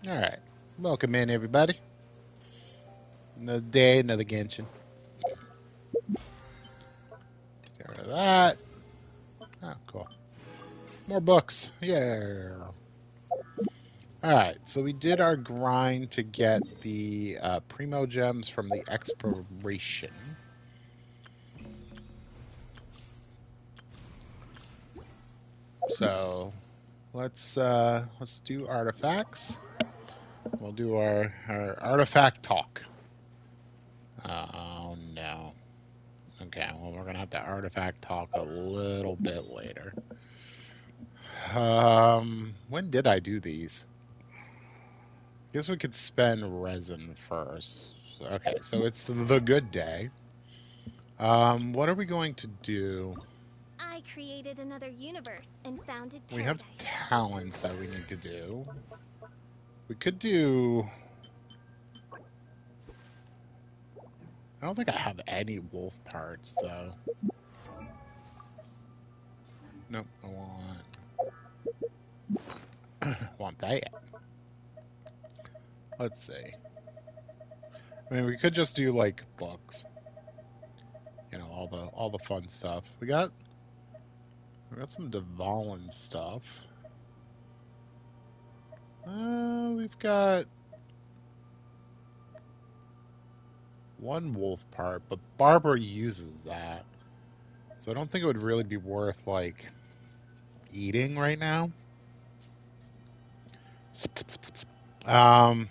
All right. Welcome in, everybody. Another day, another Genshin. Get rid of that. Oh, cool. More books. Yeah. All right. So we did our grind to get the Primo gems from the exploration. So let's do artifacts. We'll do our artifact talk. Oh no. Okay, well we're gonna have to artifact talk a little bit later. When did I do these? Guess we could spend resin first. Okay, so it's the good day. What are we going to do? I created another universe and founded We have paradise. talents that we need to do. We could do. I don't think I have any wolf parts though. Nope, I want that. Let's see. I mean, we could just do like books. You know, all the fun stuff. We got some Dvalin stuff. We've got one wolf part, but Barbara uses that. So I don't think it would really be worth like eating right now. Um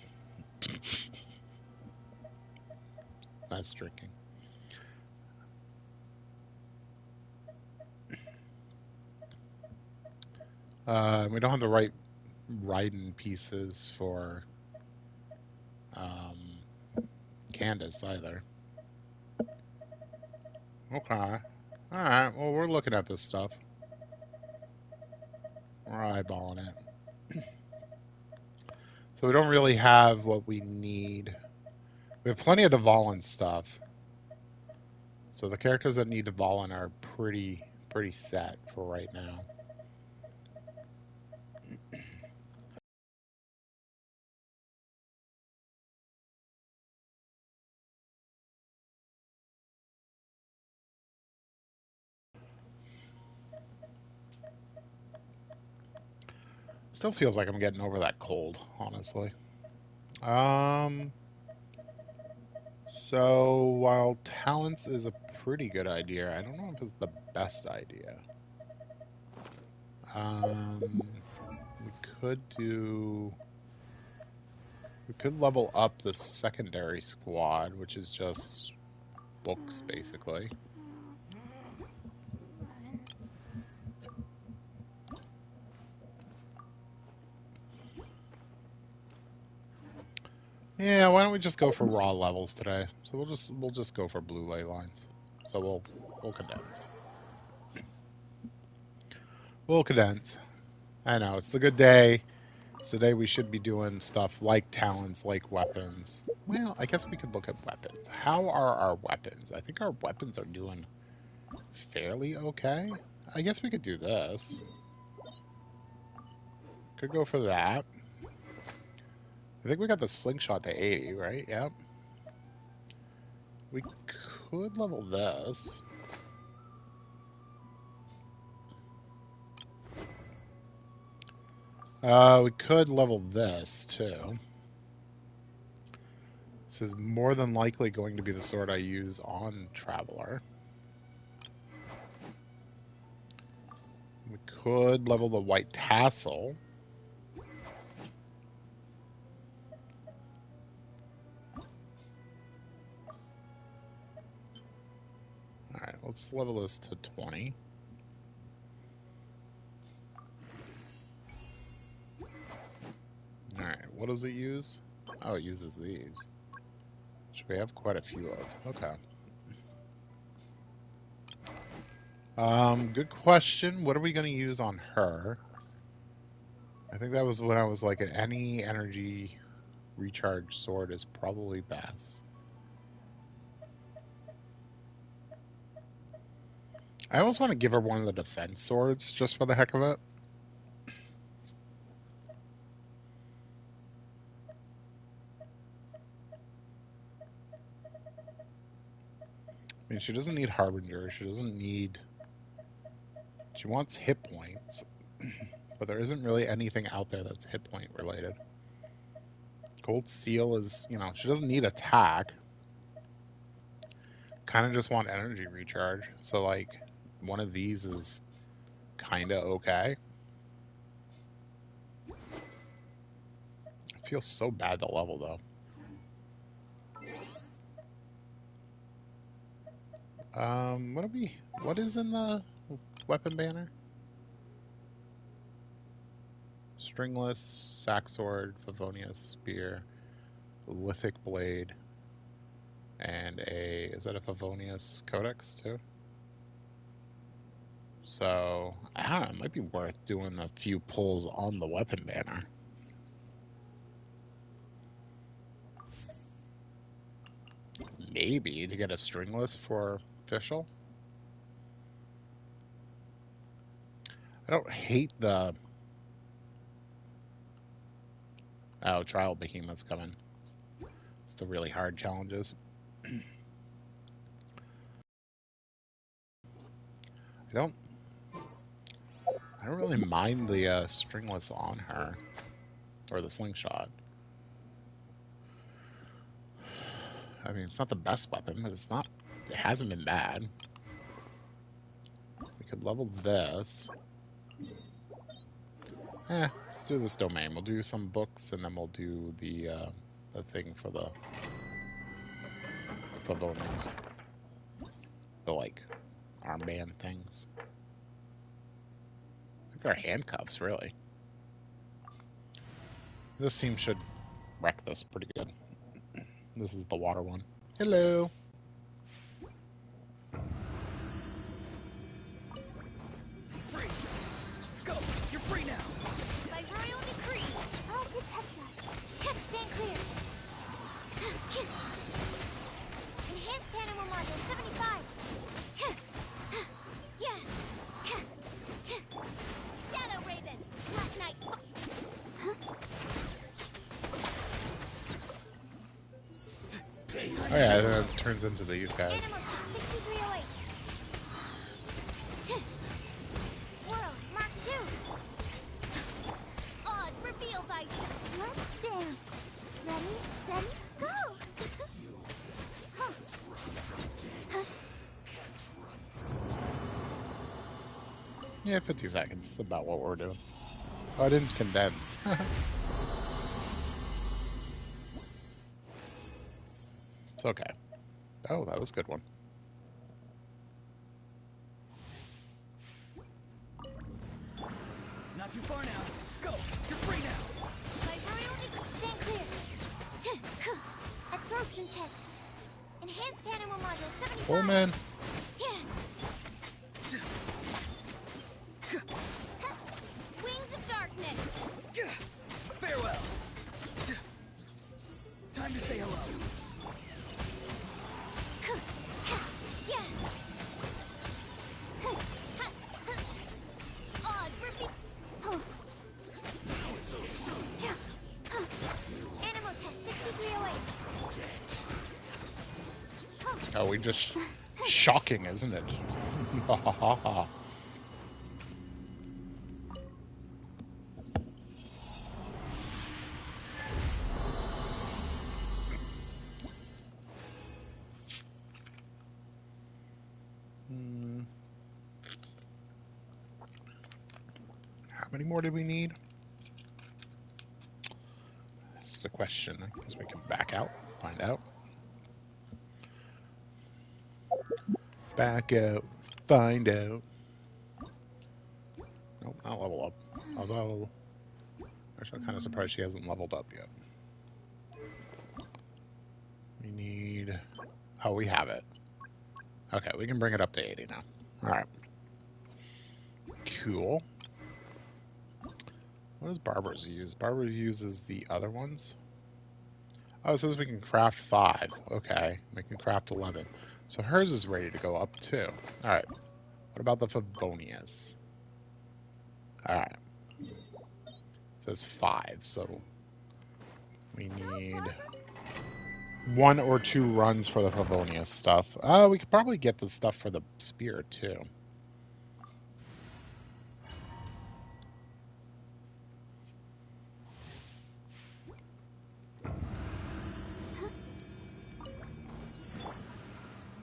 that's drinking. We don't have the right riding pieces for um Candace either. Okay. Alright, well we're looking at this stuff. We're eyeballing it. So we don't really have what we need. We have plenty of Dvalin stuff. So the characters that need Dvalin are pretty set for right now. Still feels like I'm getting over that cold, honestly. Um so while talents is a pretty good idea, I don't know if it's the best idea. We could do we could level up the secondary squad, which is just books basically. Yeah, why don't we just go for raw levels today? So we'll just go for blue ley lines. So we'll condense. We'll condense. I know it's the good day. It's the day we should be doing stuff like talents, like weapons. Well, I guess we could look at weapons. How are our weapons? I think our weapons are doing fairly okay. I guess we could do this. Could go for that. I think we got the slingshot to 80, right? Yep. We could level this. We could level this too. This is more than likely going to be the sword I use on Traveler. We could level the white tassel. Alright, let's level this to 20. Alright, what does it use? Oh, it uses these. Which we have quite a few of. Okay. Good question. What are we going to use on her? I think that was when I was like, any energy recharge sword is probably best. I almost want to give her one of the defense swords just for the heck of it. mean, she doesn't need Harbinger. She doesn't need... She wants hit points. But there isn't really anything out there that's hit point related. Gold Seal is, you know, she doesn't need attack. Kind of just want energy recharge. So, like, one of these is kind of okay. It feels so bad to level, though. What is in the weapon banner? Stringless, Sack Sword, Favonius Spear, Lithic Blade, and is that a Favonius Codex too? So, I don't know, it might be worth doing a few pulls on the weapon banner. Maybe to get a Stringless for official. I don't hate the... Oh, Trial Behemoth's coming. It's the really hard challenges. I don't really mind the Stringless on her. Or the Slingshot. I mean, it's not the best weapon, but it's not... It hasn't been bad. We could level this. Let's do this domain. We'll do some books, and then we'll do the thing for the Favonians. The, like, armband things. I think they're handcuffs, really. This team should wreck this pretty good. This is the water one. Hello. Free. Go. You're free now. By royal decree, all protect us. Stand clear. Enhanced animal module 75. Yeah. Shadow Raven, Black Knight. Oh yeah, it turns into these guys. Animal 6308. Swirl, Mark 2. Oz, reveal dice. Let's dance. Ready, steady, go. Huh. Yeah, 50 seconds is about what we're doing. Oh, I didn't condense. It's okay. Oh, that was a good one. Not too far now. Go. You're free now. My royal stand clear. Absorption test. Enhanced animal module 75. Pullman. Yeah. Wings of darkness. Farewell. Time to say hello. Yeah. Oz, repeat. Animal test 6308. Oh, we just... Shocking, isn't it? Ha ha ha ha. How many more do we need? That's the question. I guess we can back out, find out. Back out, find out. Nope, not level up. Although, actually, I'm kind of surprised she hasn't leveled up yet. We need... Oh, we have it. Okay, we can bring it up to 80 now. Alright. Cool. What does Barbara's use? Barbara uses the other ones. Oh, it says we can craft 5. Okay, we can craft 11. So hers is ready to go up too. Alright. What about the Favonius? Alright. It says 5, so we need... 1 or 2 runs for the Pavonia stuff. We could probably get the stuff for the spear too.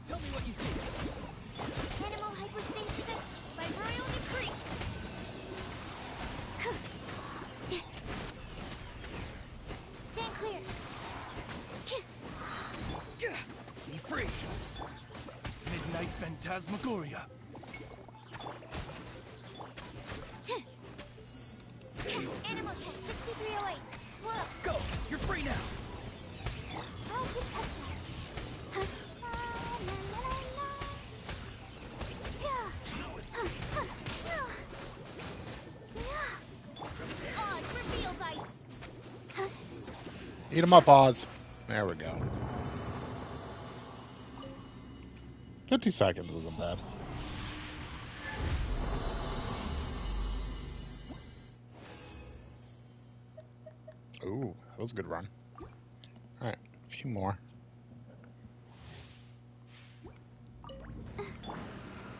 Tell me what you see. Animal hypostasis by royal decree. Stand clear. Be free. Midnight Phantasmagoria. Animal test 6308. Swirl. Go! You're free now! I'll protect us. La, la, la, la. Yeah. Oz reveal by. Eat 'em up, Oz. There we go. 50 seconds isn't bad. Ooh, that was a good run. Alright, a few more.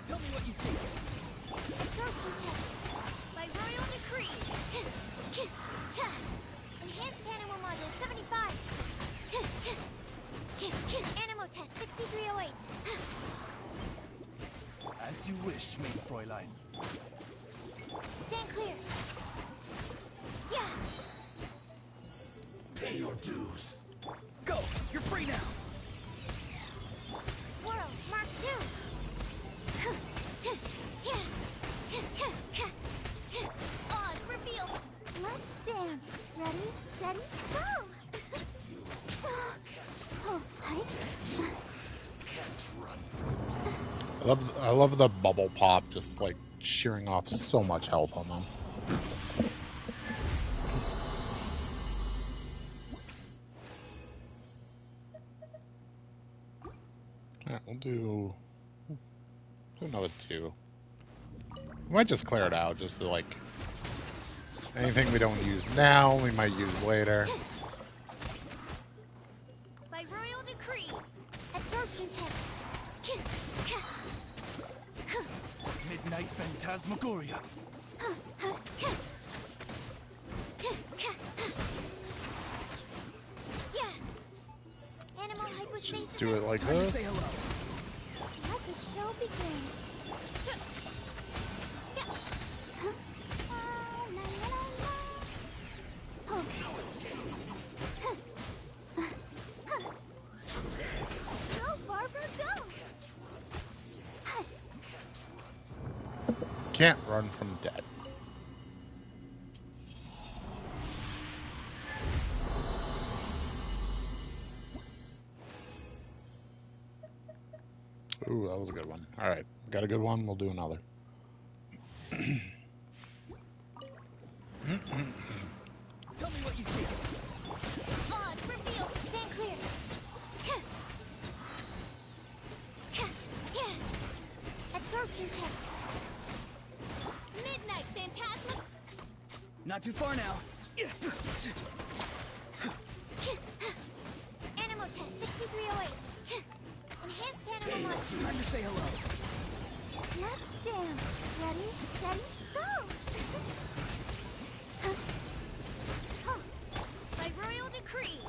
Tell me what you see. Absorption test by royal decree. Enhanced animal module 75. Animal test 6308. As you wish, main Fräulein. Stand clear. Yeah. Pay your dues. Go! You're free now! Swirl, Mark 2. Oz, reveal. Let's dance. Ready, steady, go! Hold tight. I love the bubble pop, just like shearing off so much health on them. Alright, we'll do another 2. We might just clear it out, just to like anything we don't use now, we might use later. By royal decree. Absorption test. Midnight Phantasmagoria. Yeah. Animal hypostasis. Just do it like Time to say this. hello. Let the show begin. Go, Barbara, go! Can't run from dead. Ooh, that was a good one. Alright, got a good one, we'll do another. Tell me what you see. Oz, reveal, stand clear. Absorption test. Midnight Phantasma. Not too far now. Animal test 6308. Enhanced animal module. Time to say hello. Let's dance. Ready, steady, go! By royal decree.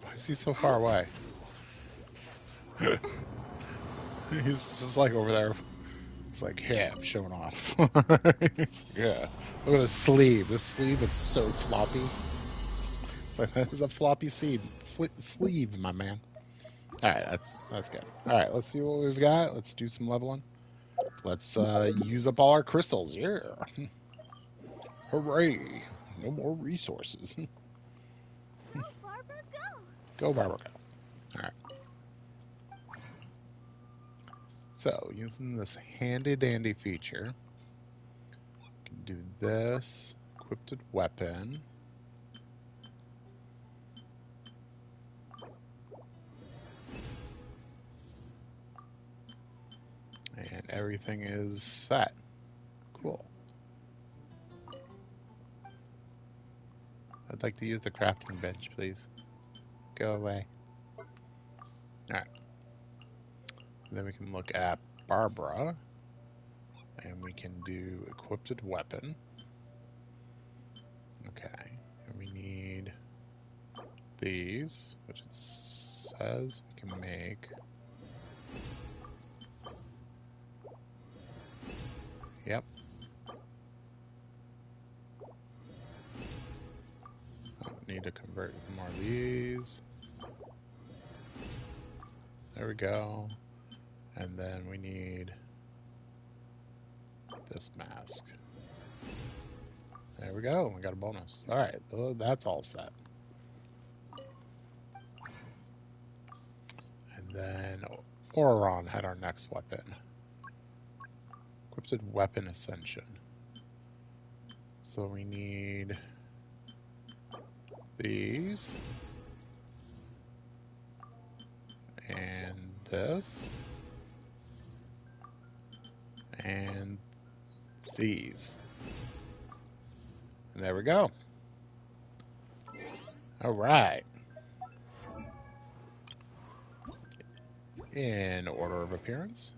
Why is he so far away? He's just like over there. It's like, yeah, I'm showing off. It's like, yeah. Look at the sleeve. This sleeve is so floppy. It's like, that is a floppy sleeve, my man. Alright, that's good. Alright, let's see what we've got. Let's do some leveling. Let's use up all our crystals. Yeah. Hooray. No more resources. Go, Barbara, go! Go, Barbara, go. Alright. So, using this handy-dandy feature, we can do this. Equipped weapon. And everything is set. Cool. I'd like to use the crafting bench, please. Go away. Alright. Then we can look at Barbara. And we can do equipped weapon. Okay. And we need these, which it says we can make. Yep. Need to convert more of these. There we go. And then we need this mask. There we go. We got a bonus. All right, that's all set. And then Oron had our next weapon. Equipped weapon ascension. So we need these. And this. And these. And there we go. All right. In order of appearance.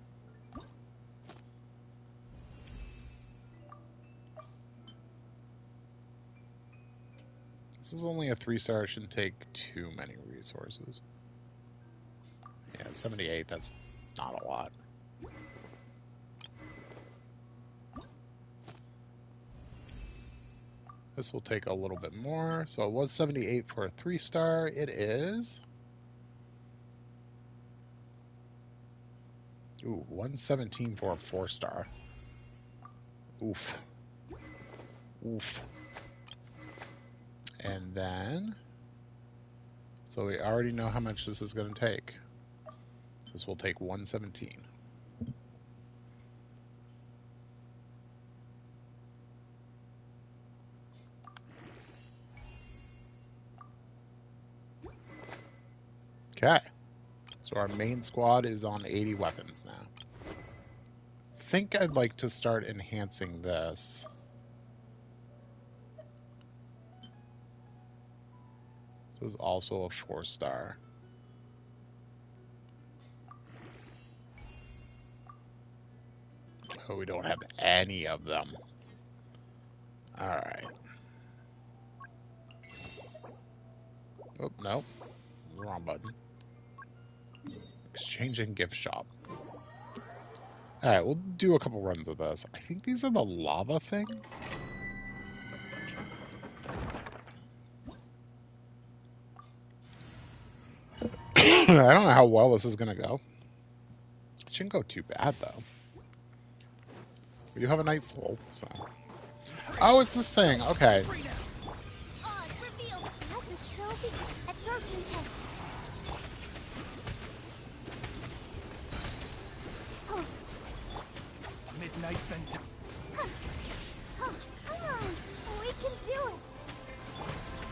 This is only a 3-star. It shouldn't take too many resources. Yeah, 78, that's not a lot. This will take a little bit more. So it was 78 for a 3-star. It is... Ooh, 117 for a 4-star. Oof. Oof. And then... So we already know how much this is going to take. This will take 117. Okay. So our main squad is on 80 weapons now. I think I'd like to start enhancing this. This is also a 4-star. Oh, we don't have any of them. Alright. Oh, no. Wrong button. Exchanging gift shop. Alright, we'll do a couple runs of this. I think these are the lava things. I don't know how well this is going to go. It shouldn't go too bad, though. We do have a Night Soul, so... Oh, it's this thing. Okay. Oz, reveal! Atlas trophy. Absorption test. Oh, Midnight Phantasm. oh, come on! We can do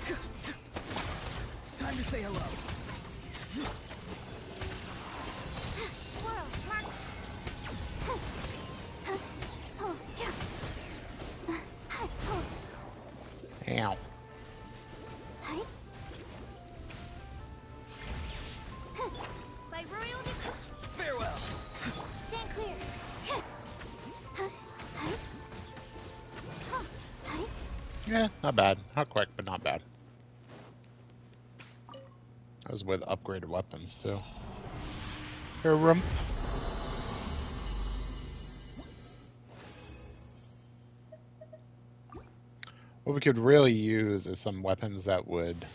it! Time to say hello. Swirl, mark. Oh, yeah. Ow. Hi. By royal decree. Farewell. Stand clear. Yeah, not bad. Not quick, but not bad. That was with upgraded weapons, too. Here, room. What we could really use is some weapons that would...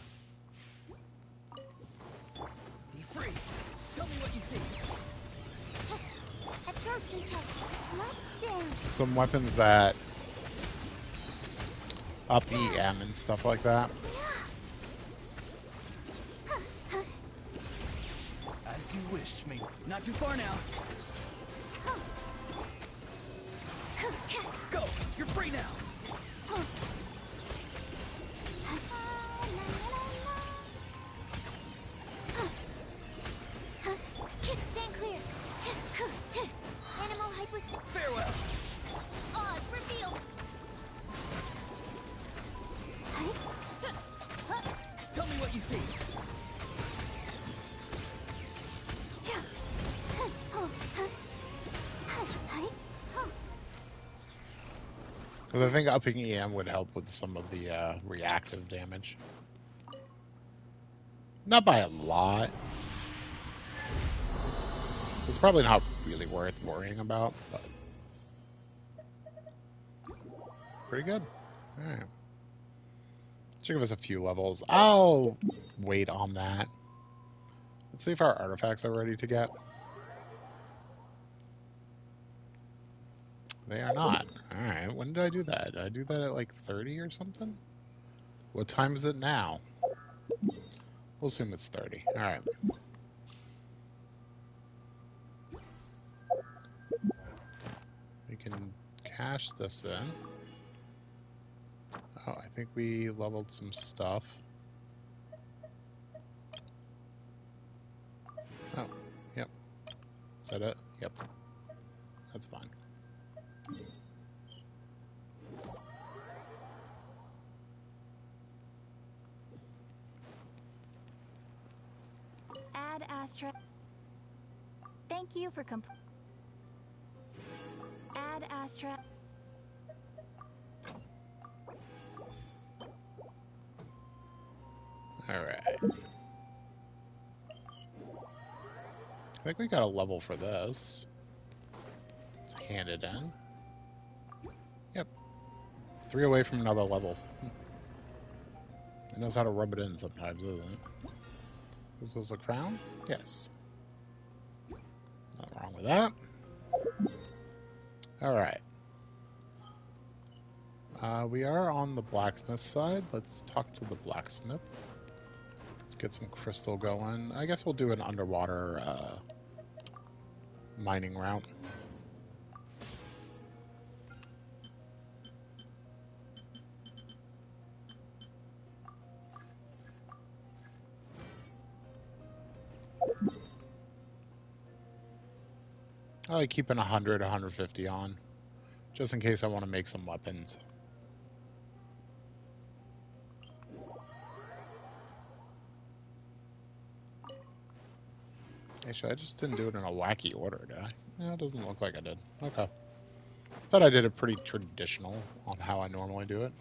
Be free. Tell me what you see. Absorption test. Let's dance. Some weapons that... up EM and stuff like that. As you wish, me. Not too far now. Go. You're free now. Stand clear. Animal hypostasis. Farewell. Oz, reveal. Because I think upping EM would help with some of the reactive damage. Not by a lot. So it's probably not really worth worrying about, but pretty good. Alright. Should give us a few levels. I'll wait on that. Let's see if our artifacts are ready to get. They are not. Alright, when did I do that? Did I do that at like 30 or something? What time is it now? We'll assume it's 30. Alright. We can cache this in. Oh, I think we leveled some stuff. Oh, yep. Is that it? Yep. That's fine. Add Astra. Thank you for Add Astra. Alright. I think we got a level for this. Let's hand it in. Yep. 3 away from another level. It knows how to rub it in sometimes, doesn't it? This was a crown? Yes. Nothing wrong with that. Alright. We are on the blacksmith side. Let's talk to the blacksmith. Let's get some crystal going. I guess we'll do an underwater mining route. I like keeping 100, 150 on, just in case I want to make some weapons. Actually, I just didn't do it in a wacky order, did I? No, it doesn't look like I did. Okay. Thought I did it pretty traditional on how I normally do it.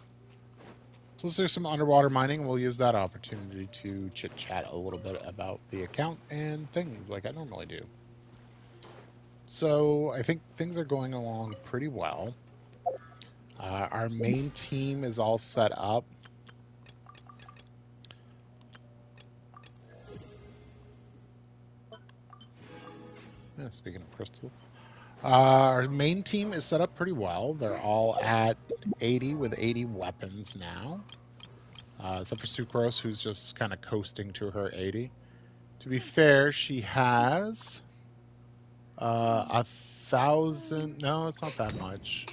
So let's do some underwater mining. We'll use that opportunity to chit-chat a little bit about the account and things like I normally do. So I think things are going along pretty well. Our main team is all set up. Yeah, speaking of crystals. Our main team is set up pretty well. They're all at 80 with 80 weapons now. Except for Sucrose, who's just kind of coasting to her 80. To be fair, she has 1,000. No, it's not that much.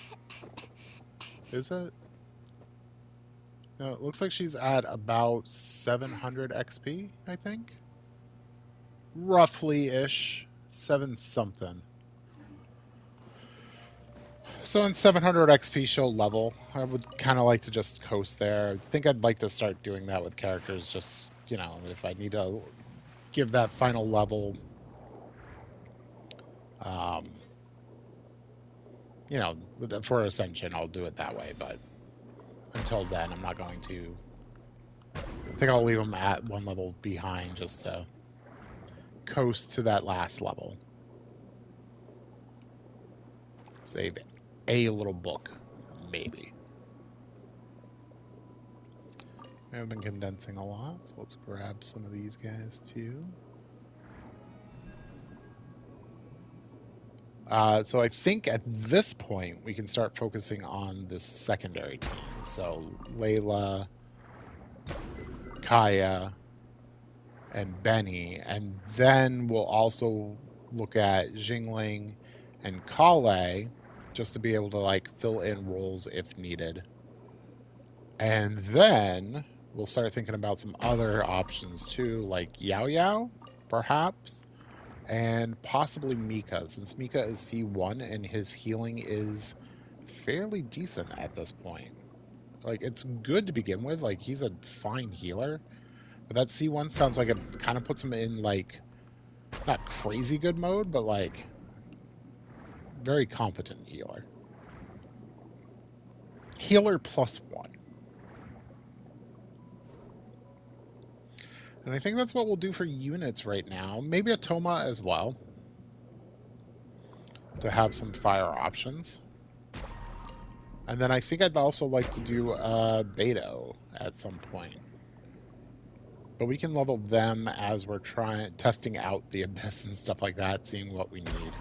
Is it? No, it looks like she's at about 700 XP, I think. Roughly-ish. 7 something. So in 700 XP, she'll level. I would kind of like to just coast there. I think I'd like to start doing that with characters, just, you know, if I need to give that final level, you know, for Ascension, I'll do it that way. But until then, I'm not going to. I think I'll leave them at 1 level behind just to coast to that last level. Save a little book, maybe. I've been condensing a lot, so let's grab some of these guys too. So I think at this point we can start focusing on the secondary team. So Layla, Kaya, and Benny, and then we'll also look at Jingling and Kale just to be able to like fill in roles if needed. And then we'll start thinking about some other options too, like Yao Yao, perhaps, and possibly Mika, since Mika is C1 and his healing is fairly decent at this point. Like, it's good to begin with, like, he's a fine healer, but that C1 sounds like it kind of puts him in, like, not crazy good mode, but, like, very competent healer. Healer +1. And I think that's what we'll do for units right now. Maybe a Toma as well, to have some fire options. And then I think I'd also like to do a Beto at some point. But we can level them as we're testing out the Abyss and stuff like that, seeing what we need.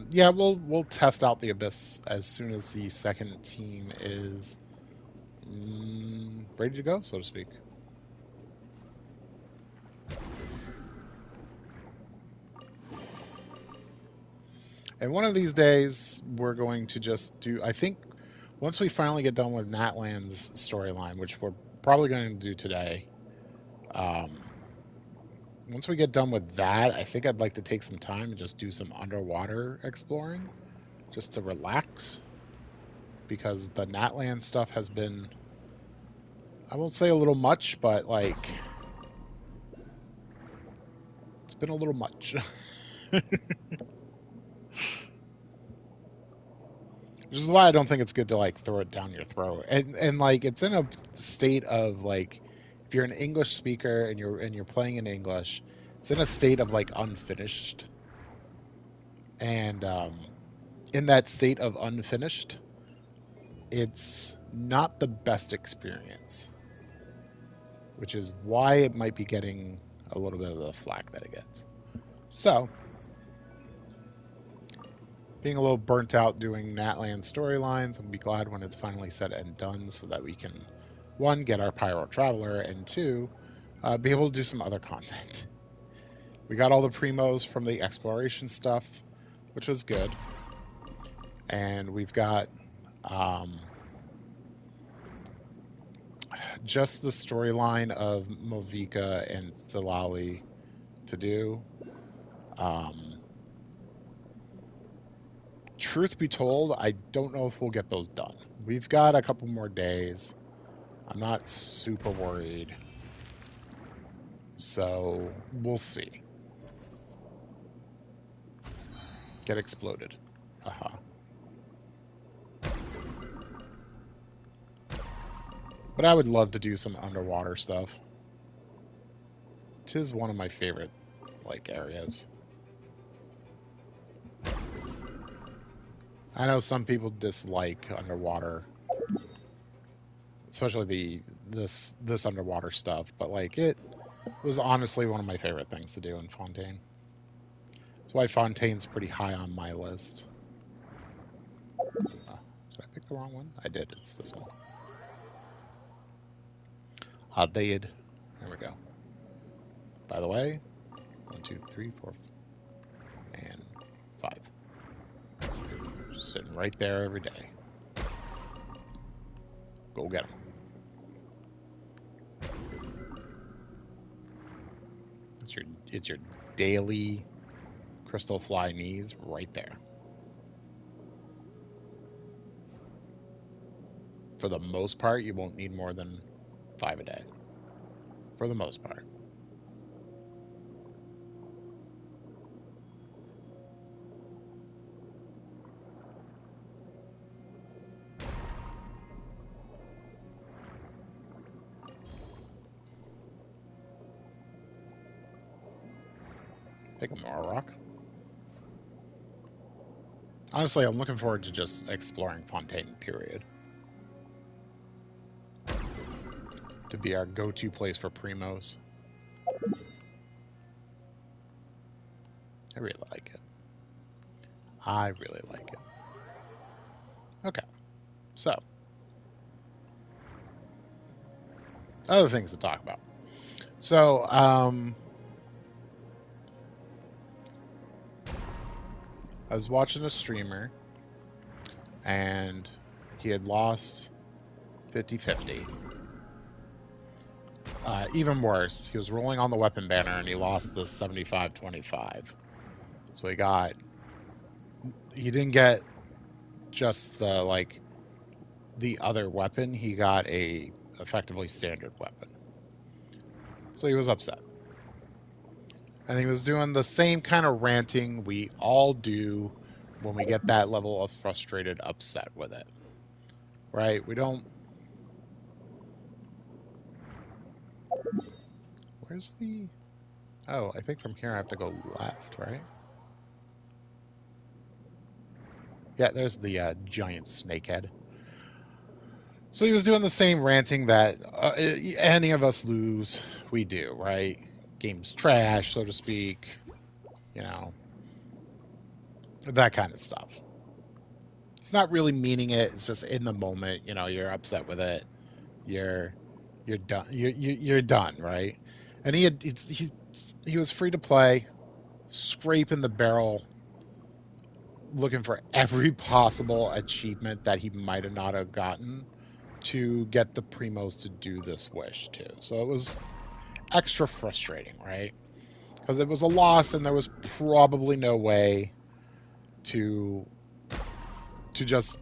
Yeah, we'll test out the Abyss as soon as the second team is ready to go, so to speak. And one of these days, we're going to just do, I think, once we finally get done with Natlan's storyline, which we're probably going to do today, once we get done with that, I think I'd like to take some time and just do some underwater exploring, just to relax, because the Natlan stuff has been, I won't say a little much, but like, it's been a little much. Which is why I don't think it's good to like throw it down your throat. And like it's in a state of like, if you're an English speaker and you're playing in English, it's in a state of like unfinished. And in that state of unfinished, it's not the best experience, which is why it might be getting a little bit of the flack that it gets. So, being a little burnt out doing Natland storylines, I'll be glad when it's finally said and done so that we can, one, get our Pyro Traveler, and two, be able to do some other content. We got all the primos from the exploration stuff, which was good. And we've got just the storyline of Movika and Silali to do. Truth be told, I don't know if we'll get those done. We've got a couple more days. I'm not super worried. So we'll see. Get exploded. Haha. But I would love to do some underwater stuff. It is one of my favorite like areas. I know some people dislike underwater, especially this underwater stuff, but like it was honestly one of my favorite things to do in Fontaine. That's why Fontaine's pretty high on my list. Did I pick the wrong one? I did. It's this one. I did. There we go. By the way, 1, 2, 3, 4, and 5. Just sitting right there every day. Go get them. It's your daily crystal fly needs right there. For the most part, you won't need more than 5 a day. For the most part. Pick a Morrock. Honestly, I'm looking forward to just exploring Fontaine, period. To be our go-to place for primos. I really like it. I really like it. Okay, so other things to talk about. So, I was watching a streamer, and he had lost 50-50. Even worse, he was rolling on the weapon banner, and he lost the 75-25. So he didn't get just the other weapon, he got a effectively standard weapon. So he was upset. And he was doing the same kind of ranting we all do when we get that level of frustrated upset with it. right? We don't. Where's the? Oh, I think from here I have to go left, right? Yeah, there's the giant snakehead. So he was doing the same ranting that any of us lose, we do, right? Game's trash, so to speak. You know, that kind of stuff. He's not really meaning it. It's just in the moment. You know, you're upset with it. You're you're done. You're done, right? And he was free to play, scraping the barrel, looking for every possible achievement that he might have not have gotten to get the primos to do this wish too. So it was extra frustrating, right? Because it was a loss, and there was probably no way to just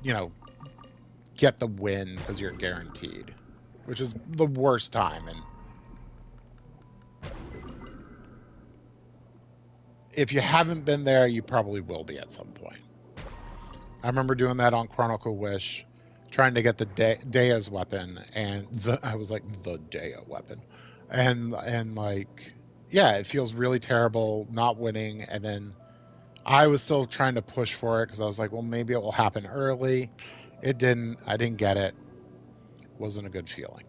get the win because you're guaranteed, which is the worst time. And if you haven't been there, you probably will be at some point. I remember doing that on Chronicle Wish, trying to get the Dea's weapon, and I was like, the Dea weapon, and like, yeah, it feels really terrible not winning, and then I was still trying to push for it because I was like, well, maybe it will happen early. It didn't. I didn't get it. Wasn't a good feeling.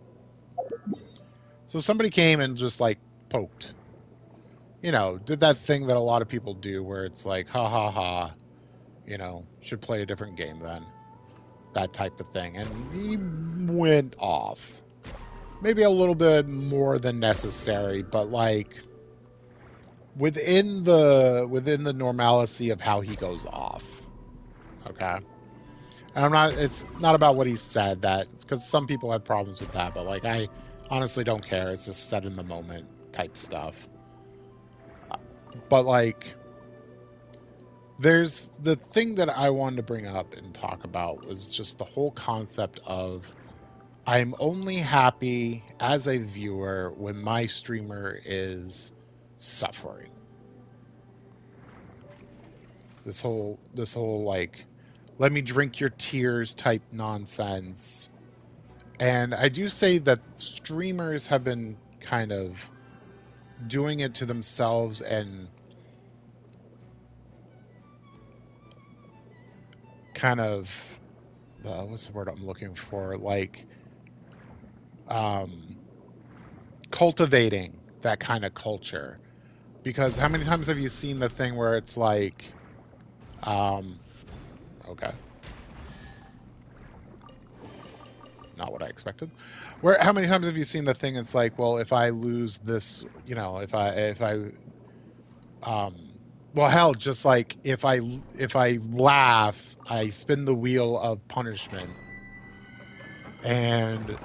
So somebody came and just like poked, did that thing that a lot of people do where it's like, ha ha ha, should play a different game then. That type of thing. And he went off. Maybe a little bit more than necessary, but like within the normalcy of how he goes off. Okay. And it's not about what he said, that because some people have problems with that, but like I honestly don't care. It's just set in the moment type stuff. But like there's the thing that I wanted to bring up and talk about was just the whole concept of I'm only happy as a viewer when my streamer is suffering. This whole like let me drink your tears type nonsense. And I do say that streamers have been kind of doing it to themselves and kind of what's the word I'm looking for? Like um cultivating that kind of culture. Because how many times have you seen the thing where it's like um okay, not what I expected. Where how many times have you seen the thing? It's like, well, if I lose this, if I um, well, hell, just like if I laugh, I spin the wheel of punishment and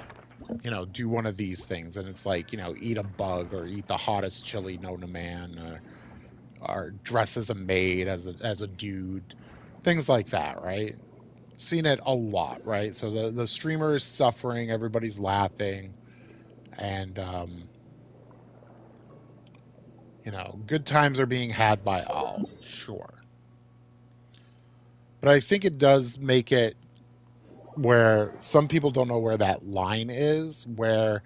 do one of these things, and it's like eat a bug or eat the hottest chili known to man, or dress as a maid as a dude, things like that, right? Seen it a lot, right? So the streamer is suffering, everybody's laughing, and good times are being had by all, sure. But I think it does make it where some people don't know where that line is, where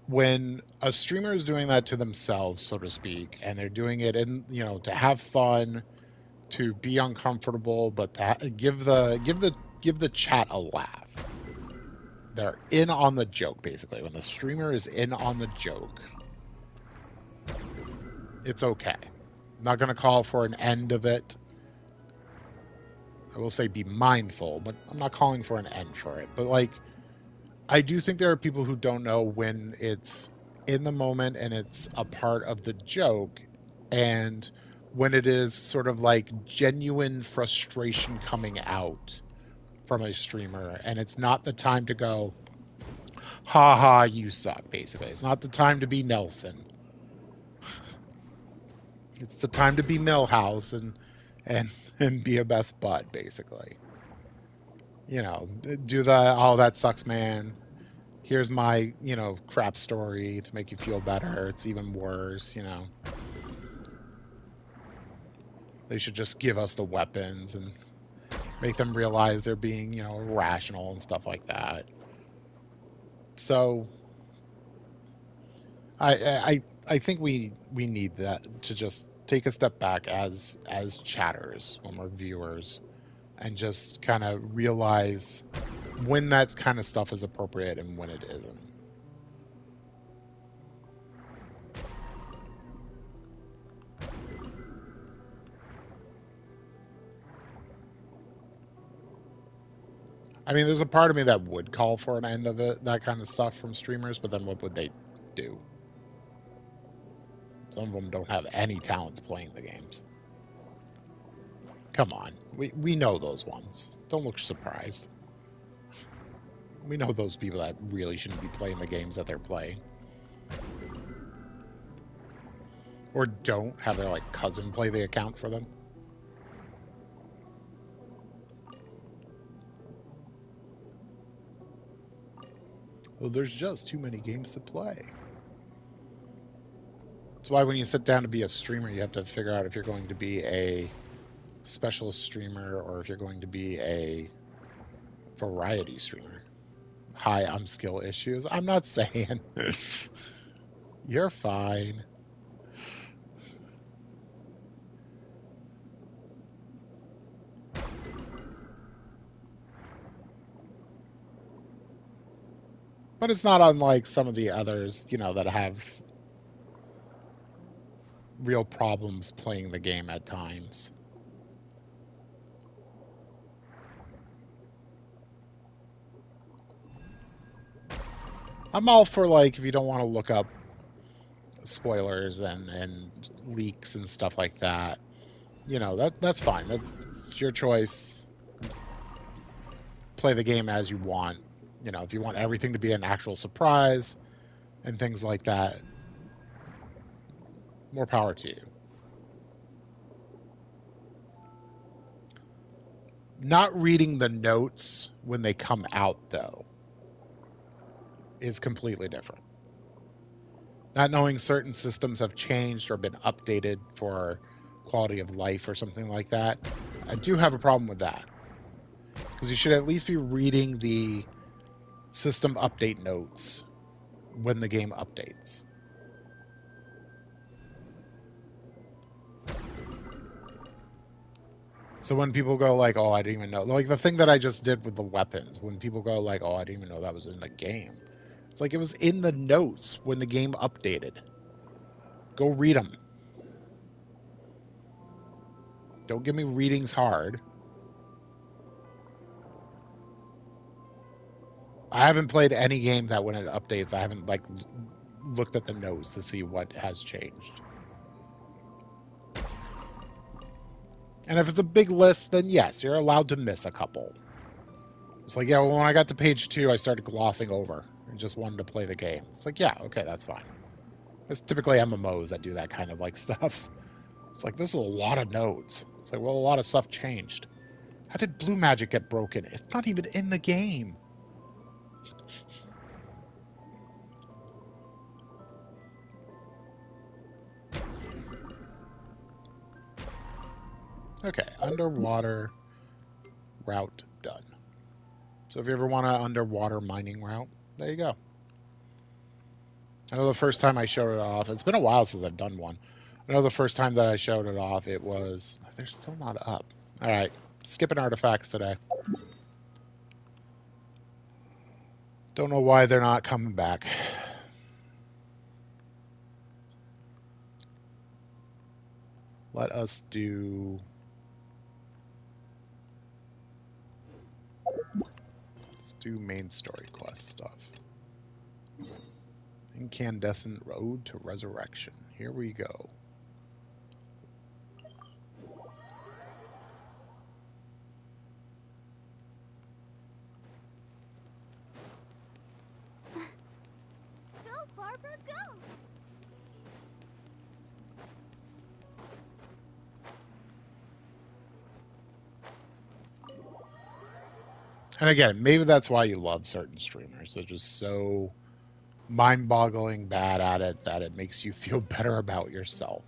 when a streamer is doing that to themselves, so to speak, and they're doing it in, to have fun, to be uncomfortable, but to give the chat a laugh. They're in on the joke, basically. When the streamer is in on the joke, it's okay. I'm not going to call for an end of it. I will say be mindful, but I'm not calling for an end for it. But like, I do think there are people who don't know when it's in the moment and it's a part of the joke, and when it is sort of like genuine frustration coming out from a streamer, and it's not the time to go, ha ha, you suck, basically. It's not the time to be Nelson. It's the time to be Millhouse and and be a best bud, basically. Do the oh that sucks, man. Here's my crap story to make you feel better. It's even worse. They should just give us the weapons, and make them realize they're being, irrational and stuff like that. So I think we need that to just take a step back as chatters when we're viewers and just kind of realize when that kind of stuff is appropriate and when it isn't. I mean, there's a part of me that would call for an end of it, that kind of stuff from streamers, but then what would they do? Some of them don't have any talents playing the games. Come on. We know those ones. Don't look surprised. We know those people that really shouldn't be playing the games that they're playing. Or don't have their cousin play the account for them. Well, there's just too many games to play. That's why when you sit down to be a streamer, you have to figure out if you're going to be a specialist streamer or if you're going to be a variety streamer. Hi, I'm skill issues. I'm not saying. You're fine. But it's not unlike some of the others, that have real problems playing the game at times. I'm all for if you don't want to look up spoilers and leaks and stuff like that. That's fine. That's your choice. Play the game as you want. If you want everything to be an actual surprise and things like that, more power to you. Not reading the notes when they come out, though, is completely different. Not knowing certain systems have changed or been updated for quality of life or something like that, I do have a problem with that. Because you should at least be reading the system update notes when the game updates. So when people go oh, I didn't even know. The thing that I just did with the weapons, when people go oh, I didn't even know that was in the game. It's it was in the notes when the game updated. Go read them. Don't give me readings hard. I haven't played any game that when it updates, I haven't looked at the notes to see what has changed. And if it's a big list, then yes, you're allowed to miss a couple. It's yeah, well, when I got to page 2, I started glossing over and just wanted to play the game. It's yeah, okay, that's fine. It's typically MMOs that do that kind of stuff. It's this is a lot of nodes. It's well, a lot of stuff changed. How did Blue Magic get broken? It's not even in the game. Okay, underwater route done. So if you ever want an underwater mining route, there you go. I know the first time I showed it off, it's been a while since I've done one. I know the first time that I showed it off, it was, they're still not up. All right, skipping artifacts today. Don't know why they're not coming back. Let us do... Let's do main story quest stuff. Incandescent Road to Resurrection. Here we go. Go, Barbara, go! And again, maybe that's why you love certain streamers. They're just so mind-boggling bad at it that it makes you feel better about yourself.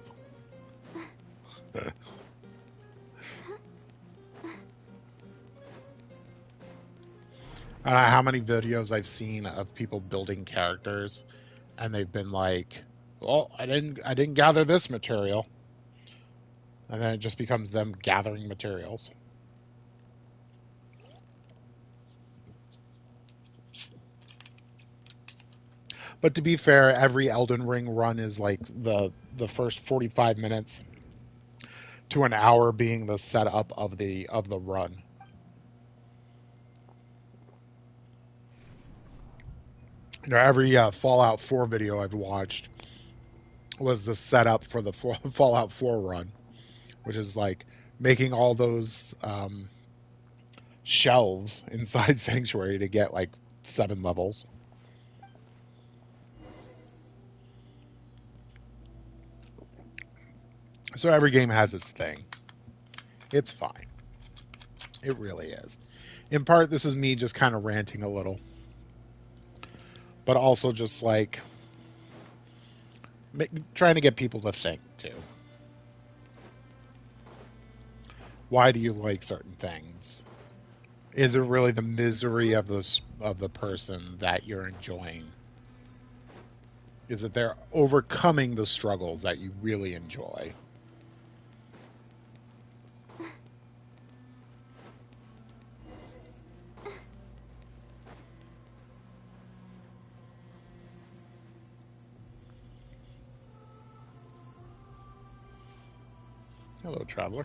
I don't know how many videos I've seen of people building characters, and they've been like, "Well, I didn't gather this material," and then it just becomes them gathering materials. But to be fair, every Elden Ring run is like the first 45 minutes to an hour being the setup of the run. Every Fallout 4 video I've watched was the setup for the Fallout 4 run, which is like making all those shelves inside Sanctuary to get like 7 levels. So every game has its thing. It's fine. It really is. In part, this is me just kind of ranting a little, but also just like trying to get people to think too. Why do you like certain things? Is it really the misery of the person that you're enjoying? Is it they're overcoming the struggles that you really enjoy? Hello, traveler.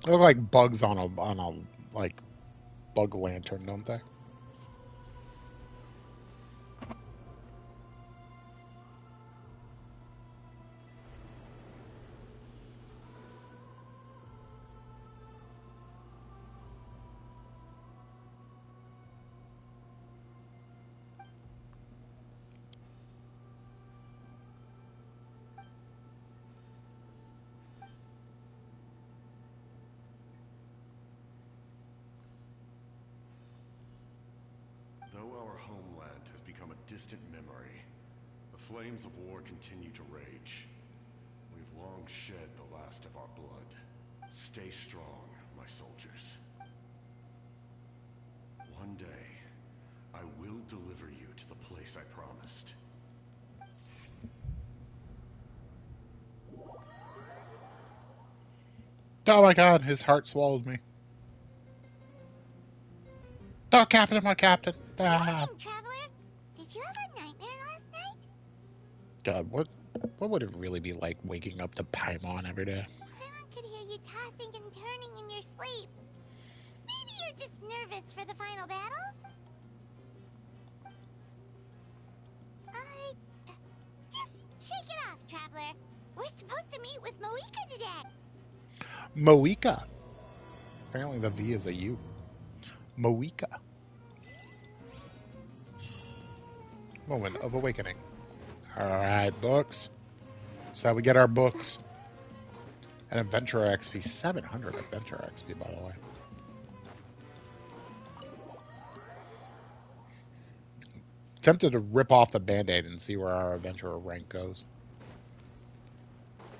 They look like bugs on a like bug lantern, don't they? Though our homeland has become a distant memory, the flames of war continue to rage. We've long shed the last of our blood. Stay strong, my soldiers. One day, I will deliver you to the place I promised. Oh my god, his heart swallowed me. Oh, Captain, my Captain. Ah. Morning, Traveler. Did you have a nightmare last night? God, what would it really be like waking up to Paimon every day? Paimon could hear you tossing and turning in your sleep. Maybe you're just nervous for the final battle? Just shake it off, Traveler. We're supposed to meet with Moika today. Moika. Apparently the V is a U. Moika. Moment of awakening. Alright, books. So we get our books. And Adventurer XP. 700 Adventurer XP, by the way. Tempted to rip off the band-aid and see where our Adventurer rank goes.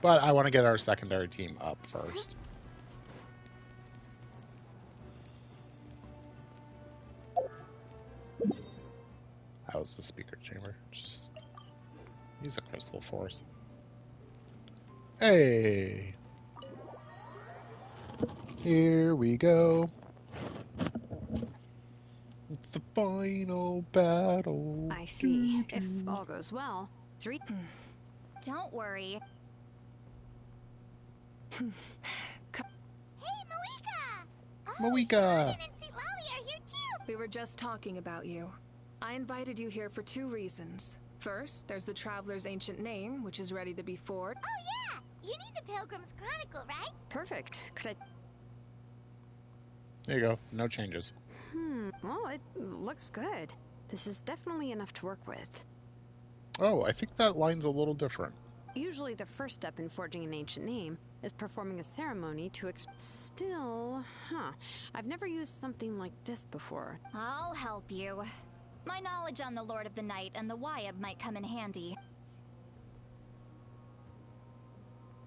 But I want to get our secondary team up first. That was the speaker chamber. Just use a crystal force. Hey! Here we go. It's the final battle. I see. If all goes well, 3. Don't worry. Hey, Moika! Oh, Moika! Sharon and St. Lolly are here too! We were just talking about you. I invited you here for 2 reasons. First, there's the Traveler's ancient name, which is ready to be forged. Oh yeah! You need the Pilgrim's Chronicle, right? Perfect. Could I... There you go. No changes. Well, it looks good. This is definitely enough to work with. Oh, I think that line's a little different. Usually the first step in forging an ancient name is performing a ceremony to Still, I've never used something like this before. I'll help you. My knowledge on the Lord of the Night and the Wyab might come in handy.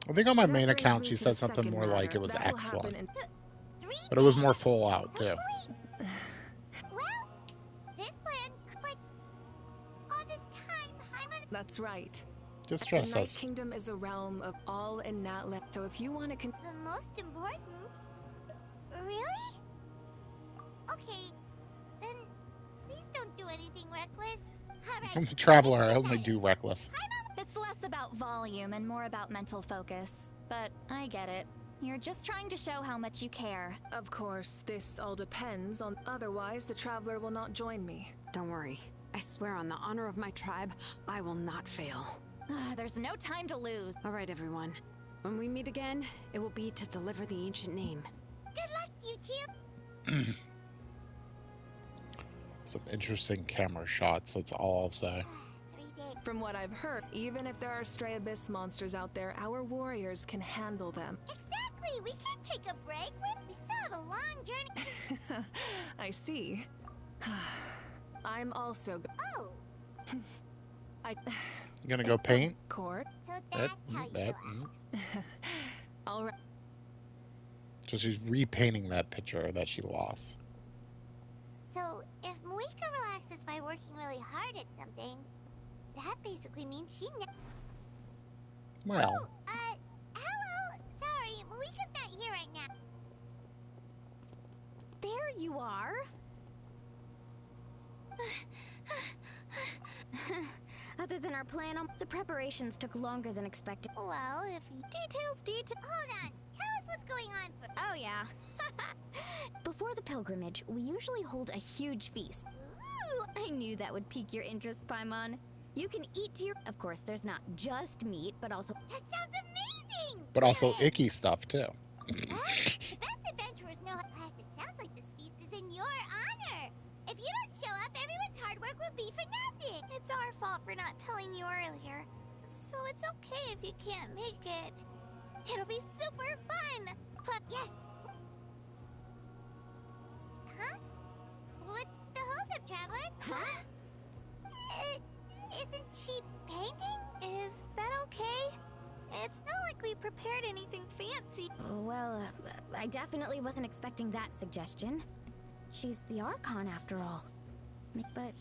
I think on my That main brings account me she to said the something second more like matter. it was That will happen excellent. in 3 But it was days? more full out, So too. quick. Well, this plan, but all this time, I'm gonna... That's right. Just The trust Night us. Kingdom is a realm of all in Natlan. So if you want to The most important? Really? Okay, then please don't do anything reckless. Alright, I'm the traveler. it's I only decided. do reckless. It's less about volume and more about mental focus. But I get it. You're just trying to show how much you care. Of course, this all depends on. Otherwise, the Traveler will not join me. Don't worry. I swear on the honor of my tribe, I will not fail. There's no time to lose. All right, everyone. When we meet again, it will be to deliver the ancient name. Good luck, you two. Some interesting camera shots, that's all I'll say. 3 days. From what I've heard, even if there are stray abyss monsters out there, our warriors can handle them. Exactly. We can't take a break. We still have a long journey. I see. I'm also. Oh, I. You gonna go paint? Court. so that's how you that, act. All right. So she's repainting that picture that she lost. So if Moika relaxes by working really hard at something, that basically means she. Well, Hello. Sorry, Moika's not here right now. There you are. Other than our plan, the preparations took longer than expected. Well, if details. Hold on. Tell us what's going on for. Oh yeah. Before the pilgrimage, we usually hold a huge feast. Ooh, I knew that would pique your interest, Paimon. You can eat to your. Of course, there's not just meat, but also. That sounds amazing. but also Good. icky stuff too. The best adventurers know. Plus, it sounds like this feast is in your honor. If you don't show up, everyone's hard work will be for nothing. It's our fault for not telling you earlier. So it's okay if you can't make it. It'll be super fun. Plus, yes. Huh? What's the holdup, traveler? Huh? Isn't she painting? Is that okay? It's not like we prepared anything fancy. Well, I definitely wasn't expecting that suggestion. She's the Archon after all. But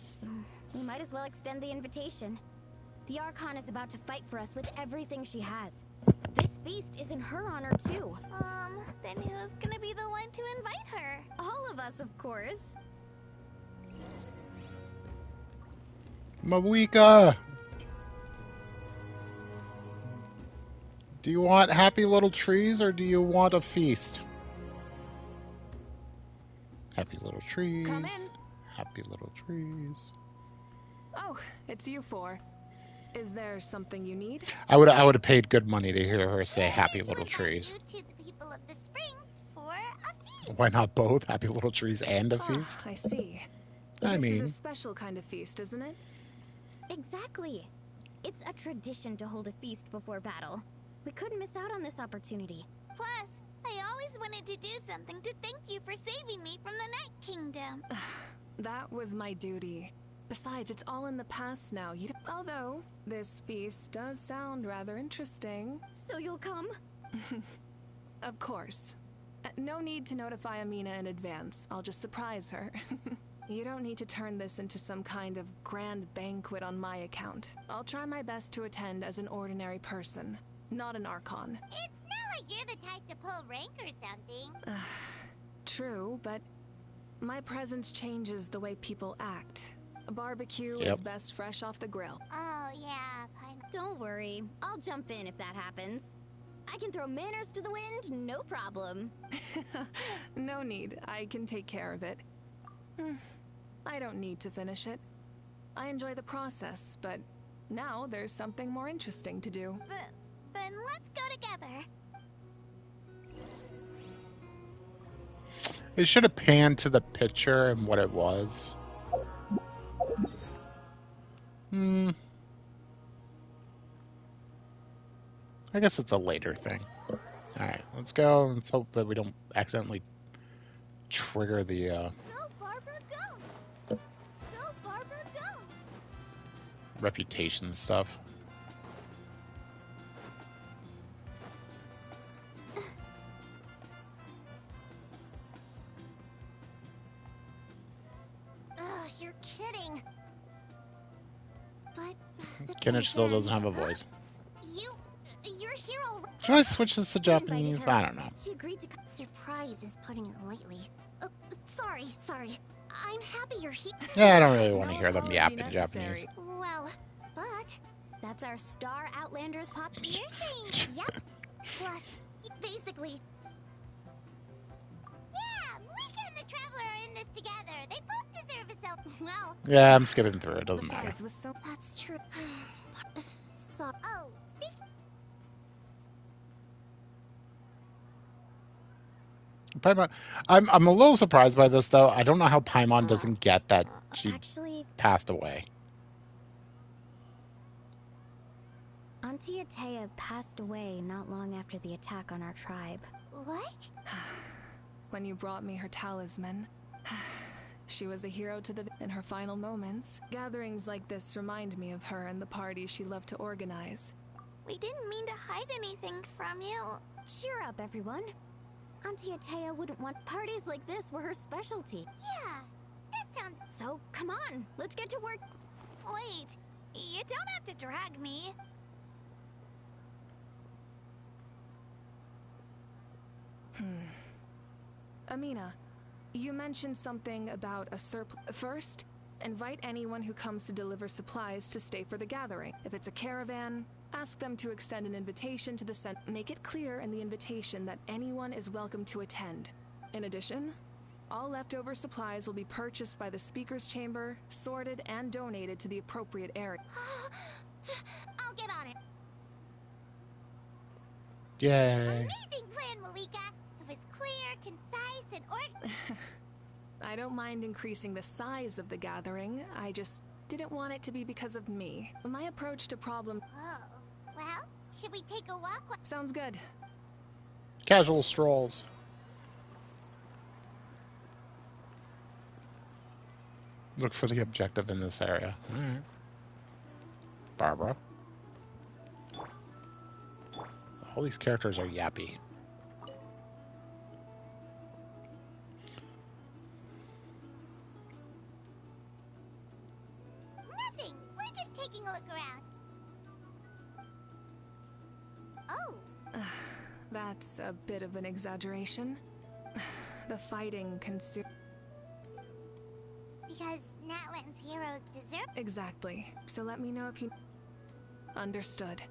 we might as well extend the invitation. The Archon is about to fight for us with everything she has. This feast is in her honor too. Then who's gonna be the one to invite her? All of us, of course. Mawika! Do you want happy little trees or do you want a feast? Happy little trees. Come in. Happy little trees. Oh, it's you four. Is there something you need? I would have paid good money to hear her say happy little To invite trees. you to the people of the springs for a feast. Why not both? Happy little trees and a Ah, feast? I see. I This mean, is a special kind of feast, isn't it? Exactly. It's a tradition to hold a feast before battle. We couldn't miss out on this opportunity. Plus, I always wanted to do something to thank you for saving me from the Night Kingdom. That was my duty. Besides, it's all in the past now. Although, this feast does sound rather interesting. So you'll come? Of course. No need to notify Amina in advance. I'll just surprise her. You don't need to turn this into some kind of grand banquet on my account. I'll try my best to attend as an ordinary person, not an Archon. It's not like you're the type to pull rank or something. True, but my presence changes the way people act. A barbecue Yep. is best fresh off the grill. Oh, yeah, Don't worry. I'll jump in if that happens. I can throw manners to the wind, no problem. No need. I can take care of it. I don't need to finish it. I enjoy the process, but now there's something more interesting to do. Then let's go together. it should have panned to the picture and what it was. I guess it's a later thing. Alright, let's go. Let's hope that we don't accidentally trigger the, Go, Barbara, go! Go, Barbara, reputation stuff. Ugh, you're kidding. But Kenneth still doesn't have a voice. Your hero. Should I switch this to You invited Japanese? her. I don't know. She agreed to. Surprise is putting it lightly. Sorry. I'm happy you're here. Yeah, I don't really want to No hear them yap in apology Japanese. necessary. Well, but that's our star Outlanders pop. You're saying, yep. Plus, basically. Yeah, Mika and the Traveler are in this together. They both deserve a self. Well, Yeah, I'm skipping through. It doesn't matter. Besides, with so that's true. Speak. Paimon, I'm a little surprised by this though. I don't know how Paimon doesn't get that she Actually, passed away. Auntie Atea passed away not long after the attack on our tribe. What? when you brought me her talisman. She was a hero to the in her final moments. Gatherings like this remind me of her and the parties she loved to organize. We didn't mean to hide anything from you. Cheer up, everyone. Auntie Atea wouldn't want parties like this were her specialty. Yeah, that sounds... So, come on, let's get to work. Wait, you don't have to drag me. Amina, you mentioned something about a surplus. First, invite anyone who comes to deliver supplies to stay for the gathering. If it's a caravan, ask them to extend an invitation to the center. Make it clear in the invitation that anyone is welcome to attend. In addition, all leftover supplies will be purchased by the speaker's chamber, sorted, and donated to the appropriate area. I'll get on it. Yay. Amazing plan, Malika. It was clear, concise, and I don't mind increasing the size of the gathering. I just didn't want it to be because of me. My approach to problem... Oh, well, should we take a walk? Sounds good. Casual strolls. Look for the objective in this area. All right. Barbara. All these characters are yappy. Nothing. We're just taking a look around. Oh. That's a bit of an exaggeration. The fighting consume... Because Natlan's heroes deserve... Exactly. So let me know if you... Understood.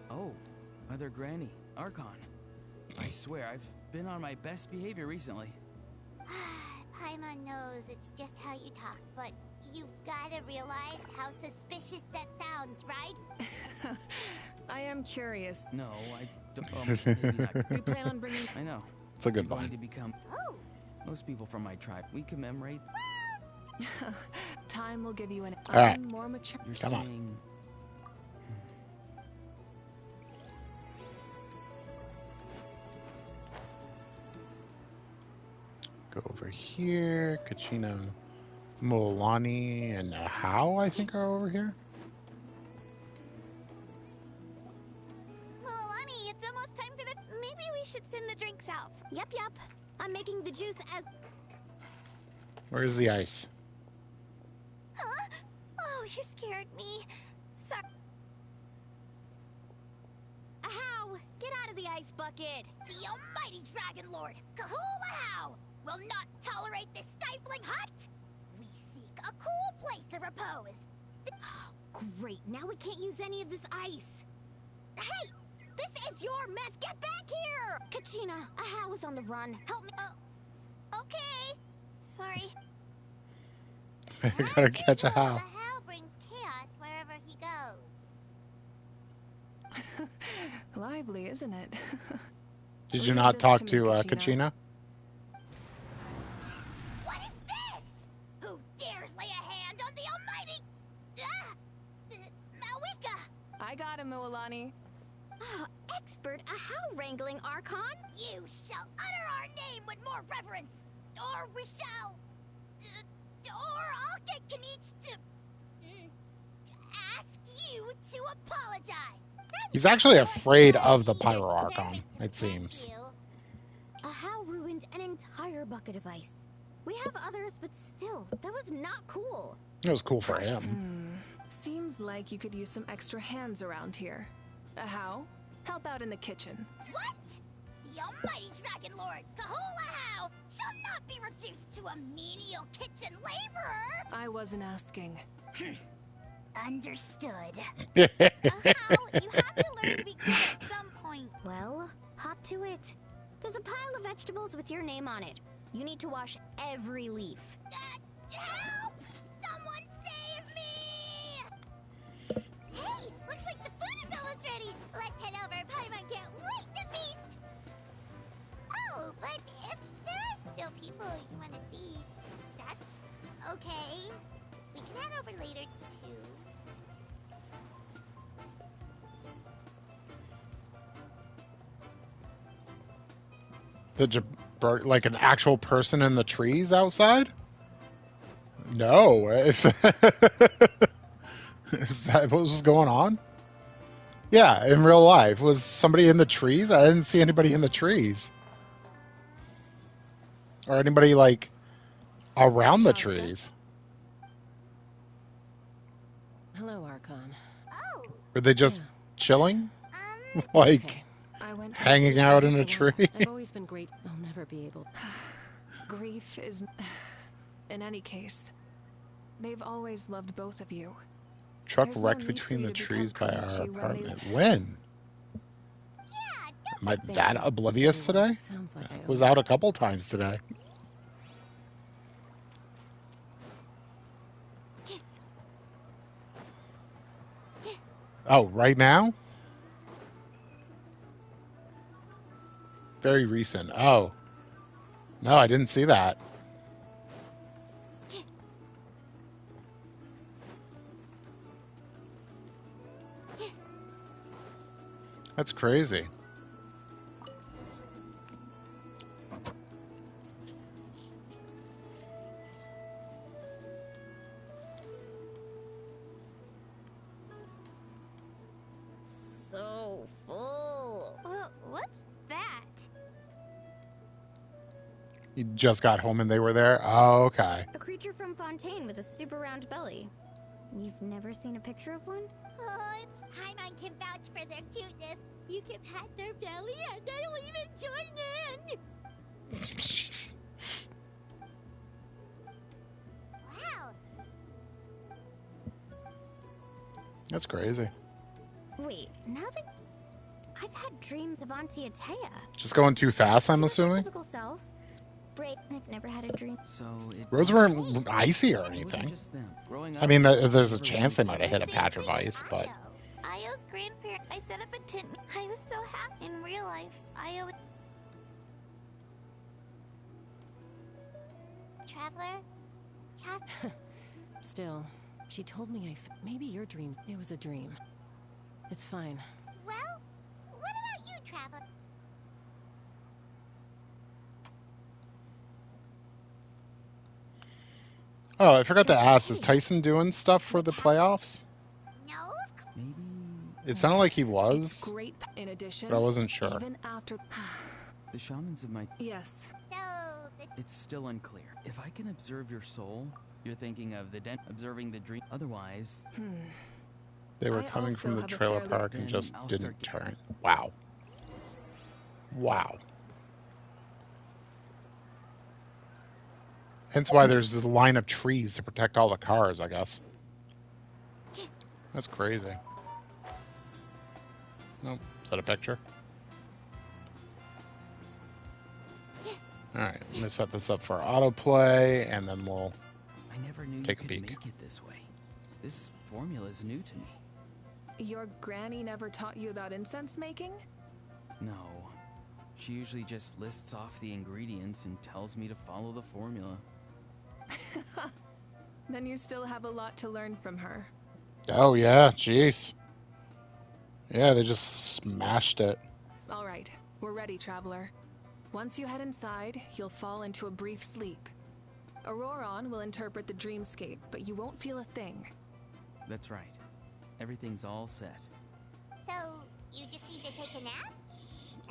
Oh, Mother Granny, Archon. I swear, I've been on my best behavior recently. Paimon knows it's just how you talk, but you've gotta realize how suspicious that sounds, right? I am curious. No, I don't. Maybe not. We plan on bringing... I know. It's a good I'm going line. to become... Oh. Most people from my tribe, we commemorate... Time will give you an right. more mature... You're Come on. saying... Go over here. Kachina, Molani, and How, I think, are over here. Milani, it's almost time for the... Maybe we should send the drinks out. Yep. I'm making the juice as... Where's the ice? Huh? Oh, you scared me. Sorry. How? Get out of the ice bucket. The almighty Dragon Lord, Kahula How, will not tolerate this stifling hut. We seek a cool place of repose. Oh, great. Now we can't use any of this ice. Hey! This is your mess! Get back here! Kachina, How is on the run. Help me. Okay. Sorry. I gotta catch a How. The How brings chaos wherever he goes. Lively, isn't it? Did you Leave not this talk to to me, Kachina? What is this? Who dares lay a hand on the almighty... Mawika! I got him, Milani. Expert Ahau wrangling, Archon? You shall utter our name with more reverence, or we shall... or I'll get Kanich to ask you to apologize. He's actually afraid of the Pyro Archon, it seems. Ahau ruined an entire bucket of ice. We have others, but still, that was not cool. It was cool for him. Seems like you could use some extra hands around here. How? Help out in the kitchen. What? The almighty Dragon Lord, Kahula shall not be reduced to a menial kitchen laborer! I wasn't asking. Understood. Ahau, you have to learn to be good at some point. Well, hop to it. There's a pile of vegetables with your name on it. You need to wash every leaf. Help! Someone save me! Hey, looks like the food is almost ready. Let's head over. Paimon can't wait to feast. Oh, but if there are still people you want to see, that's okay. We can head over later too. Like an actual person in the trees outside? No. Is that what was going on? Yeah, in real life. Was somebody in the trees? I didn't see anybody in the trees. Or anybody, like, around the trees. Hello, Archon. Oh, Were they just chilling? um, Like, Okay. I went to hanging out in a tree? I've always been great. I'll never be able. Grief is... In any case, they've always loved both of you. Truck There's no wrecked need between for the you to trees by become our Koichi when they- apartment. When? yeah, Am I Thank that you, oblivious everyone. today? Sounds like I Was owe out a couple times today. Oh, right now? Very recent. Oh. No, I didn't see that. That's crazy. So full. What's that? You just got home and they were there? Oh, okay. A creature from Fontaine with a super round belly. You've never seen a picture of one? Oh, it's Paimon can vouch for their cuteness. You can pat their belly and I'll even join in. Wow. That's crazy. Wait, now that I've had dreams of Auntie Atea. Just going too fast, I'm She was her assuming? typical self. Brave. I've never had a dream. So it Roads wasn't- weren't icy or it wasn't anything. just them. Growing I up, mean, there's a never chance they really might have hit a Same patch of thing with ice, but... Io. Io's grandparent. I set up a tent. I was so happy in real life. Io. Traveler? Still, she told me maybe your dream. It was a dream. It's fine. Well, what about you, Traveler? Oh, I forgot to ask, is Tyson doing stuff for the playoffs? No, maybe It sounded like he It's was, great. In addition, but I wasn't sure. even after... the shamans of my. Yes. so the It's still unclear. If I can observe your soul, you're thinking of the observing the dream. Otherwise, They were I coming also from the have a trailer fairly- park and Then just I'll didn't start turn. Wow. Wow. Hence why there's this line of trees to protect all the cars, I guess. That's crazy. Nope. Is that a picture? Alright, I'm gonna set this up for autoplay, and then we'll... I never knew Take a you could peek. make it this way. This formula is new to me. Your granny never taught you about incense making? No. She usually just lists off the ingredients and tells me to follow the formula. Then you still have a lot to learn from her. Oh, yeah, jeez. Yeah, they just smashed it. All right, we're ready, traveler. Once you head inside, you'll fall into a brief sleep. Auroron will interpret the dreamscape, but you won't feel a thing. That's right. Everything's all set. So, you just need to take a nap?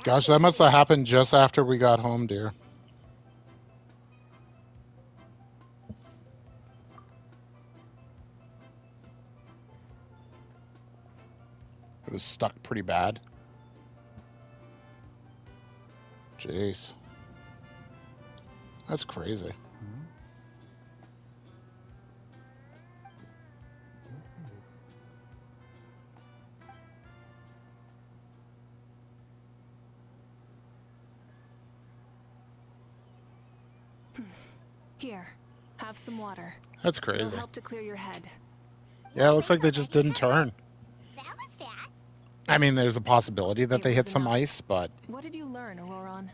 Gosh, that must have happened just after we got home, dear. It was stuck pretty bad. Jeez. That's crazy. Here, have some water. That's It'll crazy. help to clear your head. Yeah, it looks like they just didn't turn. That was fast. I mean, there's a possibility that It they was hit some enough. ice, but What did you learn, Auroron?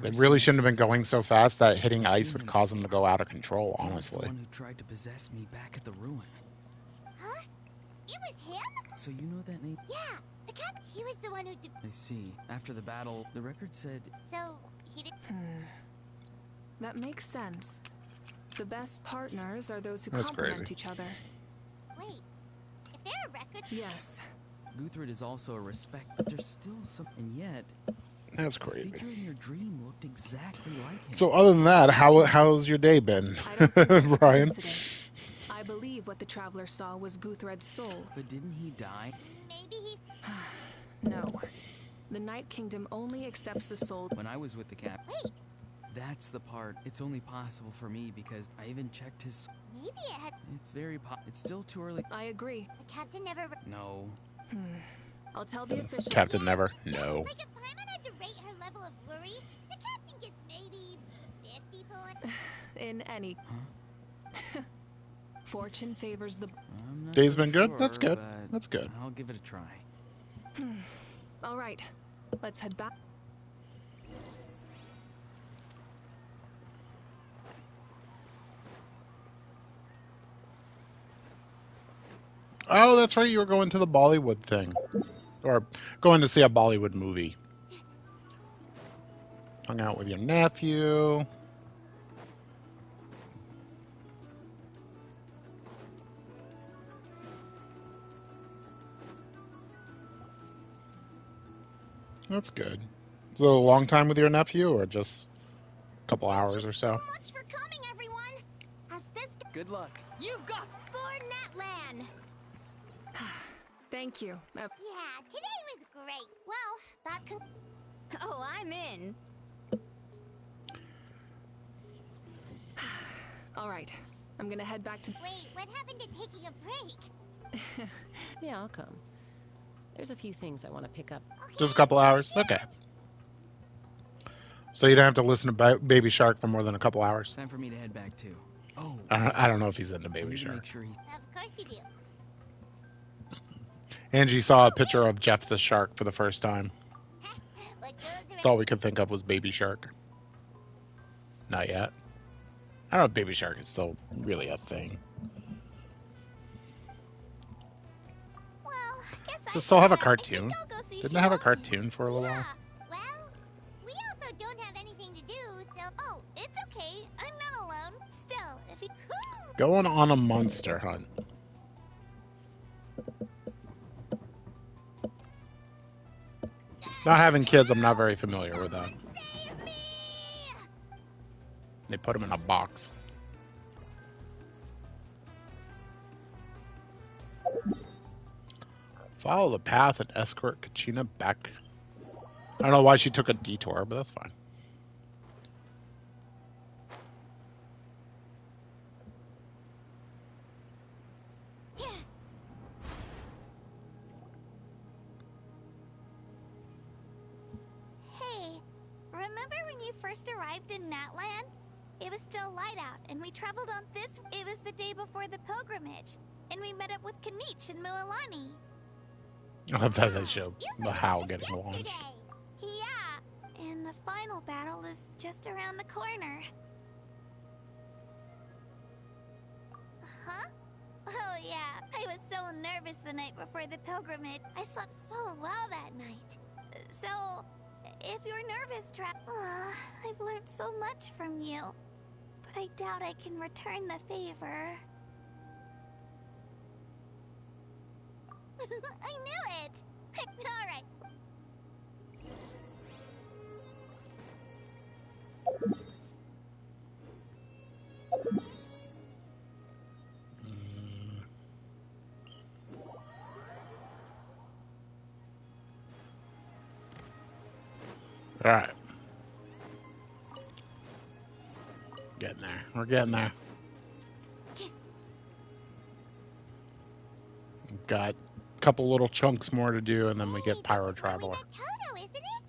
they really shouldn't have been person going so fast that hitting was ice seen would him cause them to before. go out of control, He was the honestly. one who tried to possess me back at the ruin. Huh? It was him? So you know that name? Yeah, the cat. He was the one who did. I see. After the battle, the record said So, he did. That makes sense. The best partners are those who That's complement crazy. each other. Wait. If there are records. Yes. Guthrid is also a respect, but there's still some. And yet, That's the crazy. figure in your dream looked exactly like him. So other than that, how's your day been, I don't think that's a Brian? coincidence. I believe what the traveler saw was Guthred's soul. But didn't he die? Maybe he's. No. The Night Kingdom only accepts the soul. When I was with the cap. Wait. That's the part. It's only possible for me because I even checked his. Maybe it had. It's very It's still too early. I agree. The captain never. No. I'll tell the official. Captain never? No. Like if Paimon had to rate her level of worry, the captain gets maybe 50 points. In any. Fortune favors the. I'm not Day's so been good? sure, That's good. but That's good. I'll give it a try. All right. Let's head back. Oh, that's right. You were going to the Bollywood thing. Or going to see a Bollywood movie. Hung out with your nephew. That's good. Is it a long time with your nephew or just a couple hours or so? Much for coming, everyone. As this Good luck. You've got for Natlan. Thank you. Yeah, today was great. Well, that can. Oh, I'm in. All right. I'm gonna head back to. Wait, what happened to taking a break? Yeah, I'll come. There's a few things I want to pick up. Okay, Just a couple hours? Okay. So you don't have to listen to Baby Shark for more than a couple hours? Time for me to head back too. Oh. I don't know if he's into I Baby need to Shark. make sure he's. Of course you do. Angie saw a picture of Jeff the Shark for the first time. What goes around. That's all we could think of was Baby Shark. Not yet. I don't know if Baby Shark is still really a thing. Well, I guess Does it still have a I think cartoon? I'll go see Didn't it have a Shiloh. cartoon for a little Yeah. while? Well, we also don't have anything to do, so. Oh, it's okay. I'm not alone. Still, if you. Going on a monster hunt. Not having kids, I'm not very familiar with that. Save me! They put them in a box. Follow the path and escort Kachina back. I don't know why she took a detour, but that's fine. Hey, remember when you first arrived in Natland? It was still light out, and we traveled on this. It was the day before the pilgrimage, and we met up with Kanich and Mililani. I love that they show You the look how just getting launched. yesterday. Yeah, and the final battle is just around the corner. Huh? Oh yeah, I was so nervous the night before the pilgrimage. I slept so well that night. So, if you're nervous, I've learned so much from you. But I doubt I can return the favor. I knew it! Alright. All right. Getting there. We're getting there. We've got a couple little chunks more to do, and then we get Pyro Traveler. Toto, isn't it?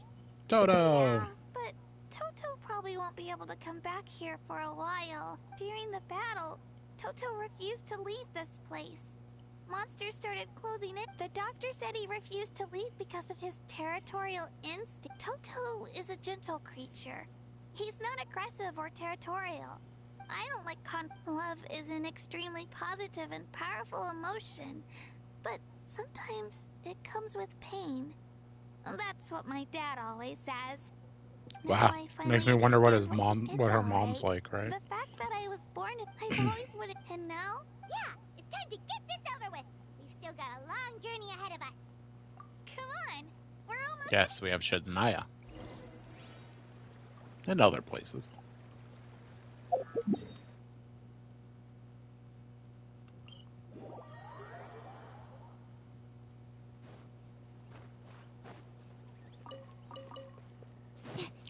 Toto! Yeah, but Toto probably won't be able to come back here for a while. During the battle, Toto refused to leave this place. Monsters started closing it. The doctor said he refused to leave because of his territorial instinct. Toto is a gentle creature. He's not aggressive or territorial. I don't like love is an extremely positive and powerful emotion, but sometimes it comes with pain. That's what my dad always says. Wow. Makes me wonder what his mom, what her mom's alright. like, right? The fact that I was born, I've always wanted, and now Yeah, it's time to get this over with. We've still got a long journey ahead of us. come on, we're almost. Yes, we have Shedzaya. And other places.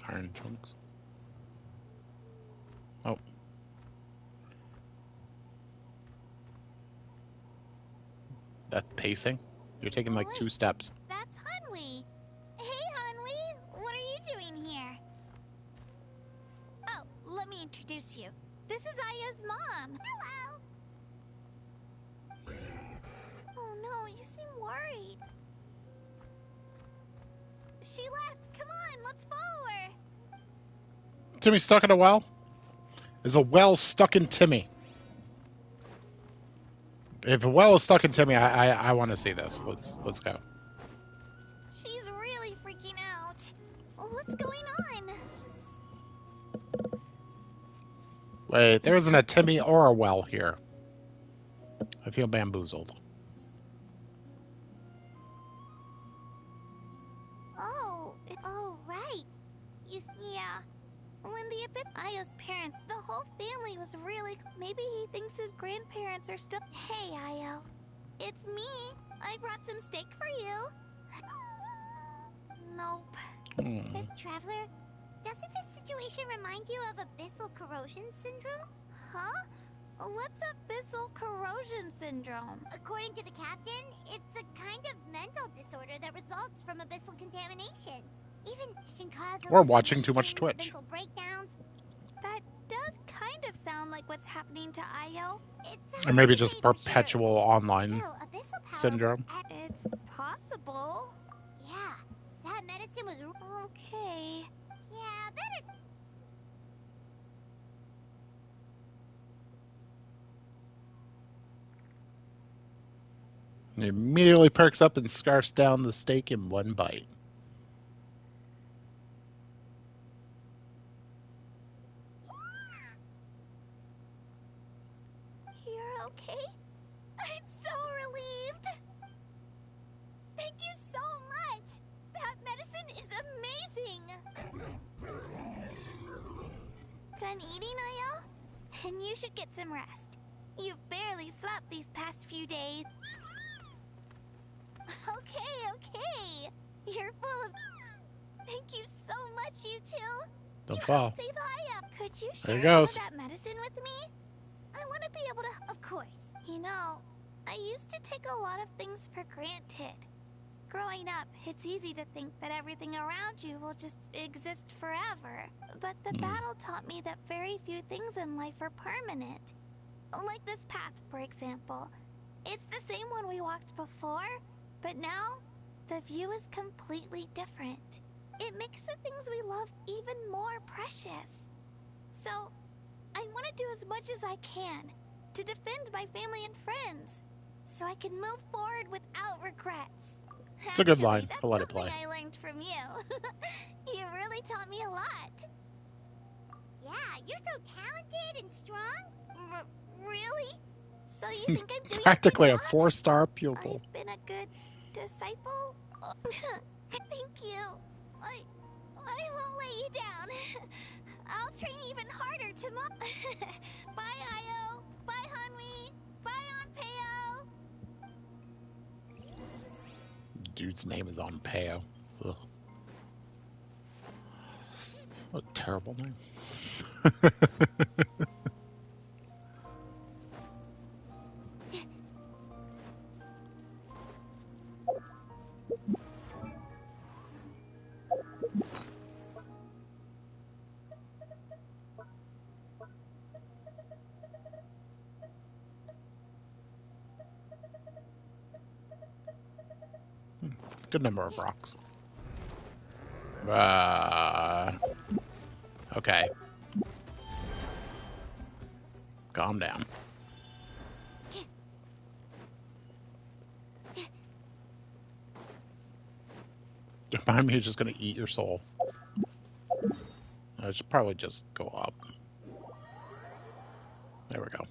Iron chunks. Oh. That's pacing? You're taking like 2 steps. That's Hanwi. Hey, Hanwi, what are you doing here? Oh, let me introduce you. This is Aya's mom. Hello. Oh no, you seem worried. She left. Come on, let's follow her. Timmy stuck in a well? Is a well stuck in Timmy? If a well is stuck in Timmy, I want to see this. Let's go. She's really freaking out. What's going on? Wait, there isn't a Timmy or a well here. I feel bamboozled. Oh, right. Yeah. When the Aya's parents, the whole family was really. Maybe he thinks his grandparents are still. Hey, Ayo. It's me. I brought some steak for you. Nope. Traveler, doesn't this situation remind you of abyssal corrosion syndrome? Huh? What's abyssal corrosion syndrome? According to the captain, it's a kind of mental disorder that results from abyssal contamination. Even it can cause We're watching too much hallucinations, Twitch. mental breakdowns. That does kind of sound like what's happening to Ayo. It's Or maybe hard to just say for sure. perpetual online Still, abyssal power syndrome. It's possible. Yeah, that medicine was. Okay. Yeah, better. He immediately perks up and scarfs down the steak in one bite. You're okay? I'm so relieved. Thank you so much. That medicine is amazing. Done eating, Ayo? Then you should get some rest. You've barely slept these past few days. Okay. You're full of. Thank you so much, you two. Don't You fall. helped save Aya. Could you There share he some goes. of that medicine with me? I want to be able to. Of course. You know, I used to take a lot of things for granted. Growing up, it's easy to think that everything around you will just exist forever. But the battle taught me that very few things in life are permanent. Like this path, for example. It's the same one we walked before, but now the view is completely different. It makes the things we love even more precious. So, I want to do as much as I can to defend my family and friends. so I can move forward without regrets. It's a good Actually, line. that's I'll let it something play. I learned from you. You really taught me a lot. Yeah, you're so talented and strong. Really? So you think I'm doing Practically a a good job? 4-star pupil. I've been a good disciple? Thank you. I won't let you down. I'll train even harder tomorrow. Bye, Io. Bye, Hanwi. Bye, Onpeo. Dude's name is on Peo. Ugh. What a terrible name. Good number of rocks. Okay. Calm down. Remind me it's just gonna eat your soul. I should probably just go up. There we go.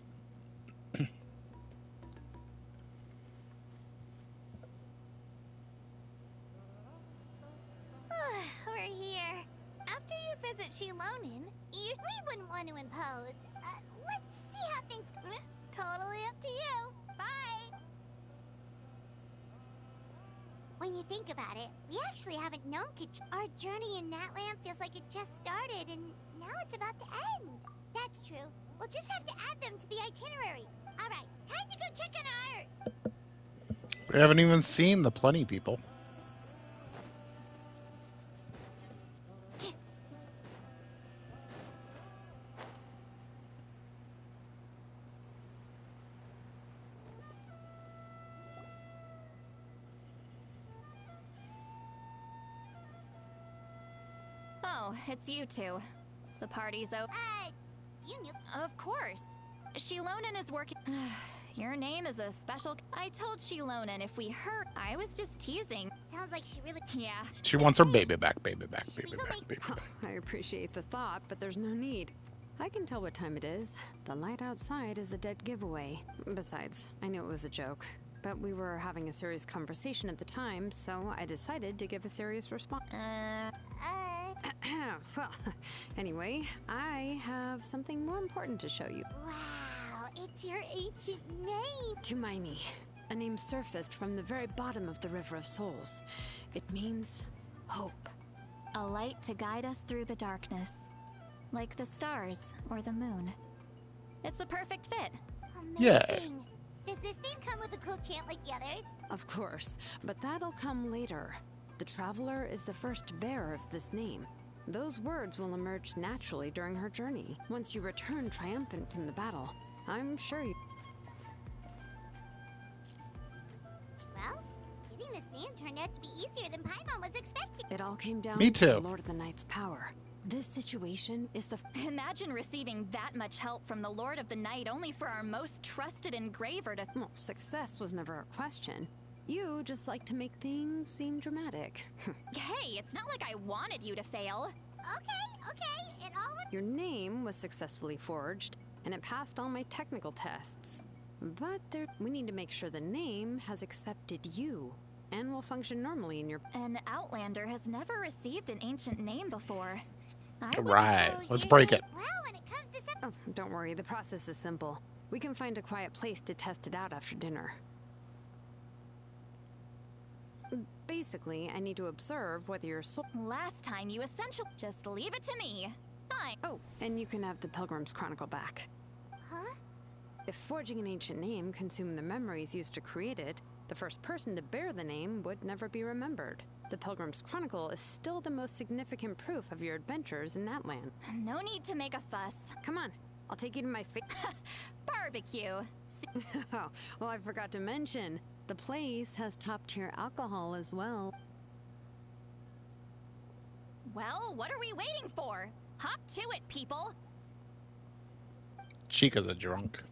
We're here. After you visit Shilonin, you... We wouldn't want to impose. Let's see how things... Totally up to you. Bye. When you think about it, we actually haven't known Kach. Our journey in Natland feels like it just started, and now it's about to end. That's true. We'll just have to add them to the itinerary. All right, time to go check on our... We haven't even seen the Plenty people. Oh, it's you two. The party's over. You knew... Of course. Shilonin is working... Your name is a special... I told Shilonin if we hurt... I was just teasing. Sounds like she really... Yeah. She wants her baby back, baby back, baby We go back, make- baby back. I appreciate the thought, but there's no need. I can tell what time it is. The light outside is a dead giveaway. Besides, I knew it was a joke. But we were having a serious conversation at the time, so I decided to give a serious response. Well, anyway, I have something more important to show you. Wow, it's your ancient name. Tumaini, a name surfaced from the very bottom of the River of Souls. It means hope. A light to guide us through the darkness. Like the stars or the moon. It's a perfect fit. Amazing. Yeah. Does this name come with a cool chant like the others? Of course, but that'll come later. The Traveler is the first bearer of this name. Those words will emerge naturally during her journey, once you return triumphant from the battle. I'm sure you... Well, getting this name turned out to be easier than Paimon was expecting. It all came down Me to too. the Lord of the Night's power. This situation is the... Imagine receiving that much help from the Lord of the Night only for our most trusted engraver to... Well, success was never a question. You just like to make things seem dramatic. Hey, it's not like I wanted you to fail. Okay, it all... Your name was successfully forged, and it passed all my technical tests. But we need to make sure the name has accepted you, and will function normally in your... An Outlander has never received an ancient name before. I All would- right, Oh, let's you're break saying- it. Well, when it comes to some... Oh, don't worry, the process is simple. We can find a quiet place to test it out after dinner. Basically, I need to observe whether your soul... Last time you essentially... Just leave it to me. Fine. Oh, and you can have the Pilgrim's Chronicle back. Huh? If forging an ancient name consumed the memories used to create it, the first person to bear the name would never be remembered. The Pilgrim's Chronicle is still the most significant proof of your adventures in that land. No need to make a fuss. Come on, I'll take you to my Barbecue. Oh, well, I forgot to mention, the place has top-tier alcohol as well. Well, what are we waiting for? Hop to it, people. Chica's a drunk.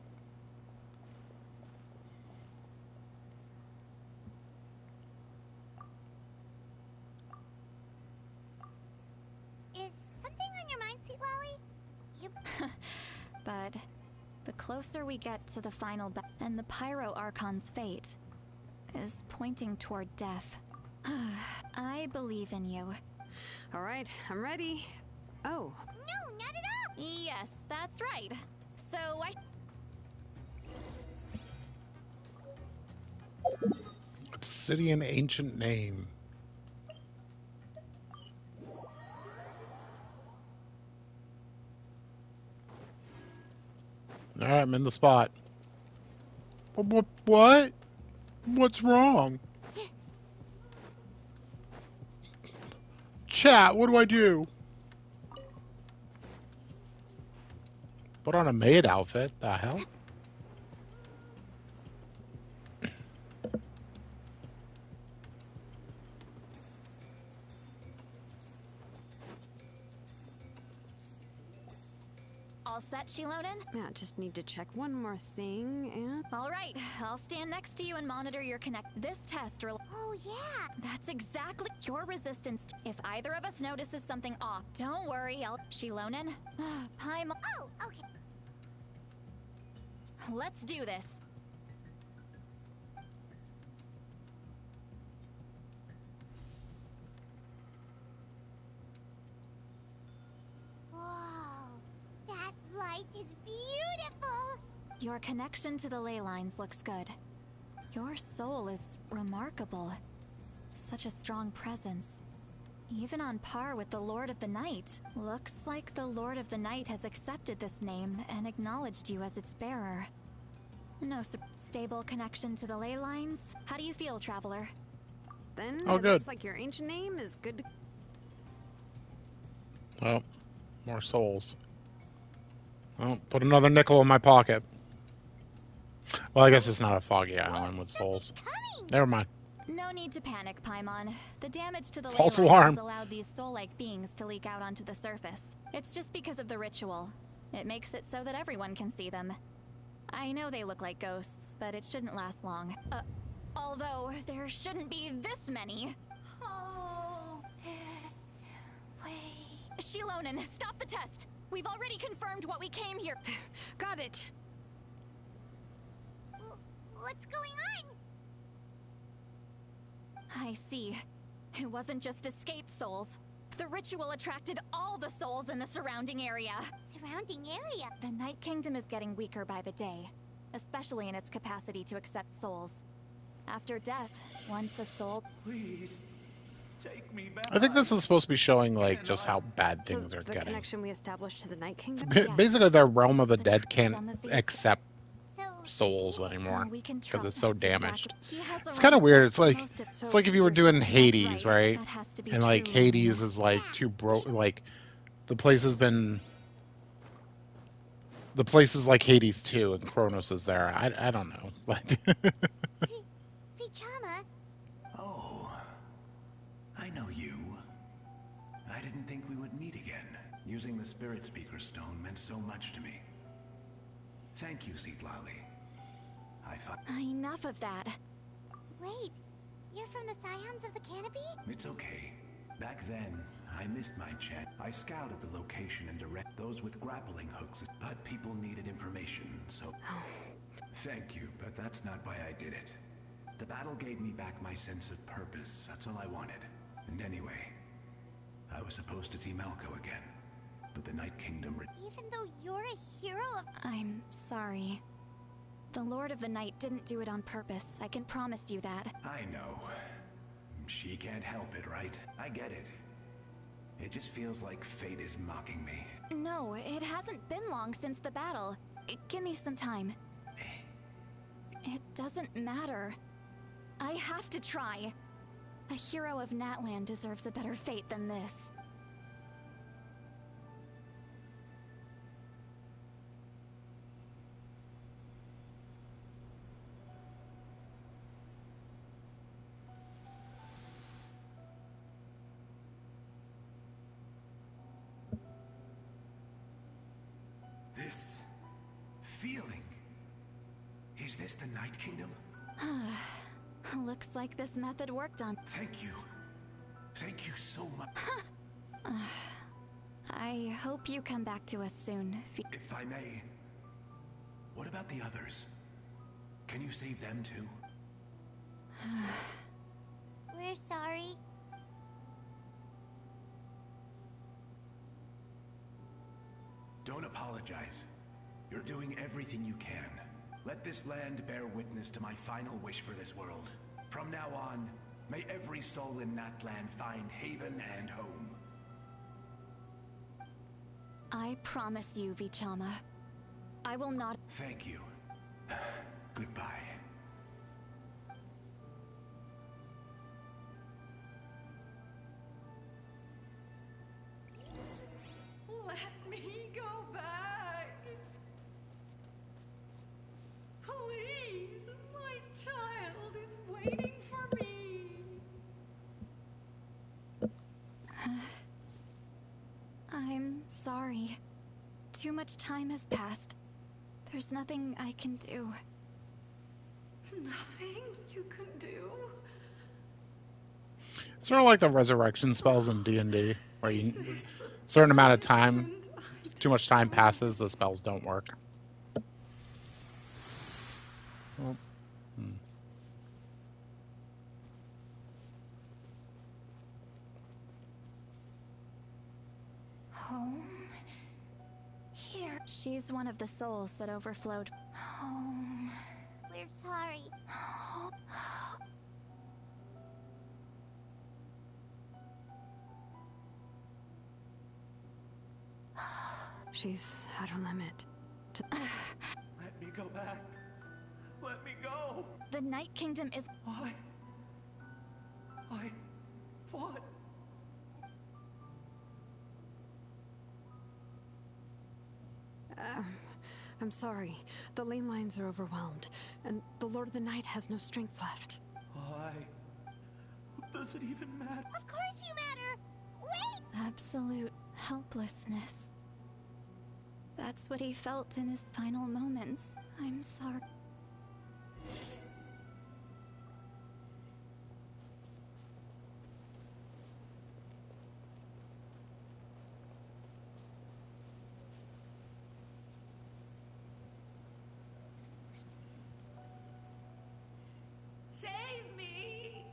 But the closer we get to the final and the Pyro Archon's fate is pointing toward death. I believe in you. All right, I'm ready. Oh, No, not at all! Yes, that's right. So I... Obsidian ancient name. All right, I'm in the spot. What? What's wrong? Chat, what do I do? Put on a maid outfit. The hell? All set, Shilonen? yeah, just need to check one more thing, and... All right, I'll stand next to you and monitor your connect. This test Oh, yeah! That's exactly your resistance. If either of us notices something off, don't worry, I'll... Shilonen? Paimon... Oh, okay. Let's do this. Whoa, that light is beautiful! Your connection to the ley lines looks good. Your soul is remarkable. Such a strong presence. Even on par with the Lord of the Night. Looks like the Lord of the Night has accepted this name and acknowledged you as its bearer. No stable connection to the ley lines? How do you feel, Traveler? Then Oh, it good. looks like your ancient name is good to... Oh, more souls. Oh, put another nickel in my pocket. Well, I guess it's not a foggy island with souls. Coming! Never mind. No need to panic, Paimon. The damage to the ley False lines alarm. has allowed these soul-like beings to leak out onto the surface. It's just because of the ritual. It makes it so that everyone can see them. I know they look like ghosts, but it shouldn't last long. Although, there shouldn't be this many. Oh, this way. Shilonen, stop the test! We've already confirmed what we came here. Got it. What's going on? I see. It wasn't just escaped souls. The ritual attracted all the souls in the surrounding area. Surrounding area. The Night Kingdom is getting weaker by the day, especially in its capacity to accept souls. After death, once a soul... Please, take me back. I think this is supposed to be showing, like, just how bad things So are the getting. connection we established to the Night Kingdom? Basically, the realm of the dead Some can't of these- accept So, souls anymore we can because it's trust so that's damaged. exactly- He has a It's kind of right, weird. but It's like most of- it's like if you were doing That's Hades, right? That has to be And like true, Hades Luminous. is like too like the place is like Hades too, and Kronos is there. I don't know. Like Vichama, Oh, I know you. I didn't think we would meet again. Using the Spirit Speaker Stone meant so much to me. Thank you, Seatlali. I thought Enough of that. wait. You're from the Scions of the Canopy? it's okay. Back then, I missed my chance. I scouted the location and direct those with grappling hooks, but people needed information, so... Thank you, but that's not why I did it. The battle gave me back my sense of purpose. That's all I wanted. And anyway, I was supposed to team Elko again, but the Night Kingdom... Even though you're a hero of... I'm sorry. The Lord of the Night didn't do it on purpose. I can promise you that. I know. She can't help it, right? I get it. It just feels like fate is mocking me. No, it hasn't been long since the battle. Give me some time. It doesn't matter. I have to try. A hero of Natlan deserves a better fate than this. This feeling. Is this the Night Kingdom? Looks like this method worked on... Thank you. Thank you so much. I hope you come back to us soon. If I may, what about the others? Can you save them too? We're sorry. Don't apologize. You're doing everything you can. Let this land bear witness to my final wish for this world. From now on, may every soul in Natland find haven and home. I promise you, Vichama. I will not. Thank you. Goodbye. Let me go back. Please, my child is waiting for me. I'm sorry. Too much time has passed. There's nothing I can do. Nothing you can do? Sort of like the resurrection spells in D&D, where you certain amount of time, too much time passes, the spells don't work. Well, Home? Here. She's one of the souls that overflowed. Home. We're sorry. She's at her limit. Let me go back. Let me go. The Night Kingdom is... I fought. I'm sorry. The lane lines are overwhelmed, and the Lord of the Night has no strength left. Why? Does it even matter? Of course you matter! Wait! absolute helplessness. That's what he felt in his final moments. I'm sorry. Save me!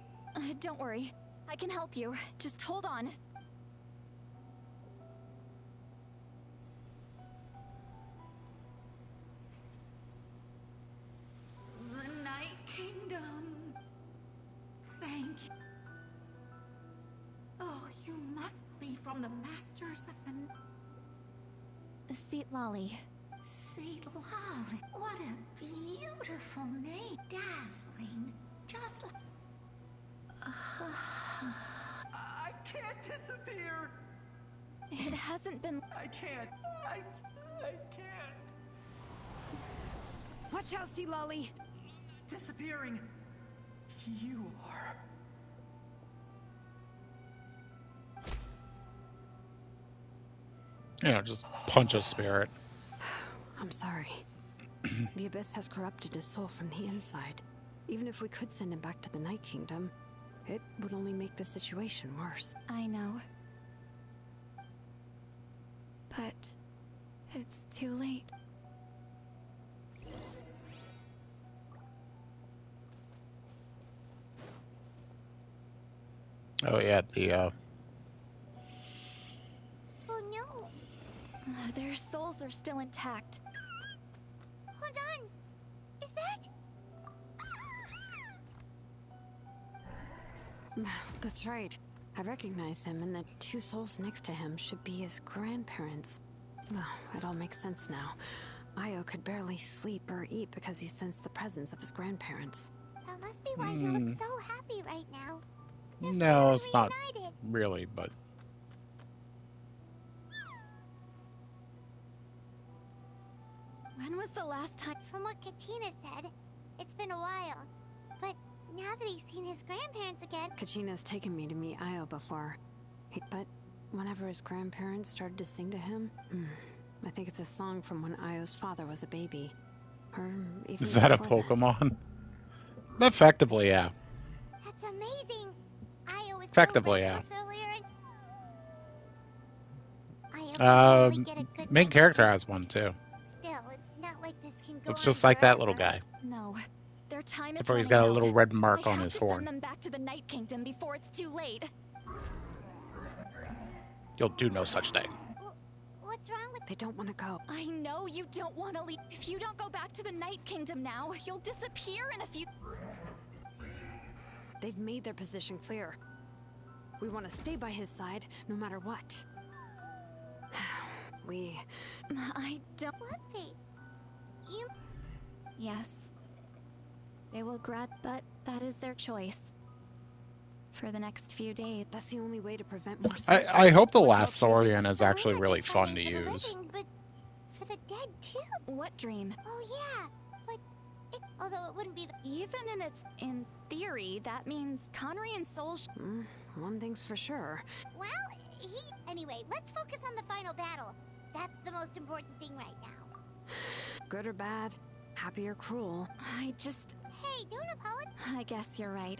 Don't worry. I can help you. Just hold on. The Night Kingdom. Thank you. Oh, you must be from the Masters of the... Seat Lolly. Saint Lolly. What a beautiful name. Dazzling. Just like... I can't disappear. It hasn't been... I can't. I can't. Watch out, Sea Lolly! Disappearing. You are. You know, just punch a spirit. I'm sorry. The Abyss has corrupted his soul from the inside. Even if we could send him back to the Night Kingdom, it would only make the situation worse. I know. But... it's too late. Oh yeah, the Oh no! Their souls are still intact. Hold on! Is that... That's right. I recognize him, and the two souls next to him should be his grandparents. Well, it all makes sense now. Io could barely sleep or eat because he sensed the presence of his grandparents. That must be why he looks so happy right now. They're no, finally it's not reunited. really, but When was the last time... From what Katina said, it's been a while. But now that he's seen his grandparents again... Kachina's taken me to meet Io before. But whenever his grandparents started to sing to him, I think it's a song from when Io's father was a baby. Or even is that a before Pokemon? Effectively, yeah. That's amazing! Io was Effectively, so yeah. restless earlier and... if we can only get a good Main night's character sleep. has one too. Still, it's not like this can go Looks on just like that little forever. guy. No, their time is Except for he's running got a out. little red I mark on have his to horn. send them back to the Night Kingdom before it's too late. You'll do no such thing. What's wrong with They don't want to go. I know you don't want to leave. If you don't go back to the Night Kingdom now, you'll disappear in a few. They've made their position clear. We want to stay by his side, no matter what. I don't. Fluffy? You Yes. They will regret, but that is their choice. For the next few days. That's the only way to prevent more I hope the What's last else, Saurian is So we're actually not really just fun fighting to for the use. living, but for the dead too. What dream? Oh yeah, but although it wouldn't be the Even in theory, that means Connery and Soul. One thing's for sure. well, anyway, let's focus on the final battle. That's the most important thing right now. Good or bad, happy or cruel, I just. Hey, don't apologize. I guess you're right.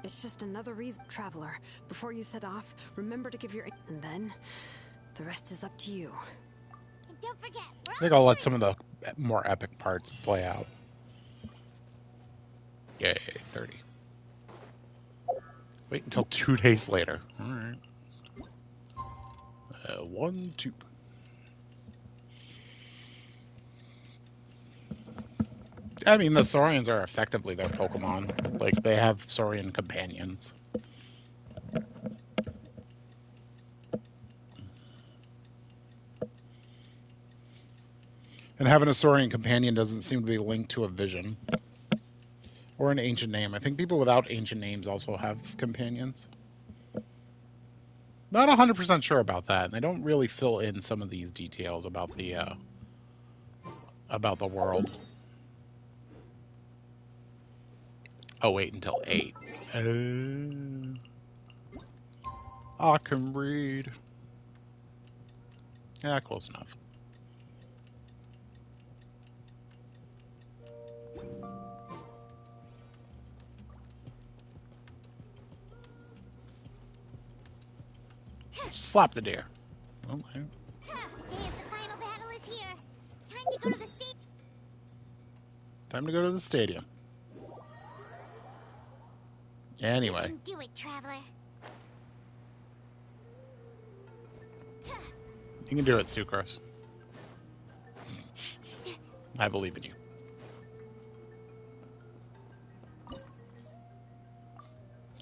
it's just another reason. Traveler, before you set off, remember to give your... And then, the rest is up to you. And don't forget, we're I think all I'll let cheering. some of the more epic parts play out. Yay, 30. Wait until 2 days later. Alright. 1, 2. I mean, the Saurians are effectively their Pokemon. Like, they have Saurian companions. And having a Saurian companion doesn't seem to be linked to a vision. Or an ancient name. I think people without ancient names also have companions. Not 100% sure about that. And they don't really fill in some of these details about the world. Oh, wait until 8. I can read. Yeah, close enough. Slap the deer. Okay. Day of the final battle is here. Time to go to the stage. Time to go to the stadium. Anyway. You can do it, traveler. You can do it, Sucrose. I believe in you.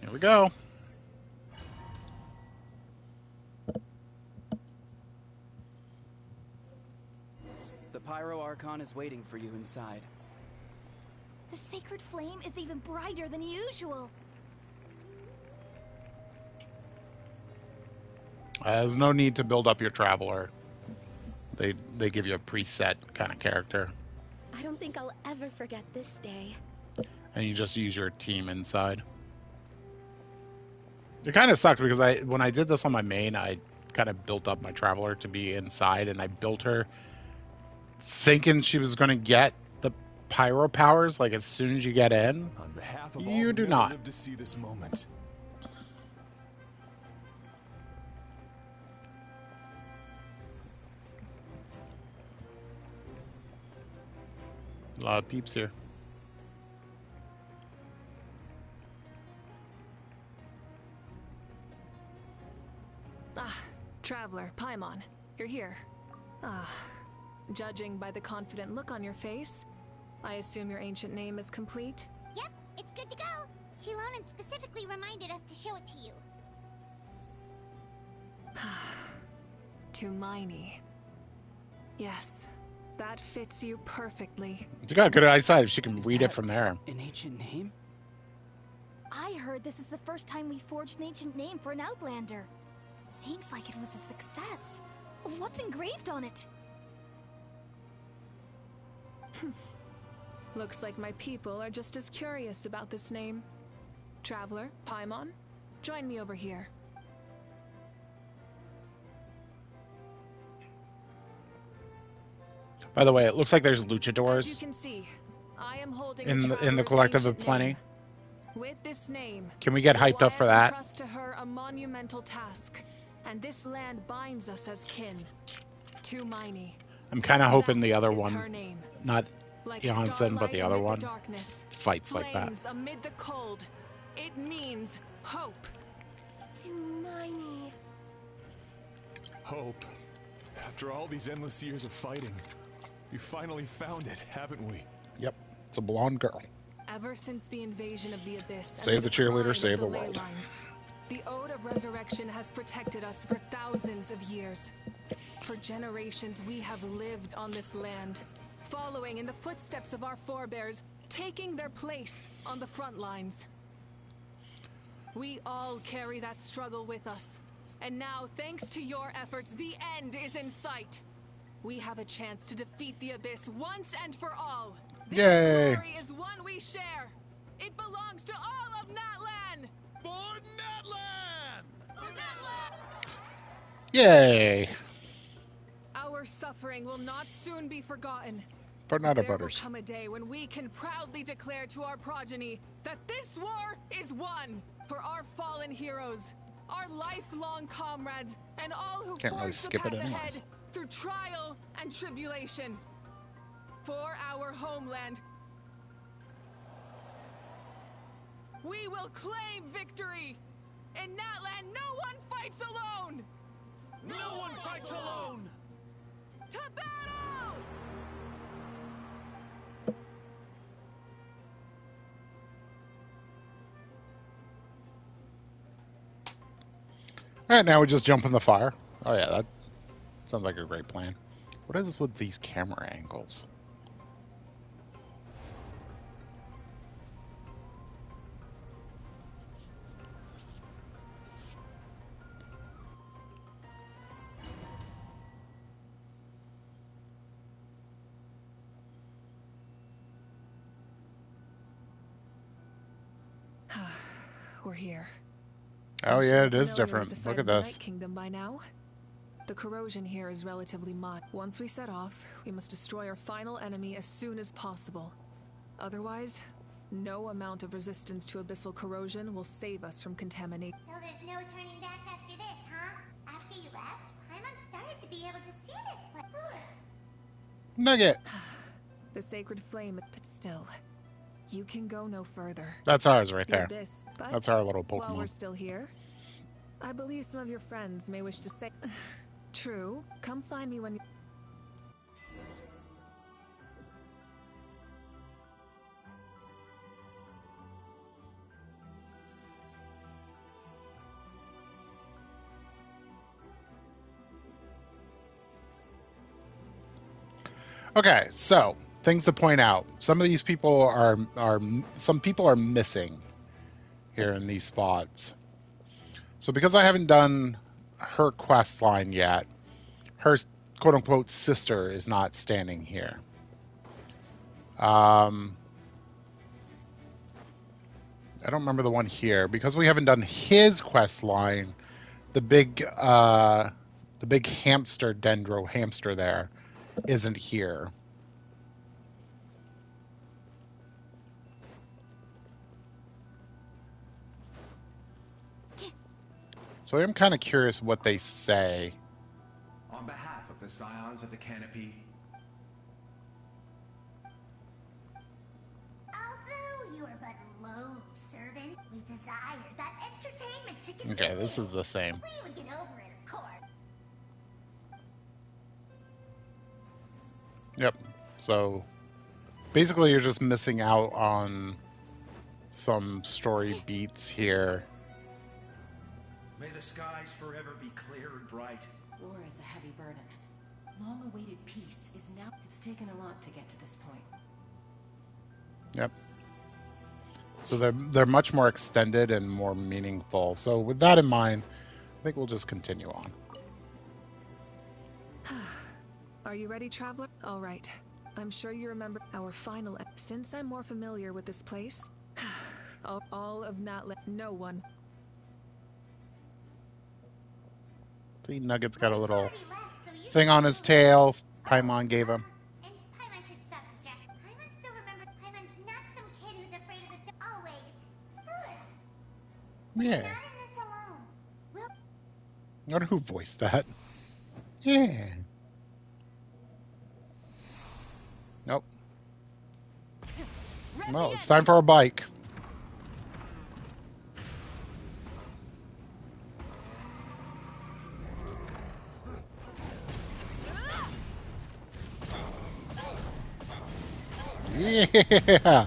Here we go. The Pyro Archon is waiting for you inside. The sacred flame is even brighter than usual. There's no need to build up your Traveler. They give you a preset kind of character. I don't think I'll ever forget this day. And you just use your team inside. It kind of sucked because when I did this on my main, I kind of built up my Traveler to be inside, and I built her thinking she was going to get the pyro powers like as soon as you get in. On behalf of You all who do may not. live to see this moment. A lot of peeps here. Ah, Traveler, Paimon, you're here. Ah, judging by the confident look on your face, I assume your ancient name is complete? Yep, it's good to go. Shilonan specifically reminded us to show it to you. Tumaini. Yes, that fits you perfectly. It's got good eyesight if she can Is read it that from there. An ancient name? I heard this is the first time we forged an ancient name for an Outlander. Seems like it was a success. What's engraved on it? Looks like my people are just as curious about this name. Traveler, Paimon, join me over here. By the way, it looks like there's As you luchadors can see, I am holding in a the traveler's collective of ancient plenty. name. With this name, Can we get hyped up for Goliath that? entrusts to her a monumental task. and this land binds us as kin. To Miney. I'm kind of hoping the That other is one, her name. not Like Janssen, but starlight the other amid the one, darkness, fights like that. flames amid the cold. It means hope. To Miney. Hope. After all these endless years of fighting, we finally found it, haven't we? Yep, it's a blonde girl. Ever since the invasion of the Abyss and Save the cheerleader, decline of save the ley world. lines, the Ode of Resurrection has protected us for thousands of years. For generations, we have lived on this land, following in the footsteps of our forebears, taking their place on the front lines. We all carry that struggle with us. And now, thanks to your efforts, the end is in sight. We have a chance to defeat the Abyss once and for all. This Yay. glory is one we share. It belongs to all of Natlan. For Natlan! For Natlan! Yay! Our suffering will not soon be forgotten. For Nutter There will Butters. come a day when we can proudly declare to our progeny that this war is won for our fallen heroes, our lifelong comrades, and all who Can't really forged the skip it path anyways. ahead through trial and tribulation. For our homeland, we will claim victory. In Natlan, no one fights alone. No one fights alone! To battle! All right, now we just jump in the fire. Oh yeah, that sounds like a great plan. What is with these camera angles? We're here. Oh I'm yeah, sure it you're is familiar different. with the site Look of at the this. Night Kingdom by now. The corrosion here is relatively mild. Once we set off, we must destroy our final enemy as soon as possible. Otherwise, no amount of resistance to abyssal corrosion will save us from contamination. So there's no turning back after this, huh? After you left, Paimon started to be able to see this place. Nugget. The sacred flame, but still, you can go no further. That's ours right The there. abyss, but That's our little while we're Pokemon. still here, I believe some of your friends may wish to say. True. Come find me when you. Okay, so things to point out. Some of these people are some people are missing here in these spots. So because I haven't done her quest line yet, her quote unquote sister is not standing here. I don't remember the one here because we haven't done his quest line. The big hamster dendro hamster there isn't here. So I'm kind of curious what they say. On behalf of the Scions of the Canopy, Although you are but lowly servant, we desire that entertainment to continue. Okay, this is the same. We would get over it, of course. Yep. So basically, you're just missing out on some story beats here. may the skies forever be clear and bright. War is a heavy burden. Long-awaited peace is now... It's taken a lot to get to this point. Yep. So they're much more extended and more meaningful. So with that in mind, I think we'll just continue on. Are you ready, traveler? All right. I'm sure you remember our final. Since I'm more familiar with this place, all of Natlan, no one. See, Nugget's got a little Already left, so you thing should on his know. tail. Paimon gave him. And Paimon should stop distracting. Paimon still remembers Paimon's not some kid who's afraid of the always. Yeah. Not in this alone. I wonder who voiced that. Yeah. Nope. Well, it's time for a bike. Yeah.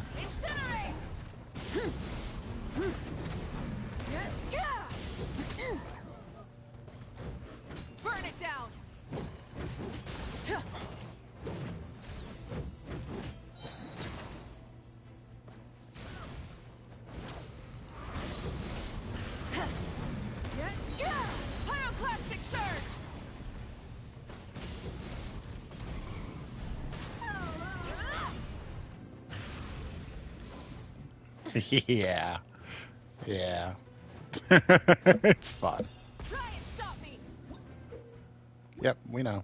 Burn it down. Pyroclastic surge. Yeah. Yeah. It's fun. Try and stop me. Yep, we know.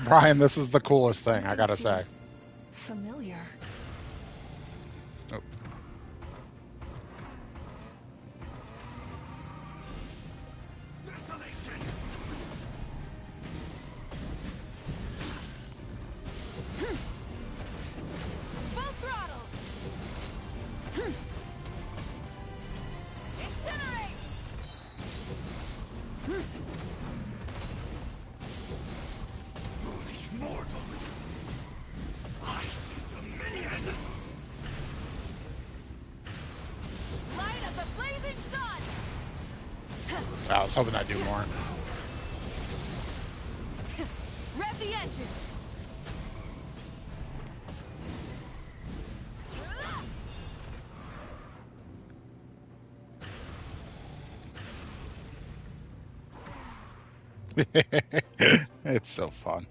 Brian, this is the coolest thing, I gotta say. Familiar. Oh. Full throttle. Incinerate. Foolish mortals! I see dominion! Light of the blazing sun. I was hoping I'd do more. Rev the engine. It's so fun.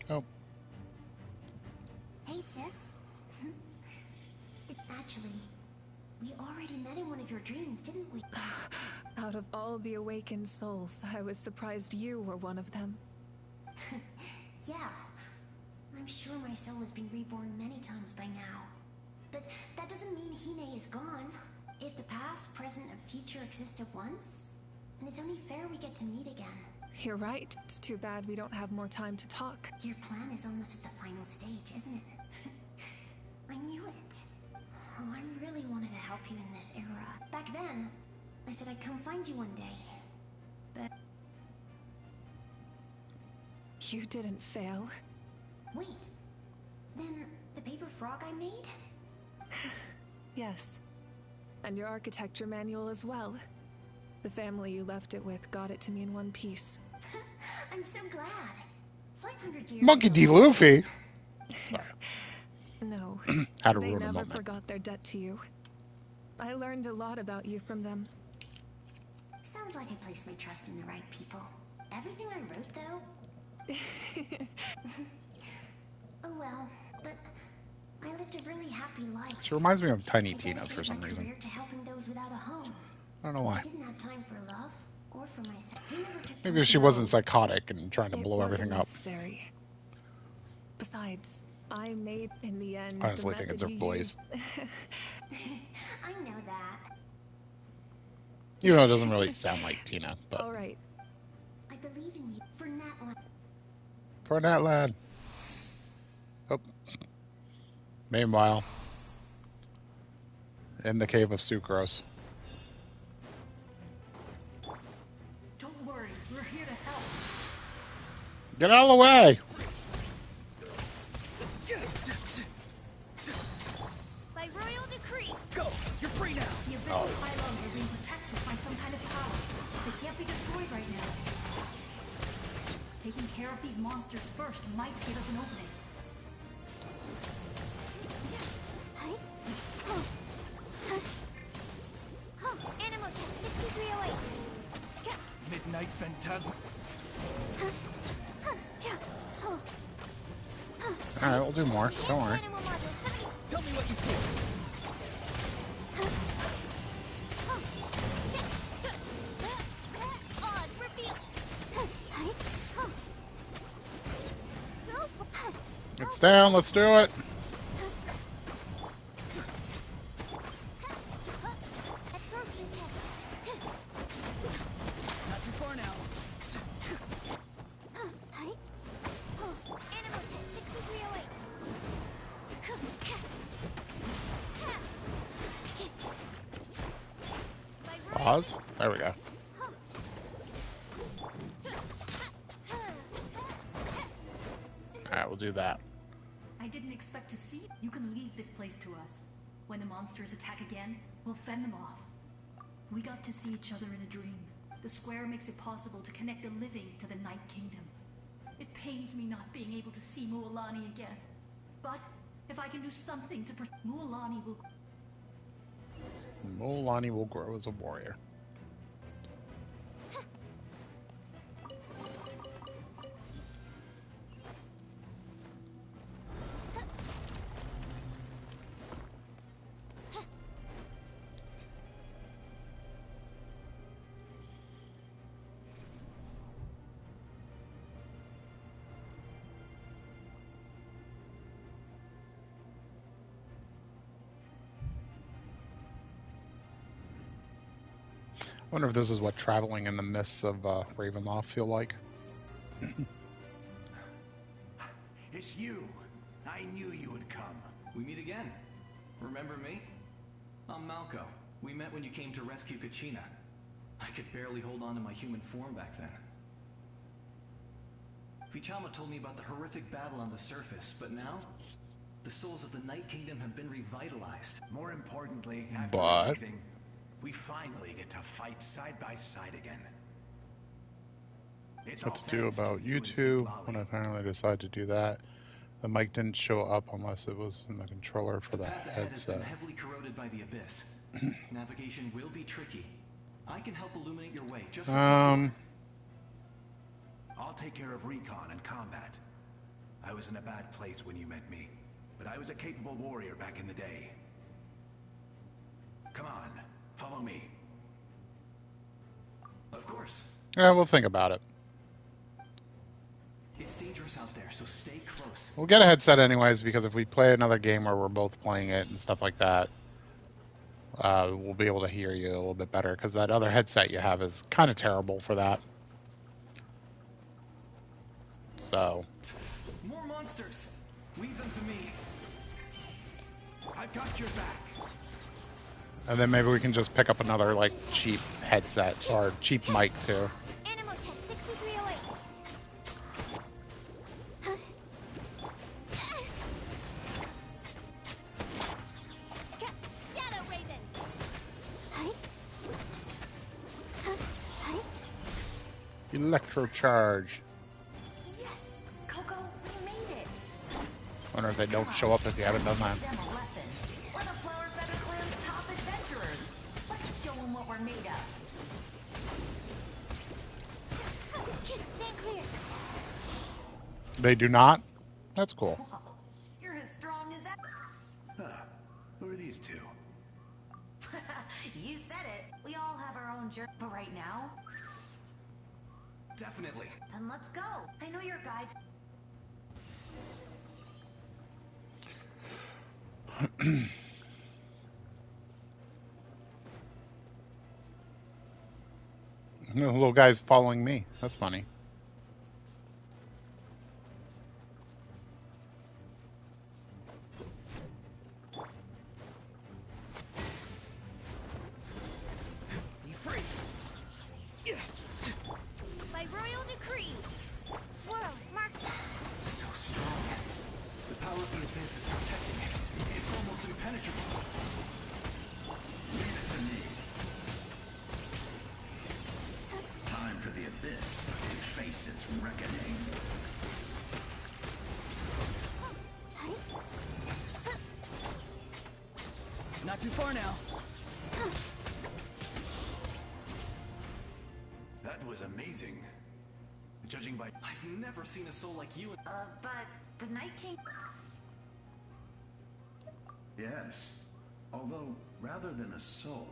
Oh, Hey, sis. Actually, we already met in one of your dreams, didn't we? Out of all the awakened souls, I was surprised you were one of them. Yeah. I'm sure my soul has been reborn many times by now. But that doesn't mean Hine is gone. If the past, present, and future exist at once, then it's only fair we get to meet again. You're right. It's too bad we don't have more time to talk. Your plan is almost at the final stage, isn't it? I knew it. Oh, I really wanted to help you in this era. Back then, I said I'd come find you one day. But You didn't fail. wait, then the paper frog I made? Yes. And your architecture manual as well. The family you left it with got it to me in one piece. I'm so glad. 500 years. Monkey is a D. long Luffy. time. Sorry. No, Had to they ruin a never moment. forgot their debt to you. I learned a lot about you from them. Sounds like I placed my trust in the right people. Everything I wrote, though. Oh well, but I lived a really happy life. She reminds me of Tiny I Tina for dedicated some my reason. career to helping those without a home. I don't know I why. didn't have time for love or for myself. You never took Maybe time she to wasn't know. psychotic and trying to It blow wasn't everything up. necessary. Besides, I made in the end I honestly the think it's method her you voice. used. I know that. Even though it doesn't really sound like Tina, but All right. I believe in you. For Natla. for that lad. Oh. Meanwhile, in the cave of Sucrose. Don't worry, we're here to help. Get out of the way! By royal decree. Go! You're free now! The abyssal pylons are being protected by some kind of power. They can't be destroyed right now. Taking care of these monsters first might give us an opening. Animal test 6308. Midnight Phantasm. Alright, we'll do more. Don't worry. Animal module 70. Tell me you see. Oz, reveal. It's down. Let's do it. Absorption test. Not too far now. Animal test 6308. Pause. There we go. Alright, we'll do that. I didn't expect to see. You can leave this place to us. When the monsters attack again, we'll fend them off. We got to see each other in a dream. The square makes it possible to connect the living to the Night Kingdom. It pains me not being able to see Mualani again. But if I can do something to Mualani will... Mualani will grow as a warrior. I wonder if this is what traveling in the mists of Ravenloft feel like. It's you. I knew you would come. We meet again. Remember me? I'm Malco. We met when you came to rescue Kachina. I could barely hold on to my human form back then. Vichama told me about the horrific battle on the surface, but now the souls of the Night Kingdom have been revitalized. More importantly, after everything, we finally get to fight side by side again. It's What to do about you two when I finally decide to do that. The mic didn't show up unless it was in the controller for the path ahead has been headset. heavily corroded by the abyss. Navigation will be tricky. I can help illuminate your way, just like before. I'll take care of recon and combat. I was in a bad place when you met me, but I was a capable warrior back in the day. Come on, follow me. Of course. Yeah, we'll think about it. It's dangerous out there, so stay close. We'll get a headset anyways, because if we play another game where we're both playing it and stuff like that, we'll be able to hear you a little bit better, because that other headset you have is kind of terrible for that. So. More monsters! Leave them to me. I've got your back. And then maybe we can just pick up another, like, cheap headset, or cheap mic, too. Animal test 6308. Shadow Raven. Electrocharge. Yes! Coco, we made it! Wonder if they don't show up if you haven't done that. Teach them a lesson. We're the Flower Feather Clan's top adventurers. Let's show them what we're made of. Stand clear. They do not? That's cool. Whoa, you're as strong as that. Who are these two? You said it. We all have our own journey. But right now, Definitely. then let's go. I know your guide. The little guy's following me. That's funny. Be free. By royal decree. Swirl, mark. So strong. The power of the abyss is protecting it. It's almost impenetrable. Leave it to me. Time for the abyss to face its reckoning. Not too far now. That was amazing. Judging by... I've never seen a soul like you. But the Night King... Yes. Although, rather than a soul,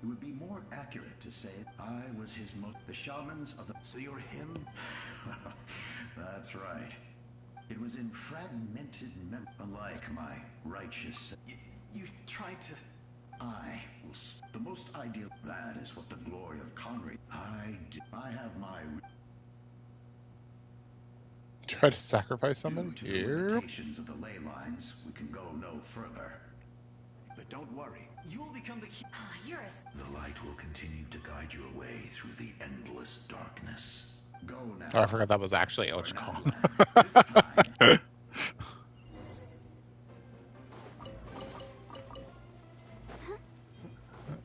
it would be more accurate to say I was his the shamans of the... So you're him? That's right. It was in fragmented unlike my righteous... You tried to... I will... The most ideal... That is what the glory of Conry... I have my... Try to sacrifice somebody? Due to the Yep. limitations of the ley lines, we can go no further. But don't worry. You will become the... You're a... The light will continue to guide your way through the endless darkness. Go now. Oh, I forgot that was actually Ochcon. This time.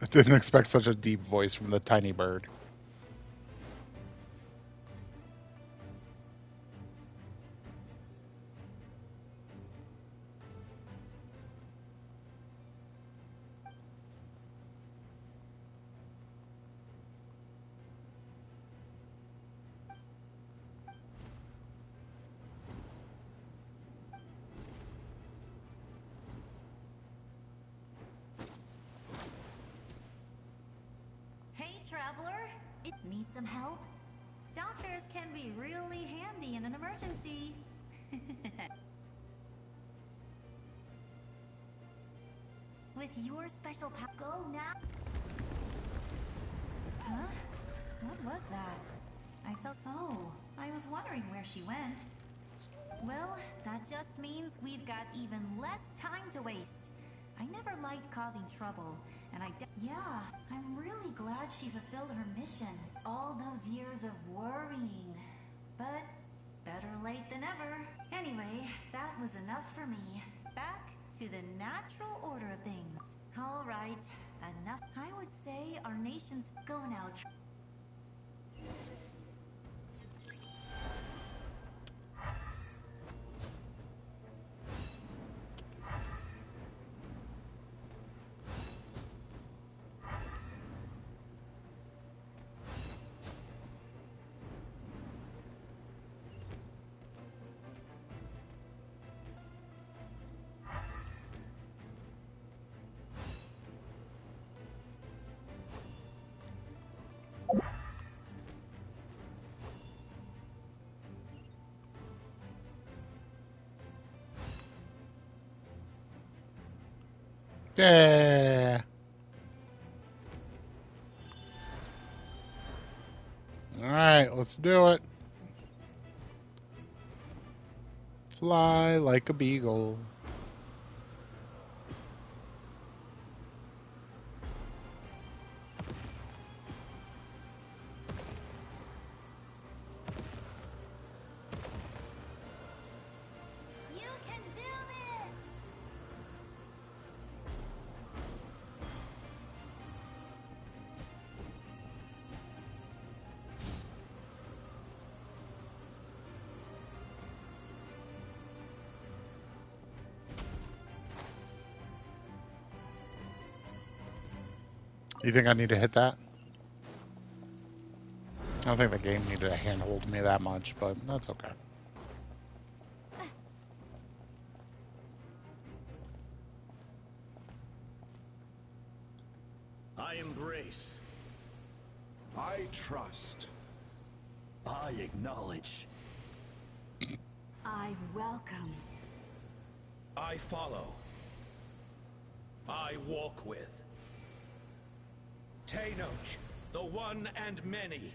I didn't expect such a deep voice from the tiny bird. Hey, traveler. It needs some help? Doctors can be really handy in an emergency. With your special power, go now. Huh? What was that? I felt... Oh, I was wondering where she went. Well, that just means we've got even less time to waste. I never liked causing trouble, and yeah, I'm really glad she fulfilled her mission. All those years of worrying. But better late than never. Anyway, that was enough for me. Back to the natural order of things. All right, enough. I would say our nation's going out. Yeah. Alright, let's do it. Fly like a beagle. You can do this! You think I need to hit that? I don't think the game needed to handhold me that much, but that's okay. I embrace. I trust. I acknowledge. I welcome. I follow. I walk with. Tenoch, the one and many.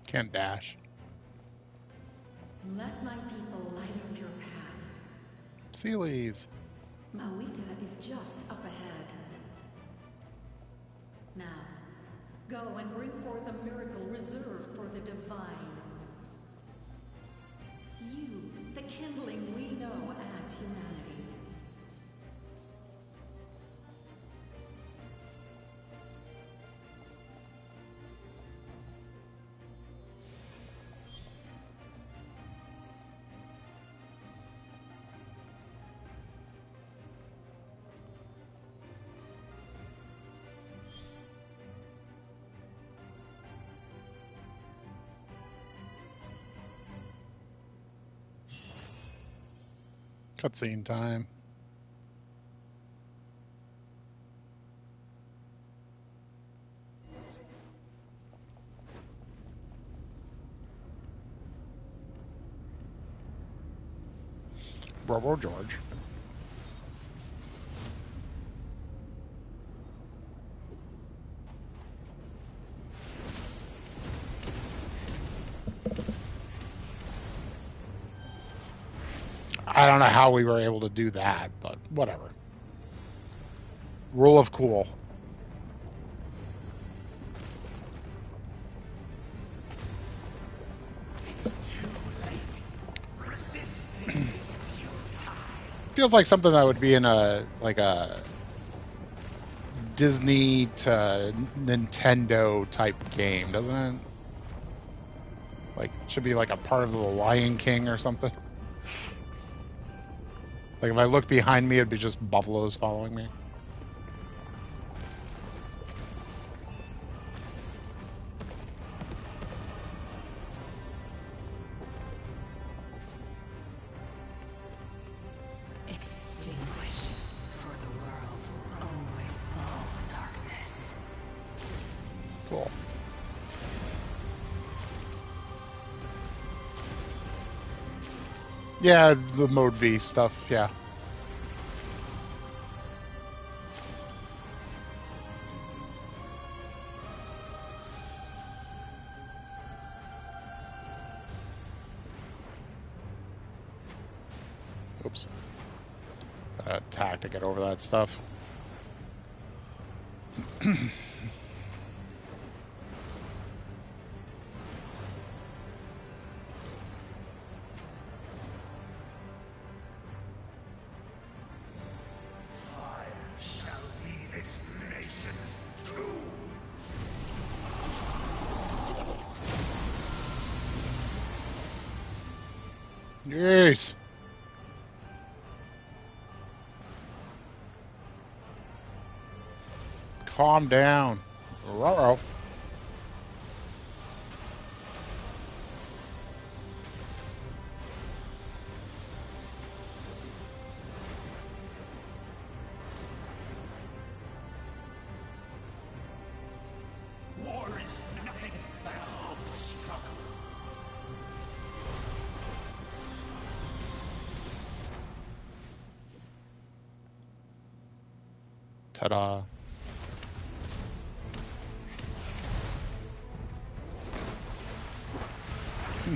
Can't dash. Let my people light up your path. Sealies. Mawika is just up ahead. Now, go and bring forth a miracle reserved for the divine. You, the kindling we know as humanity. Cutscene time. Robo George. I don't know how we were able to do that, but whatever. Rule of cool. It's too late. Resistance is futile. Feels like something that would be in a Disney to Nintendo type game, doesn't it? Like, should be like a part of the Lion King or something. Like if I looked behind me, it'd be just buffaloes following me. Extinguish, for the world will always fall to darkness. Cool. Yeah, the Mode B stuff, yeah. Oops. Attack to get over that stuff. Fire shall be this nation's tomb. Yes. Calm down. Ruh-roh. War is nothing but a hopeless struggle. Ta-da.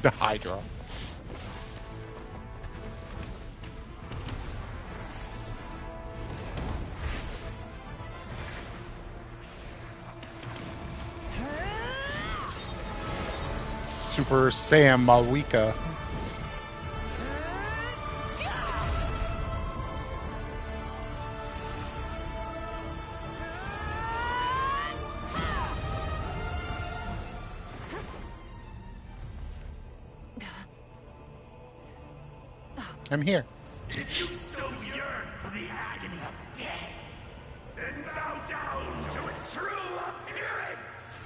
The Hydra. Super Saiyan Malwika. I'm here. If you so yearn for the agony of death, then bow down to its true appearance!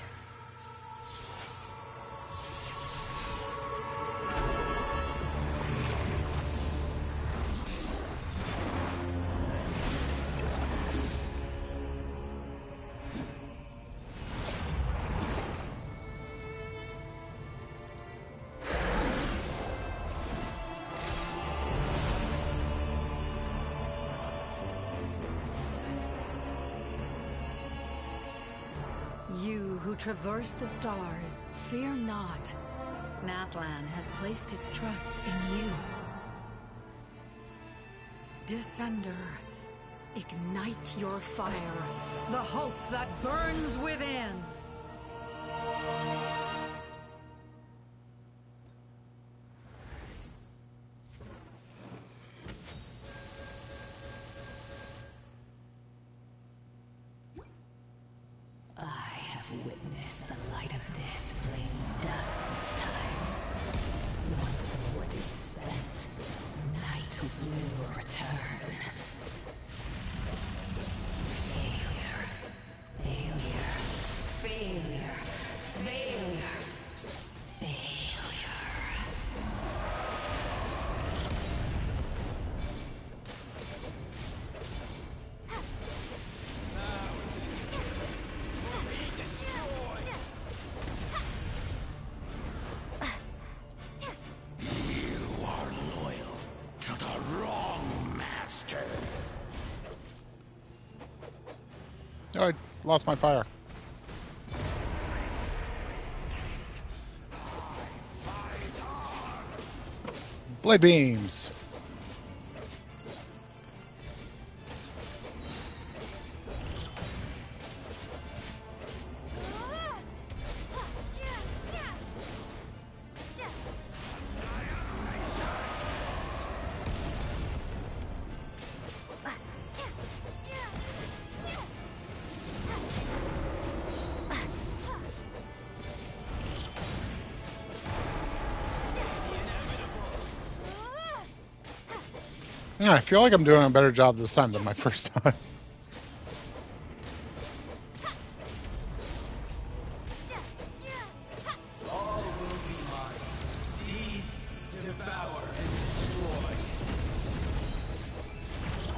You who traverse the stars, fear not. Natlan has placed its trust in you. Descender, ignite your fire, the hope that burns within. I have witnessed the light of this flame dozens of times. Once the wood is spent, night will return. Failure. Failure. Failure. Failure. Failure. Lost my fire. Blade beams. Yeah, I feel like I'm doing a better job this time than my first time. All will be mine. Seize, devour, and destroy.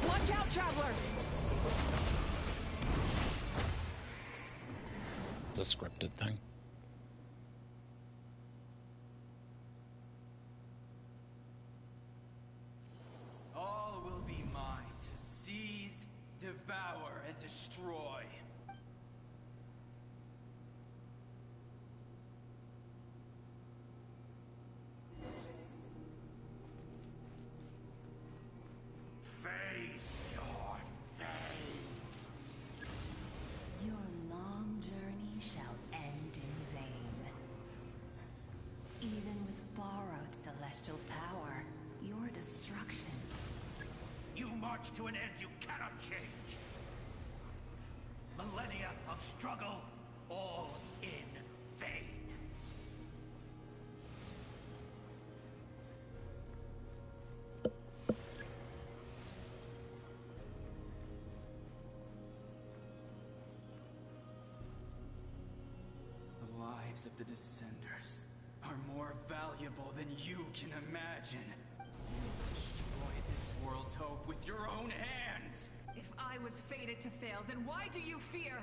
Watch out, traveler! It's a scripted thing. All will be mine to seize, devour, and destroy. Face your fate. Your long journey shall end in vain. Even with borrowed celestial power, your destruction. You march to an end you cannot change. Millennia of struggle, all in vain. The lives of the Descenders are more valuable than you can imagine. You've destroyed this world's hope with your own hands! If I was fated to fail, then why do you fear?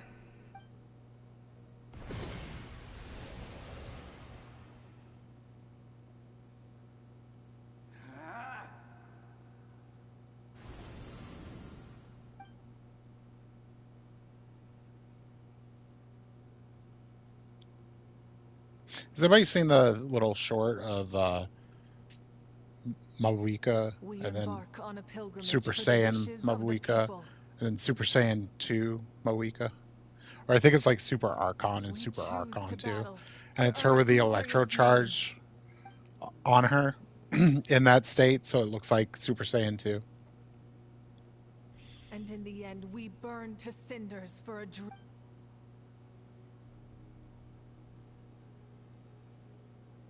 Ah! Has anybody seen the little short of Mabuika We and then embark on a pilgrimage Super for the Saiyan wishes of the Mabuika people. and then Super Saiyan 2 Mabuika? Or I think it's like Super Archon and We Super choose Archon to 2. battle, And to it's her earn a with the glorious electro name. charge on her in that state, so it looks like Super Saiyan 2. And in the end, we burn to cinders for a dream.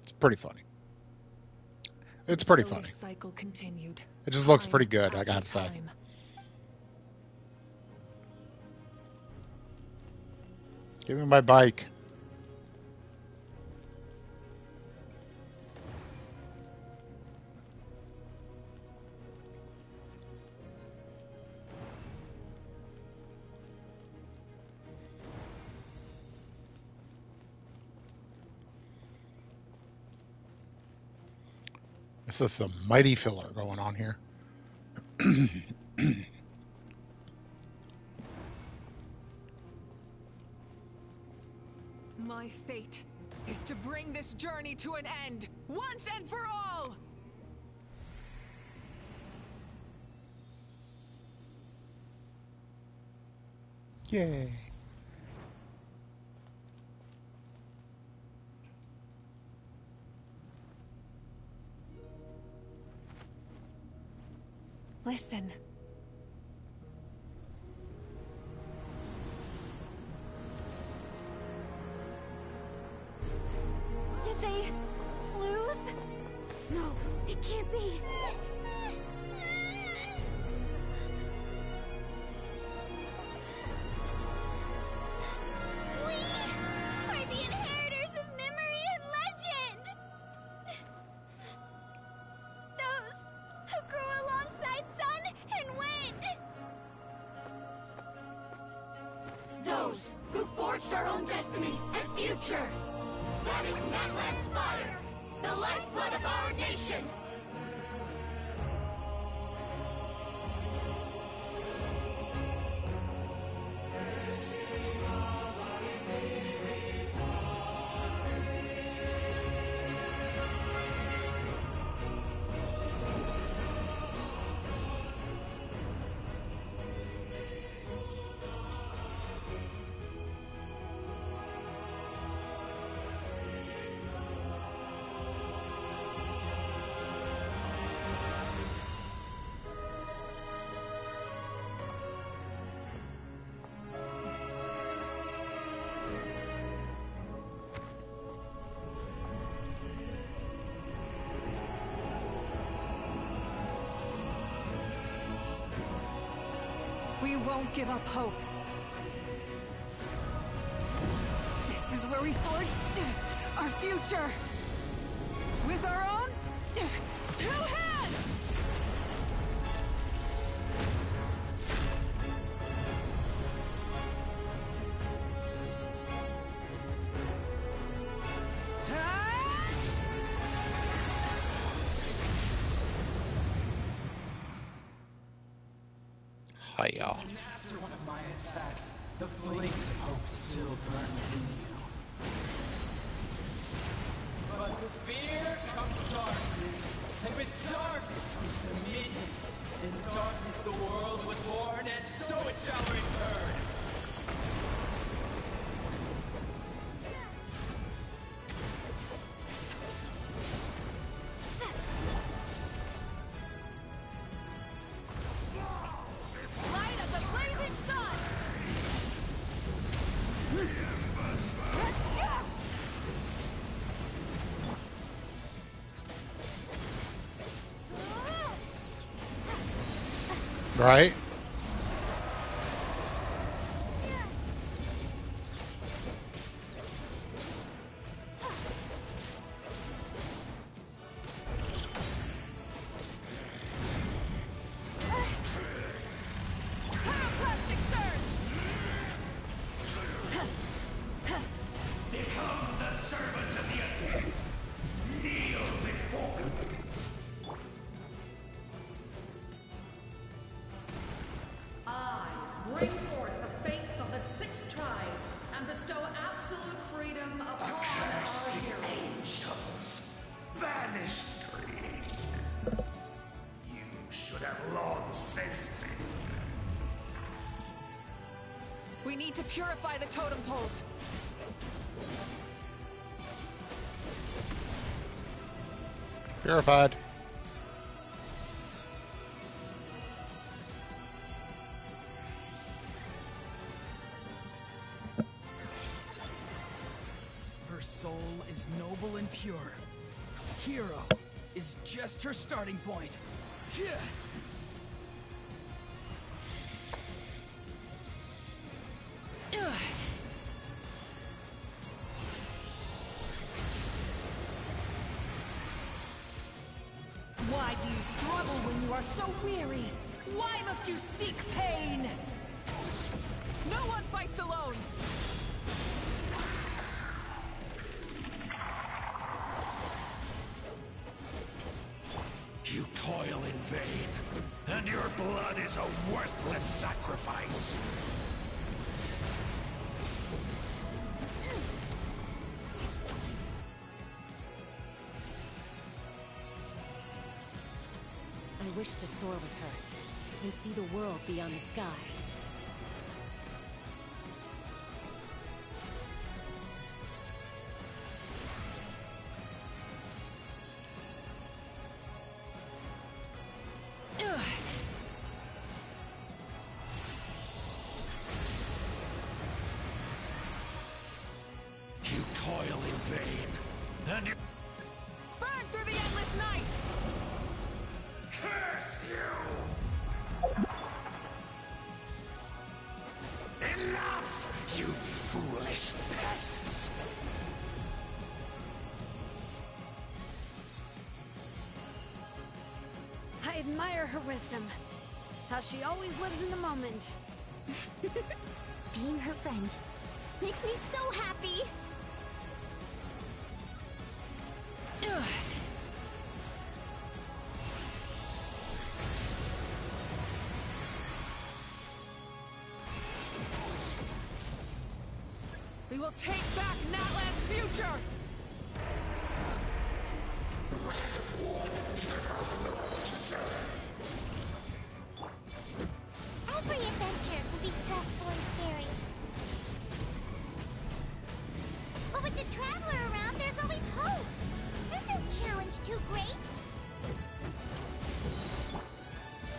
It's pretty funny. It's And pretty so funny. the cycle continued. It just looks Time pretty good, I after gotta say. time. Give me my bike. This is some mighty filler going on here. My fate is to bring this journey to an end, once and for all! Yay. Listen. Did they lose? No, it can't be. We are the inheritors of memory and legend. Those who grew alongside sun and wind. Those who forged our own destiny and future. That is Matland's fire, the lifeblood of our nation. won't give up hope. This is where we forge our future. With our own 2 hands! Hiya. And after one of my attacks, the flames of hope still burn within you. But with fear comes darkness, and with darkness comes dominion. In darkness the world was born, and so it shall return. Light of the blazing sun! Right? Pyroclastic surge! Become the servant of the kneel before. I bring forth the faith of the 6 tribes and bestow absolute freedom upon our heroes. Angels, vanished greed. You should have long since been. We need to purify the totem poles. Purified. Her soul is noble and pure. Hero is just her starting point. Why do you struggle when you are so weary? Why must you seek pain? No one fights alone! You toil in vain, and your blood is a worthless sacrifice. I wish to soar with her and see the world beyond the sky. You toil in vain, and you... Burn through the endless night! Curse you! Enough, you foolish pests! I admire her wisdom. How she always lives in the moment. Being her friend makes me so happy. We will take back Natlan's future! Every adventure can be stressful and scary. But with the Traveler around, there's always hope. There's no challenge too great.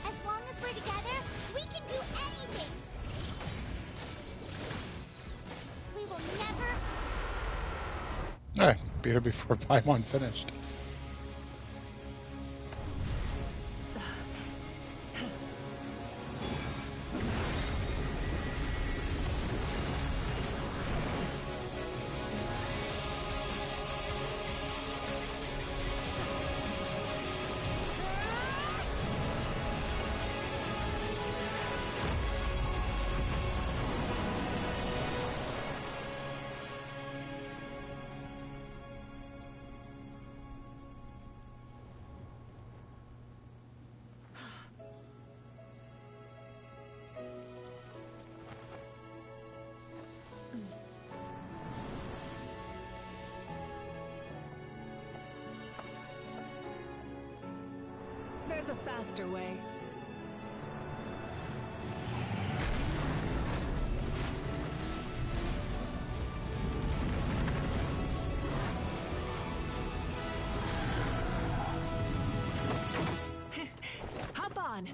As long as we're together, we can do anything. We will never... Alright, beat her before Paimon finished. a faster way. Hop on.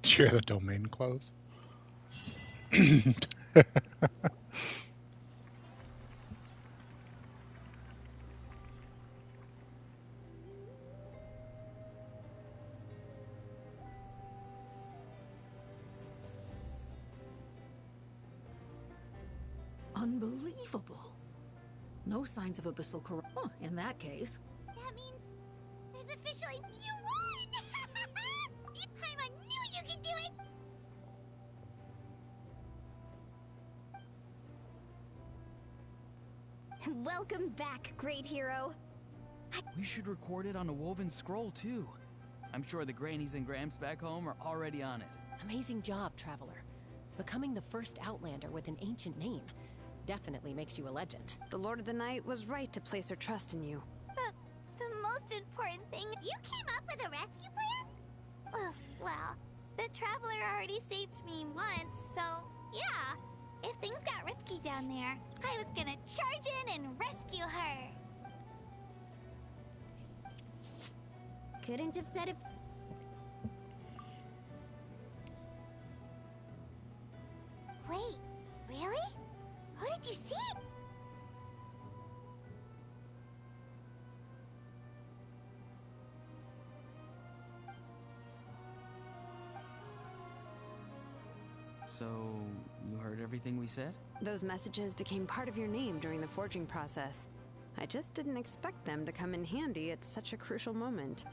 Share the domain close. Unbelievable. No signs of abyssal corruption. Oh, in that case. That means there's officially you won! Paimon knew you could do it! Welcome back, great hero. We should record it on a woven scroll, too. I'm sure the Grannies and Gramps back home are already on it. Amazing job, Traveler. Becoming the first Outlander with an ancient name definitely makes you a legend. The Lord of the Night was right to place her trust in you. The most important thing, you came up with a rescue plan? Well, the Traveler already saved me once, so yeah. If things got risky down there, I was gonna charge in and rescue her. Couldn't have said it. Wait, really? Who did you see? So, you heard everything we said? Those messages became part of your name during the forging process. I just didn't expect them to come in handy at such a crucial moment.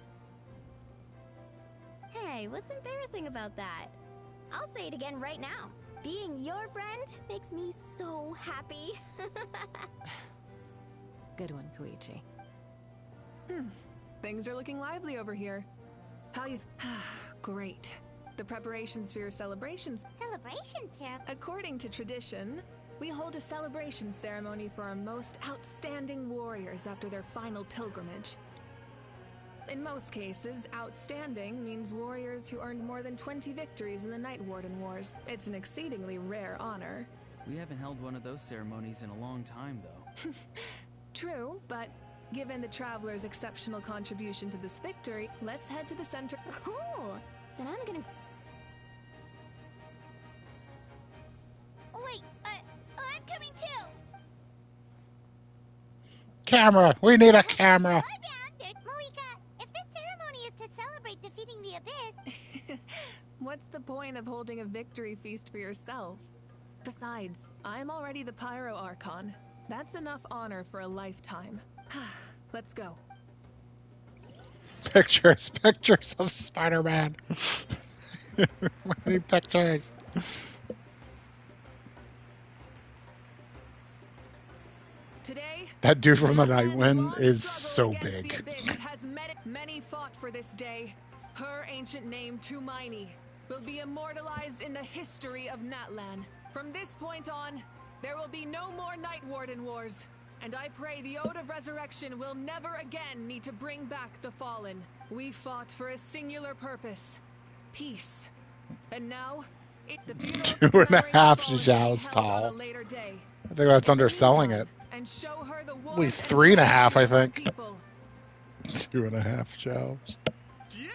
Hey, what's embarrassing about that? I'll say it again right now. Being your friend makes me so happy. Good one, Koichi. Things are looking lively over here. How you... Great. The preparations for your celebrations... Celebrations, Sarah? According to tradition, we hold a celebration ceremony for our most outstanding warriors after their final pilgrimage. In most cases, outstanding means warriors who earned more than 20 victories in the Night Warden Wars. It's an exceedingly rare honor. We haven't held one of those ceremonies in a long time, though. True, but given the Traveler's exceptional contribution to this victory, let's head to the center. Cool! Then I'm gonna... Wait, I'm coming too! Camera! We need a camera! Slow down, Moika. If this ceremony is to celebrate defeating the Abyss... What's the point of holding a victory feast for yourself? Besides, I'm already the Pyro Archon. That's enough honor for a lifetime. Let's go. Pictures of Spider-Man. Many pictures. Today, That dude from the Nightwind is so big. the Abyss has many fought for this day. Her ancient name, Tumaini, will be immortalized in the history of Natlan. From this point on, there will be no more Night Warden Wars, and I pray the Ode of Resurrection will never again need to bring back the fallen. We fought for a singular purpose, peace. And now, the funeral 2.5 zhaos tall. a later day. I think that's underselling it. And show her the At least 3.5, I think. people. 2.5 zhaos. Yeah!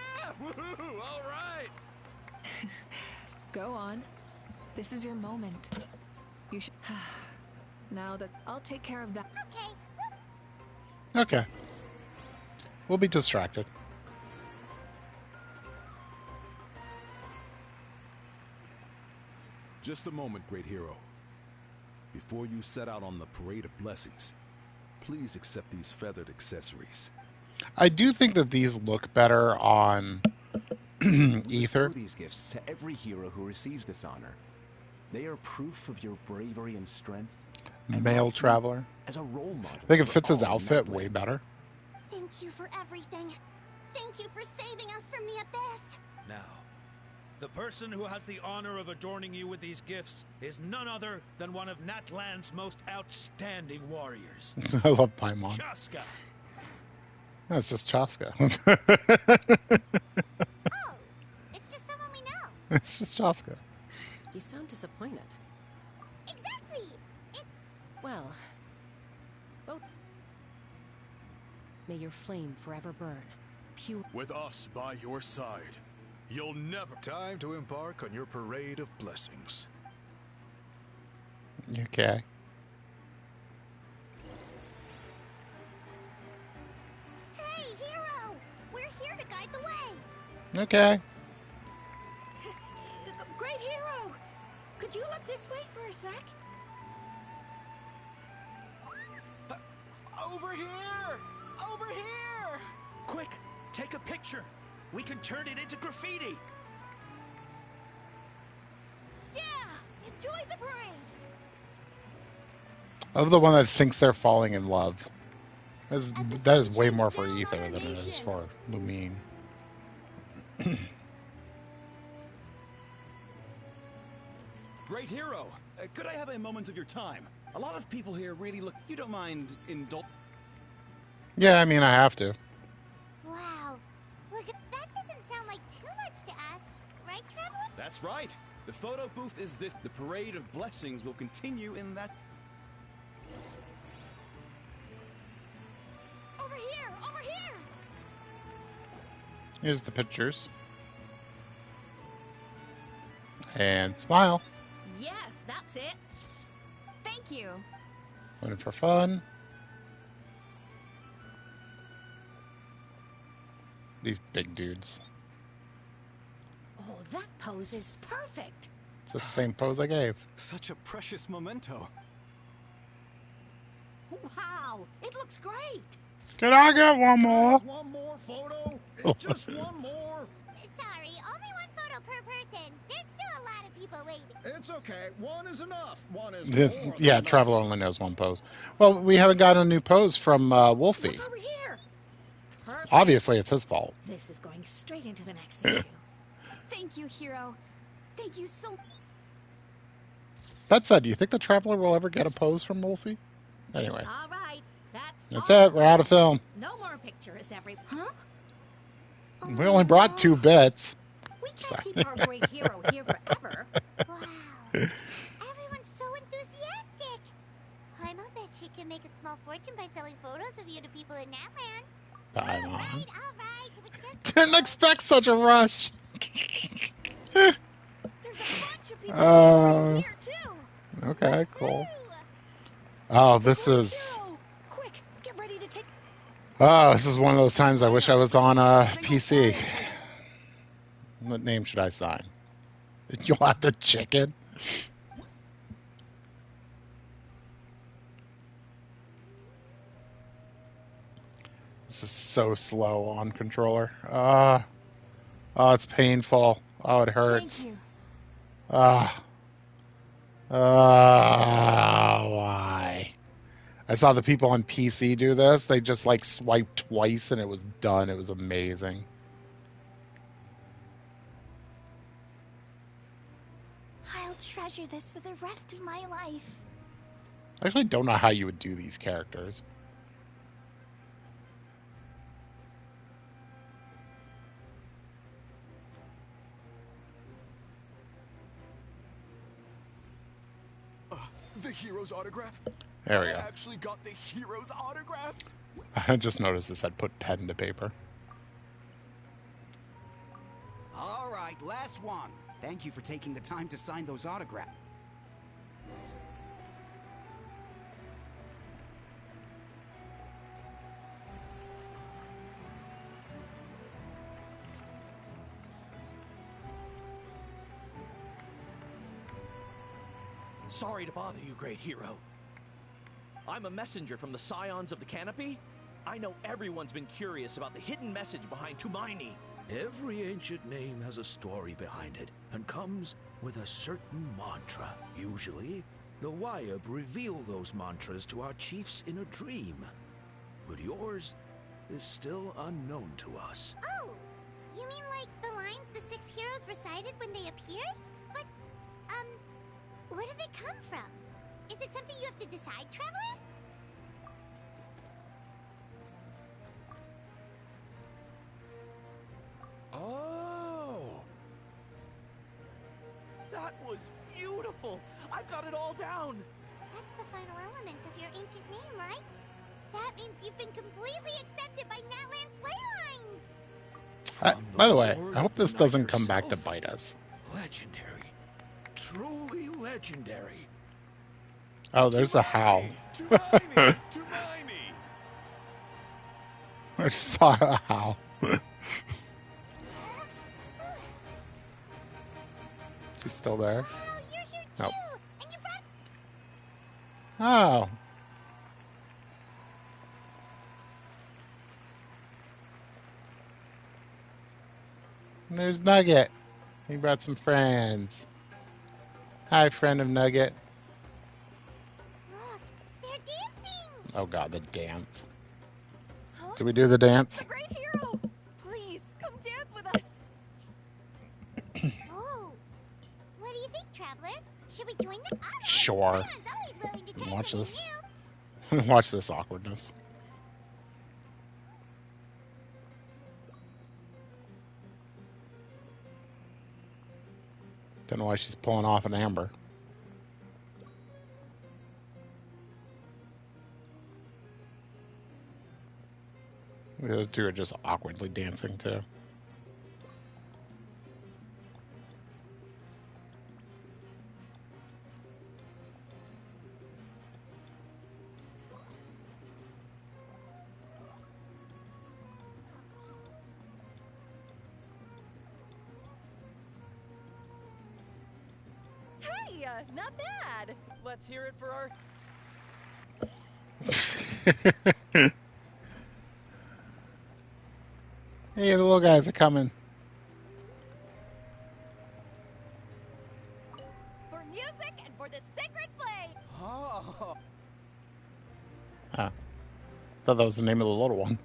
Woohoo! All right! Go on. This is your moment. You should... Now that I'll take care of that. Okay. Okay. We'll be distracted. Just a moment, great hero. Before you set out on the parade of blessings, please accept these feathered accessories. I do think that these look better on Ether. Bestow these gifts to every hero who receives this honor. They are proof of your bravery and strength. Male traveler. As a role model. I think it fits for his all outfit Nightland. way better. Thank you for everything. Thank you for saving us from the abyss. Now, the person who has the honor of adorning you with these gifts is none other than one of Natland's most outstanding warriors. I love Paimon. Chaska. That's just Chaska. Oh, it's just someone we know. It's just Chaska. You sound disappointed. Exactly. Well, both. May your flame forever burn. Pure. With us by your side, you'll never... Time to embark on your parade of blessings. Okay. Hey, hero! We're here to guide the way. Okay. Great hero! Could you look this way for a sec? Over here! Over here! Quick, take a picture. We can turn it into graffiti. Yeah! Enjoy the parade! I love the one that thinks they're falling in love. That is way more for Ether than it is for Lumine. Great hero! Could I have a moment of your time? A lot of people here really look... You don't mind Yeah, I mean, I have to. Wow. Look, that doesn't sound like too much to ask. Right, Traveler? That's right. The photo booth is this. The parade of blessings will continue in that... Over here! Over here! Here's the pictures. And smile. Yes, that's it. Thank you. Looking for fun. These big dudes. Oh, that pose is perfect. It's the same pose I gave. Such a precious memento. Wow, it looks great. Can I get one more? One more photo? Just one more? Sorry, only one photo per person. There's still a lot of people waiting. It's okay. One is enough. One is more than Yeah, enough. Traveler only knows one pose. Well, we haven't gotten a new pose from Wolfie. Look over here. Perfect. Obviously, it's his fault. This is going straight into the next issue. Thank you, hero. Thank you so much. That said, do you think the Traveler will ever get a pose from Wolfie? Anyways. All right, That's it. We're out of film. No more pictures, Huh? We only brought 2 bits. We can't keep our great hero here forever. Wow. Everyone's so enthusiastic. I bet she can make a small fortune by selling photos of you to people in Natland. Paimon. All right. It was just... Didn't expect such a rush. There's a bunch of people here, too. Okay, cool. Oh, this is... Quick, get ready to take... Oh, this is one of those times I wish I was on a PC. What name should I sign? You'll have the chicken. This is so slow on controller. Oh, it's painful. Oh, it hurts. Thank you. Why? I saw the people on PC do this. They just like swiped twice and it was done. It was amazing. I'll treasure this for the rest of my life. I actually don't know how you would do these characters. The hero's autograph? There we I go. actually got the hero's autograph? I just noticed this had put pen to paper. All right, last one. Thank you for taking the time to sign those autographs. Sorry to bother you, great hero. I'm a messenger from the Scions of the Canopy. I know everyone's been curious about the hidden message behind Tumaini. Every ancient name has a story behind it and comes with a certain mantra. Usually, the Wayab reveal those mantras to our chiefs in a dream. But yours is still unknown to us. Oh, you mean like the lines the 6 heroes recited when they appeared? But, where do they come from? Is it something you have to decide, Traveler? Oh! That was beautiful! I've got it all down! That's the final element of your ancient name, right? That means you've been completely accepted by Natlan's ley lines! By the way, I hope this doesn't come back to bite us. Legendary. Truly legendary. Oh, there's a howl. I just saw a howl. Is he still there? Oh, you're here Nope. too! And you brought... Oh. And there's Nugget. He brought some friends. Hi, friend of Nugget. Look, they're dancing! Oh god, the dance. Huh? Did we do the dance? The great hero! Please, come dance with us! Oh, what do you think, Traveler? Should we join them? Oh, Sure. Always willing to try Watch something this. new. Watch this awkwardness. Don't know why she's pulling off an amber. The other two are just awkwardly dancing too. Hey, not bad! Let's hear it for our... Hey, the little guys are coming. For music and for the sacred flame! Oh. Ah. Thought that was the name of the little one.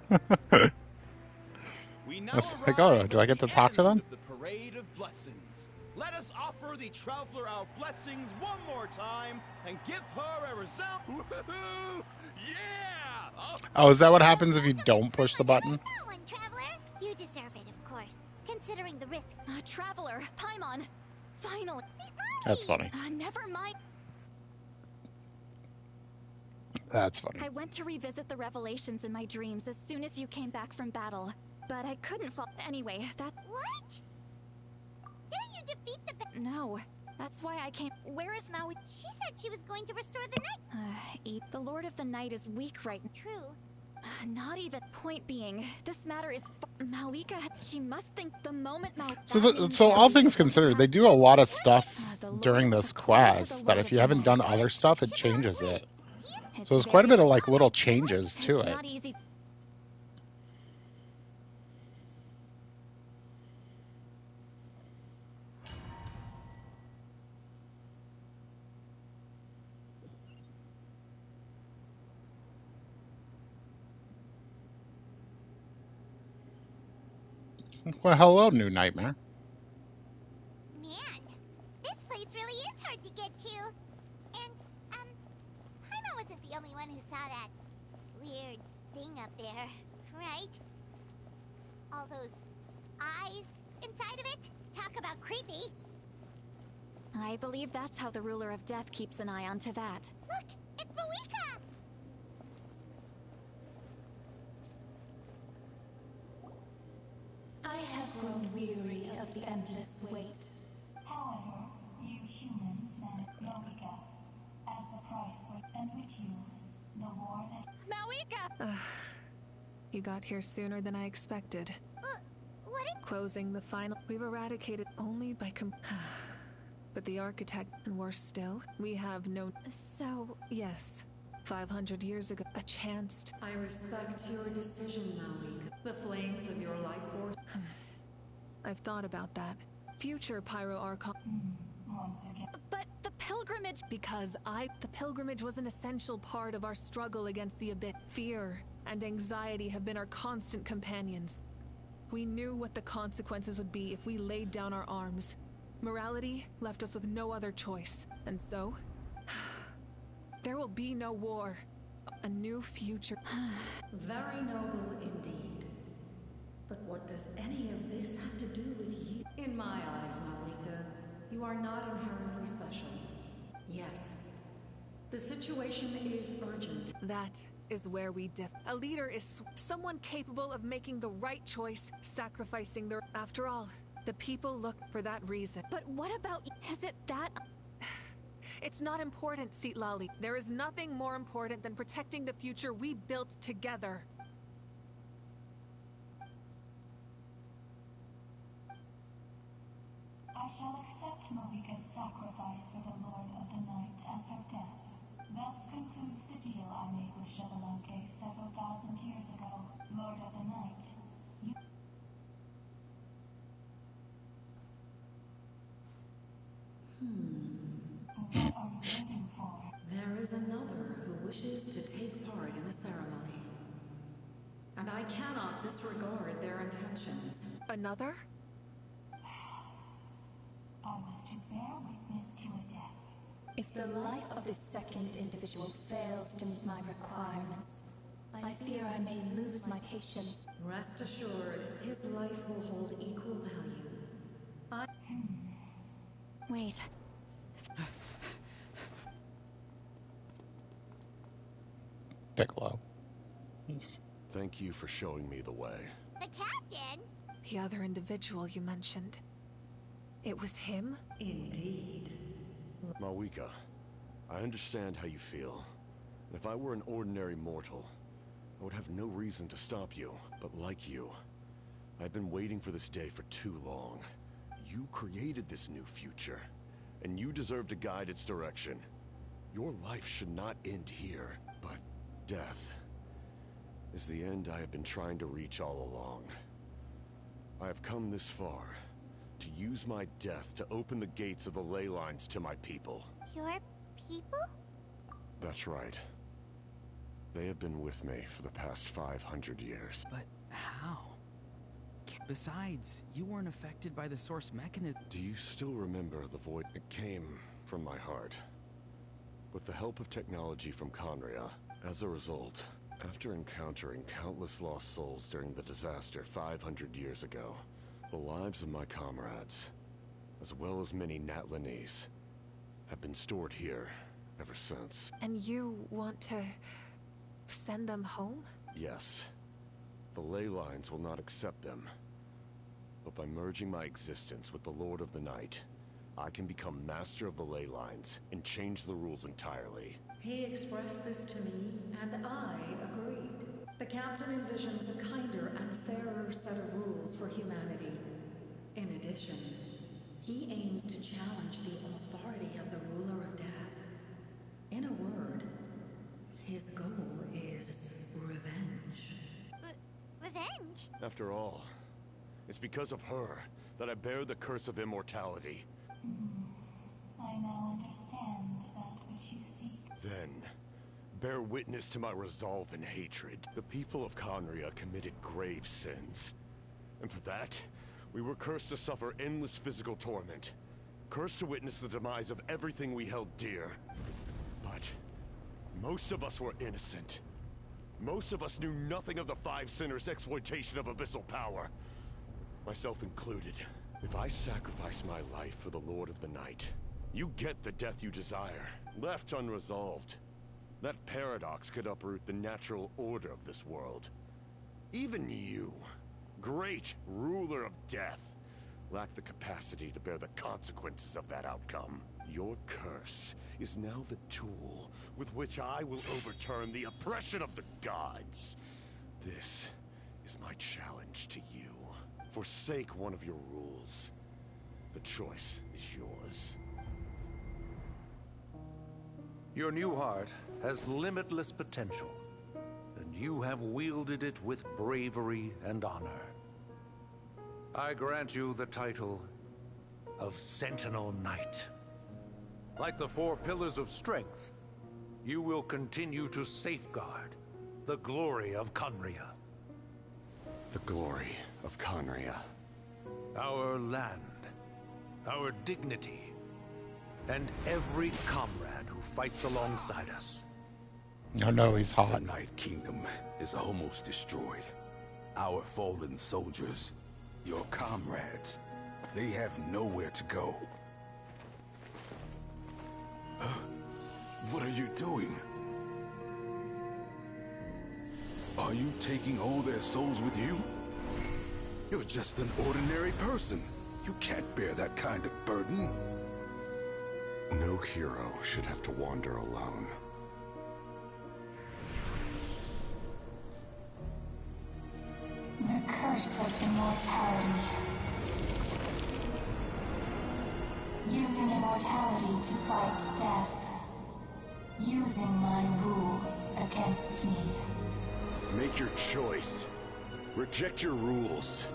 We now That's like, oh, do I get to talk to them? the parade of blessings. Let us offer the traveler our blessings one more time and give her a resound. Woohoo! Yeah! Oh, is that what happens if you don't push the button? That one, Traveler. You deserve it, of course, considering the risk. Traveler, Paimon, finally. That's funny. Never mind. That's funny. I went to revisit the revelations in my dreams as soon as you came back from battle, but I couldn't fall. Anyway, that. What? Didn't you defeat the... No, that's why I came. Where is Maui? She said she was going to restore the night. The Lord of the Night is weak right now. True. Not even. Point being, this matter is. Mauika, she must think the moment So all things considered, they do a lot of stuff during this quest that if you haven't done other stuff, it changes it. So there's quite a bit of like little changes to it. Not easy. Well, hello, new nightmare. Man, this place really is hard to get to. And, Paimon wasn't the only one who saw that weird thing up there, right? All those eyes inside of it? Talk about creepy. I believe that's how the ruler of death keeps an eye on Tevat. Look, it's Mauika! I have grown weary of the endless wait. However, you humans manage Mauika as the price for, and with you, the war that... Mauika! You got here sooner than I expected. What? Closing the final... We've eradicated only by But the architect, and worse still, we have no... So... Yes. 500 years ago, a chance to... I respect your decision, Malika. The flames of your life force... I've thought about that. Future Pyro Archon... Once again. But the pilgrimage... Because the pilgrimage was an essential part of our struggle against the abyss. Fear and anxiety have been our constant companions. We knew what the consequences would be if we laid down our arms. Morality left us with no other choice. And so... there will be no war. A new future. Very noble indeed. But what does any of this have to do with you? In my eyes, Malika, you are not inherently special. Yes, the situation is urgent. That is where we differ. A leader is someone capable of making the right choice, sacrificing their... After all, the people look for that reason. But what about... Is it that... It's not important, Citlali. There is nothing more important than protecting the future we built together. I shall accept Malika's sacrifice for the Lord of the Night as her death. Thus concludes the deal I made with Shavalanke several thousand years ago. Lord of the Night, you... What are you waiting for? There is another who wishes to take part in the ceremony. And I cannot disregard their intentions. Another? I was to bear witness to a death. If the life of this second individual fails to meet my requirements, I fear I may lose my patience. Rest assured, his life will hold equal value. Wait. Piccolo. Thank you for showing me the way. The captain? The other individual you mentioned. It was him? Indeed. Malika, I understand how you feel. And if I were an ordinary mortal, I would have no reason to stop you. But like you, I've been waiting for this day for too long. You created this new future, and you deserve to guide its direction. Your life should not end here, but death is the end I have been trying to reach all along. I have come this far to use my death to open the gates of the ley lines to my people. Your people? That's right. They have been with me for the past 500 years. But how? Besides, you weren't affected by the source mechanism. Do you still remember the void? It came from my heart. With the help of technology from Conria, as a result, after encountering countless lost souls during the disaster 500 years ago, the lives of my comrades, as well as many Natlanese, have been stored here ever since. And you want to send them home? Yes. The ley lines will not accept them. But by merging my existence with the Lord of the Night, I can become master of the ley lines and change the rules entirely. He expressed this to me, and I agreed. The captain envisions a kinder and fairer set of rules for humanity. In addition, he aims to challenge the authority of the ruler of death. In a word, his goal is revenge. Revenge? After all, it's because of her that I bear the curse of immortality. I now understand that which you seek. Then, bear witness to my resolve and hatred. The people of Conria committed grave sins. And for that, we were cursed to suffer endless physical torment. Cursed to witness the demise of everything we held dear. But most of us were innocent. Most of us knew nothing of the Five Sinners' exploitation of abyssal power. Myself included. If I sacrifice my life for the Lord of the Night, you get the death you desire. Left unresolved, that paradox could uproot the natural order of this world. Even you, great ruler of death, lack the capacity to bear the consequences of that outcome. Your curse is now the tool with which I will overturn the oppression of the gods. This is my challenge to you. Forsake one of your rules. The choice is yours. Your new heart has limitless potential, and you have wielded it with bravery and honor. I grant you the title of Sentinel Knight. Like the 4 pillars of strength, you will continue to safeguard the glory of Conria. The glory of Conria. Our land, our dignity, and every comrade who fights alongside us. Oh no, he's hot. The Night Kingdom is almost destroyed. Our fallen soldiers, your comrades, they have nowhere to go. Huh? What are you doing? Are you taking all their souls with you? You're just an ordinary person. You can't bear that kind of burden. No hero should have to wander alone. The curse of immortality. Using immortality to fight death. Using my rules against me. Make your choice. Reject your rules.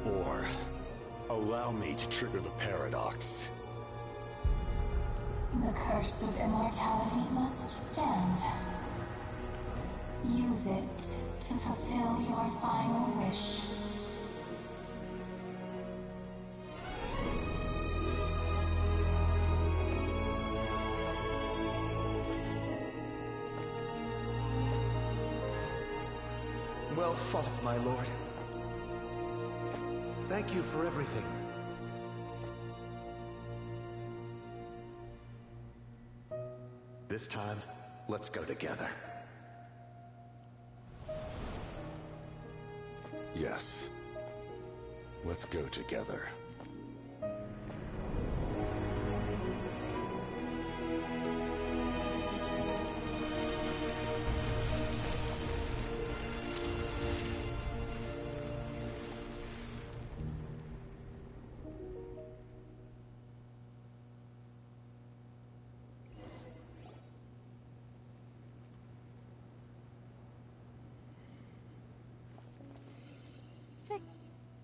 Or allow me to trigger the paradox. The curse of immortality must stand. Use it to fulfill your final wish. Well fought, my lord. Thank you for everything. This time, let's go together. Yes. Let's go together. The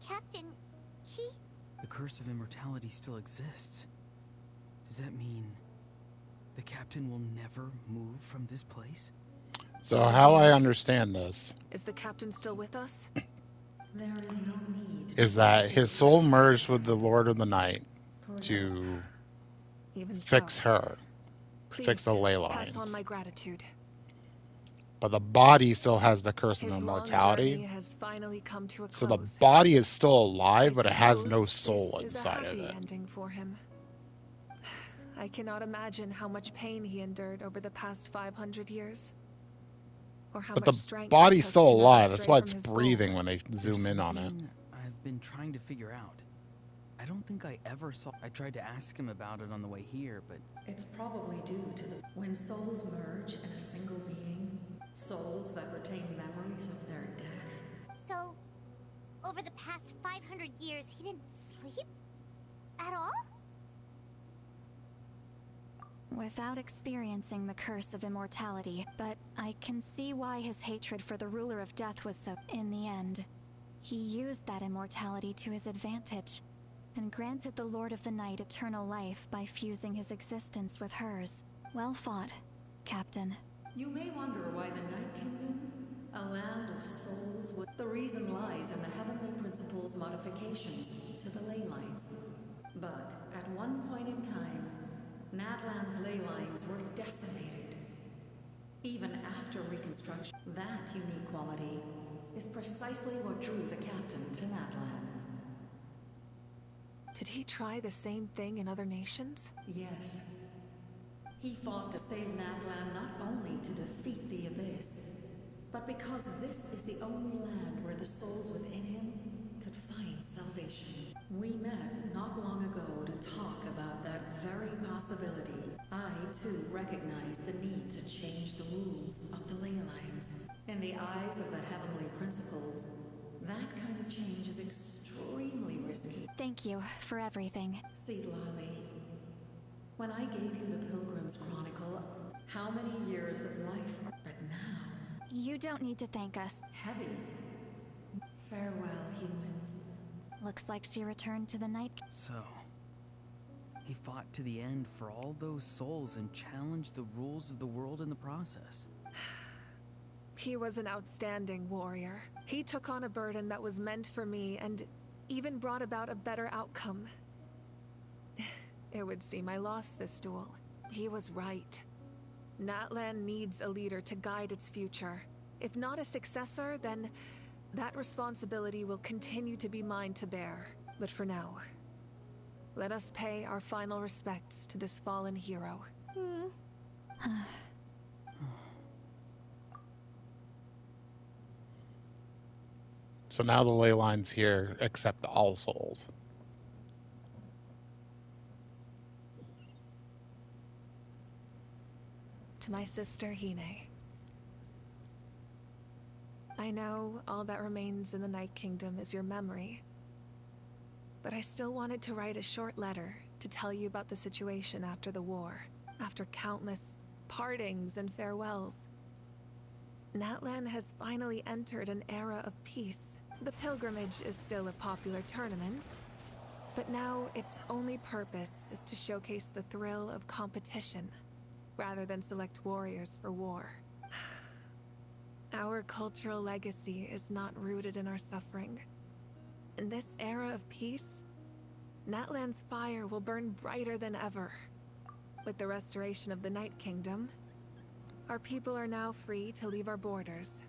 captain, he... The curse of immortality still exists. Does that mean the captain will never move from this place? So how I understand this Is the captain still with us? There is no need is that his soul merged with the Lord of the Night to Even fix so, her, please fix the ley pass lines. on my gratitude. But the body still has the curse of His long journey immortality. has finally come to a So the close. body is still alive, I but it has no suppose soul this inside is a of happy it. ending for him. I cannot imagine how much pain he endured over the past 500 years. Or how But much the strength it body's took still to never alive. That's stray why from it's his goal. breathing when they There's zoom in on it. something I've been trying to figure out. I don't think I ever saw... I tried to ask him about it on the way here, but... It's probably due to the... When souls merge in a single being, souls that retain memories of their death. So, over the past 500 years, he didn't sleep? At all? Without experiencing the curse of immortality, but I can see why his hatred for the ruler of death was so... In the end, he used that immortality to his advantage, and granted the Lord of the Night eternal life by fusing his existence with hers. Well fought, Captain. You may wonder why the Night Kingdom, a land of souls, the reason lies in the heavenly principle's modifications to the ley lines. But at one point in time, Natlan's ley lines were decimated. Even after reconstruction, that unique quality is precisely what drew the captain to Natlan. Did he try the same thing in other nations? Yes. He fought to save Natlan not only to defeat the Abyss, but because this is the only land where the souls within him could find salvation. We met not long ago to talk about that very possibility. I, too, recognize the need to change the rules of the ley lines. In the eyes of the heavenly principles, that kind of change is extremely risky. Thank you for everything. See, Lolly, when I gave you the Pilgrim's Chronicle, How many years of life are... But now... You don't need to thank us. Heavy. Farewell, humans. Looks like she returned to the night. So, he fought to the end for all those souls and challenged the rules of the world in the process. He was an outstanding warrior. He took on a burden that was meant for me and even brought about a better outcome. It would seem I lost this duel. He was right. Natlan needs a leader to guide its future. If not a successor, then that responsibility will continue to be mine to bear. But for now, let us pay our final respects to this fallen hero. So now the ley lines here accept all souls. To my sister, Hine. I know all that remains in the Night Kingdom is your memory, but I still wanted to write a short letter to tell you about the situation after the war, after countless partings and farewells. Natlan has finally entered an era of peace. The pilgrimage is still a popular tournament, but now its only purpose is to showcase the thrill of competition, rather than select warriors for war. Our cultural legacy is not rooted in our suffering. In this era of peace, Natlan's fire will burn brighter than ever. With the restoration of the Night Kingdom, our people are now free to leave our borders,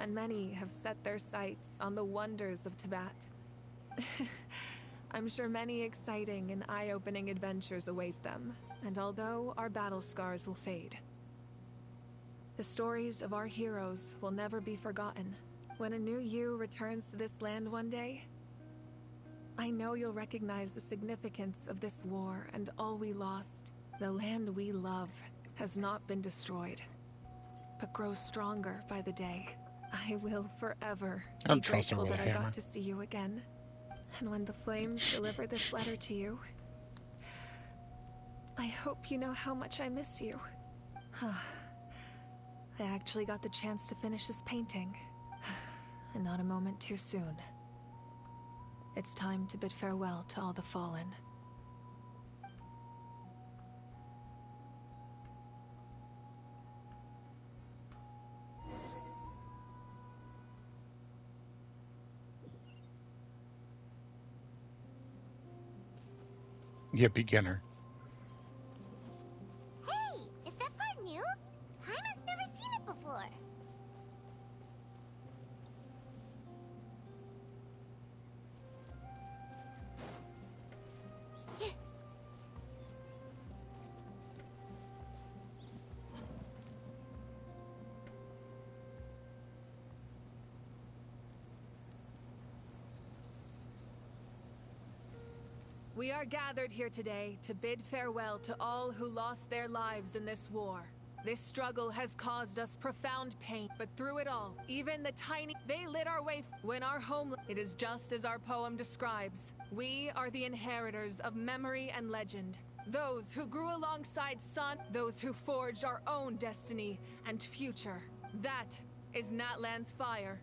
and many have set their sights on the wonders of Tibet. I'm sure many exciting and eye-opening adventures await them, and although our battle scars will fade, the stories of our heroes will never be forgotten. When a new you returns to this land one day, I know you'll recognize the significance of this war and all we lost. The land we love has not been destroyed, but grows stronger by the day. I will forever be grateful that I got to see you again. And when the flames deliver this letter to you, I hope you know how much I miss you. I actually got the chance to finish this painting, and not a moment too soon. It's time to bid farewell to all the fallen. Yeah, beginner. Hey, is that part new? Paimon's never seen it before. We are gathered here today to bid farewell to all who lost their lives in this war. This struggle has caused us profound pain, but through it all, even the tiny, they lit our way when our home. It is just as our poem describes. We are the inheritors of memory and legend. Those who grew alongside sun, those who forged our own destiny and future. That is Natlan's fire.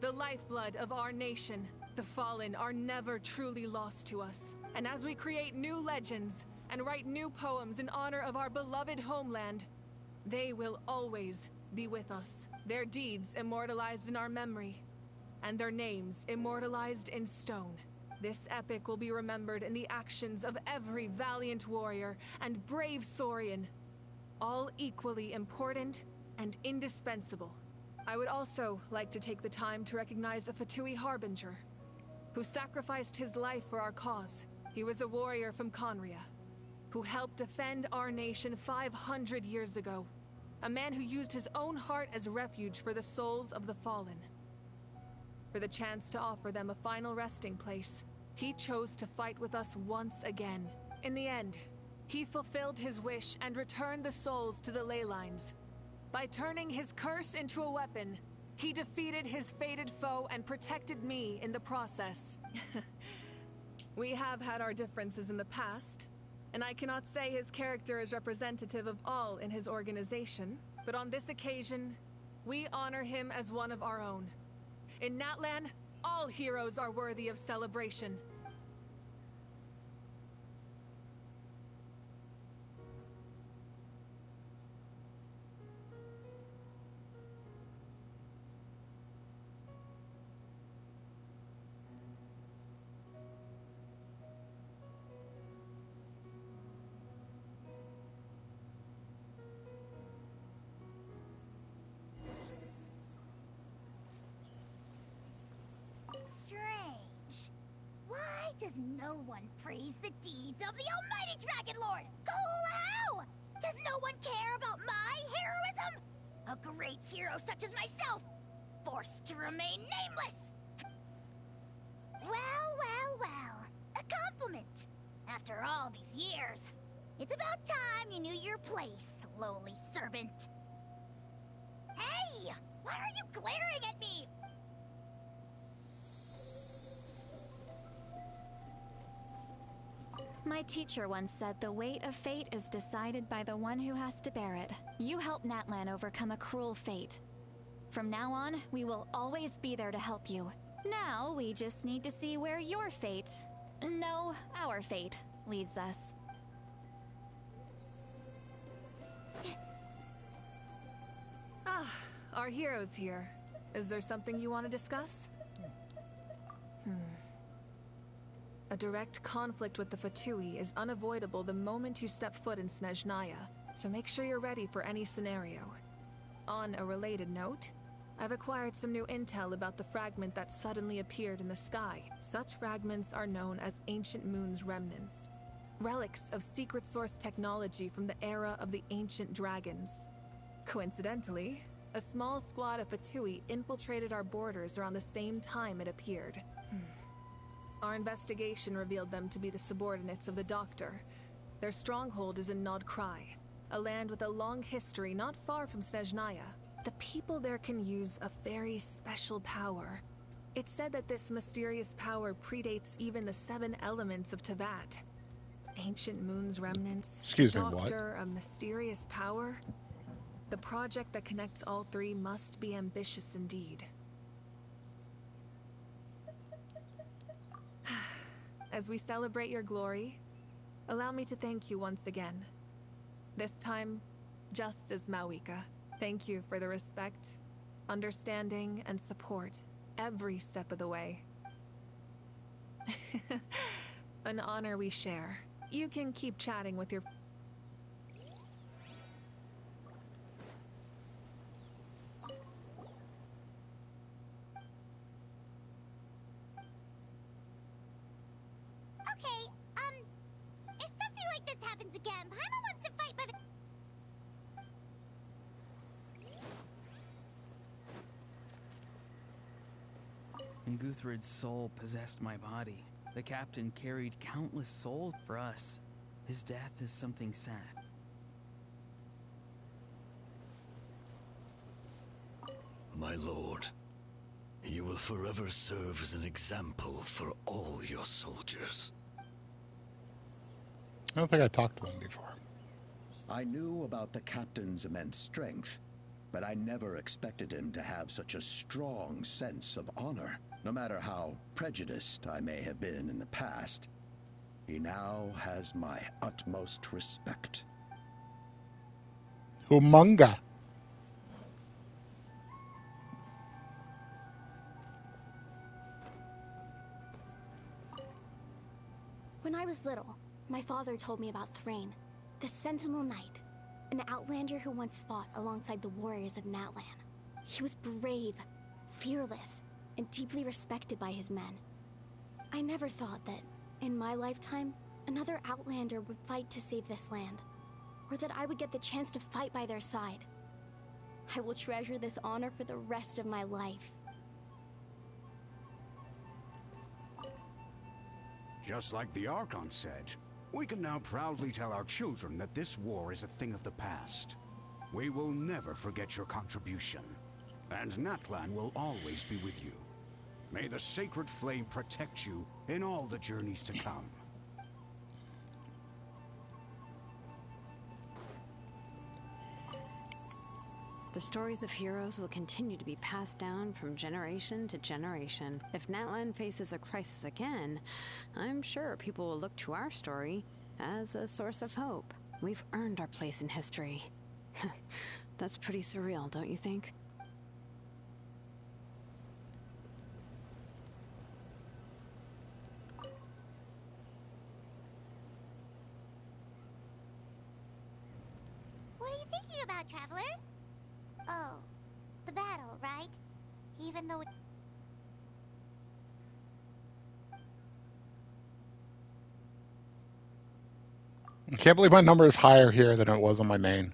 The lifeblood of our nation. The fallen are never truly lost to us. And as we create new legends and write new poems in honor of our beloved homeland, they will always be with us. Their deeds immortalized in our memory, and their names immortalized in stone. This epic will be remembered in the actions of every valiant warrior and brave Saurian, all equally important and indispensable. I would also like to take the time to recognize a Fatui Harbinger, who sacrificed his life for our cause. He was a warrior from Conria, who helped defend our nation 500 years ago. A man who used his own heart as refuge for the souls of the fallen. For the chance to offer them a final resting place, he chose to fight with us once again. In the end, he fulfilled his wish and returned the souls to the ley lines. By turning his curse into a weapon, he defeated his fated foe and protected me in the process. We have had our differences in the past, and I cannot say his character is representative of all in his organization, but on this occasion, we honor him as one of our own. In Natlan, all heroes are worthy of celebration. Strange. Why does no one praise the deeds of the almighty Dragon Lord? Cool how? Does no one care about my heroism? A great hero such as myself, forced to remain nameless. Well. A compliment. After all these years, it's about time you knew your place, lowly servant. Hey! Why are you glaring at me? My teacher once said the weight of fate is decided by the one who has to bear it. You helped Natlan overcome a cruel fate. From now on, we will always be there to help you. Now, we just need to see where your fate, no, our fate, leads us. Ah, our hero's here. Is there something you want to discuss? A direct conflict with the Fatui is unavoidable the moment you step foot in Snezhnaya, so make sure you're ready for any scenario. On a related note, I've acquired some new intel about the fragment that suddenly appeared in the sky. Such fragments are known as Ancient Moon's remnants, relics of secret source technology from the era of the ancient dragons. Coincidentally, a small squad of Fatui infiltrated our borders around the same time it appeared. Our investigation revealed them to be the subordinates of the Doctor. Their stronghold is in Nod Krai, a land with a long history not far from Snezhnaya. The people there can use a very special power. It's said that this mysterious power predates even the 7 elements of Tevat. Ancient Moon's remnants, Excuse me, what? Doctor, a mysterious power. The project that connects all 3 must be ambitious indeed. As we celebrate your glory, allow me to thank you once again. This time, just as Mawika. Thank you for the respect, understanding, and support every step of the way. An honor we share. You can keep chatting with your... Okay, if something like this happens again, Paimon wants to fight by the... When Guthred's soul possessed my body, the captain carried countless souls for us. His death is something sad. My lord, you will forever serve as an example for all your soldiers. I don't think I talked to him before. I knew about the captain's immense strength, but I never expected him to have such a strong sense of honor. No matter how prejudiced I may have been in the past, he now has my utmost respect. Humunga. When I was little, my father told me about Thrain, the Sentinel Knight, an outlander who once fought alongside the warriors of Natlan. He was brave, fearless, and deeply respected by his men. I never thought that, in my lifetime, another outlander would fight to save this land, or that I would get the chance to fight by their side. I will treasure this honor for the rest of my life. Just like the Archon said, we can now proudly tell our children that this war is a thing of the past. We will never forget your contribution, and Natlan will always be with you. May the sacred flame protect you in all the journeys to come. The stories of heroes will continue to be passed down from generation to generation. If Natlan faces a crisis again, I'm sure people will look to our story as a source of hope. We've earned our place in history. That's pretty surreal, don't you think? What are you thinking about, Traveler? Oh, the battle, right? Even though I can't believe my number is higher here than it was on my main.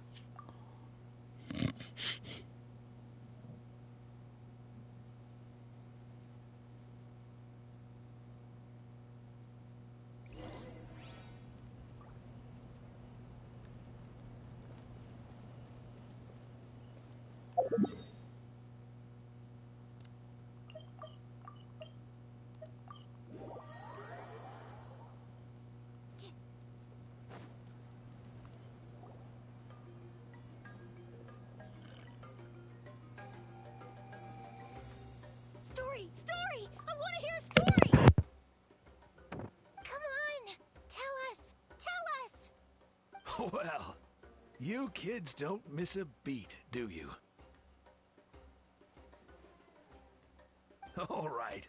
Story! Story! I want to hear a story! Come on! Tell us! Tell us! Well, you kids don't miss a beat, do you? All right.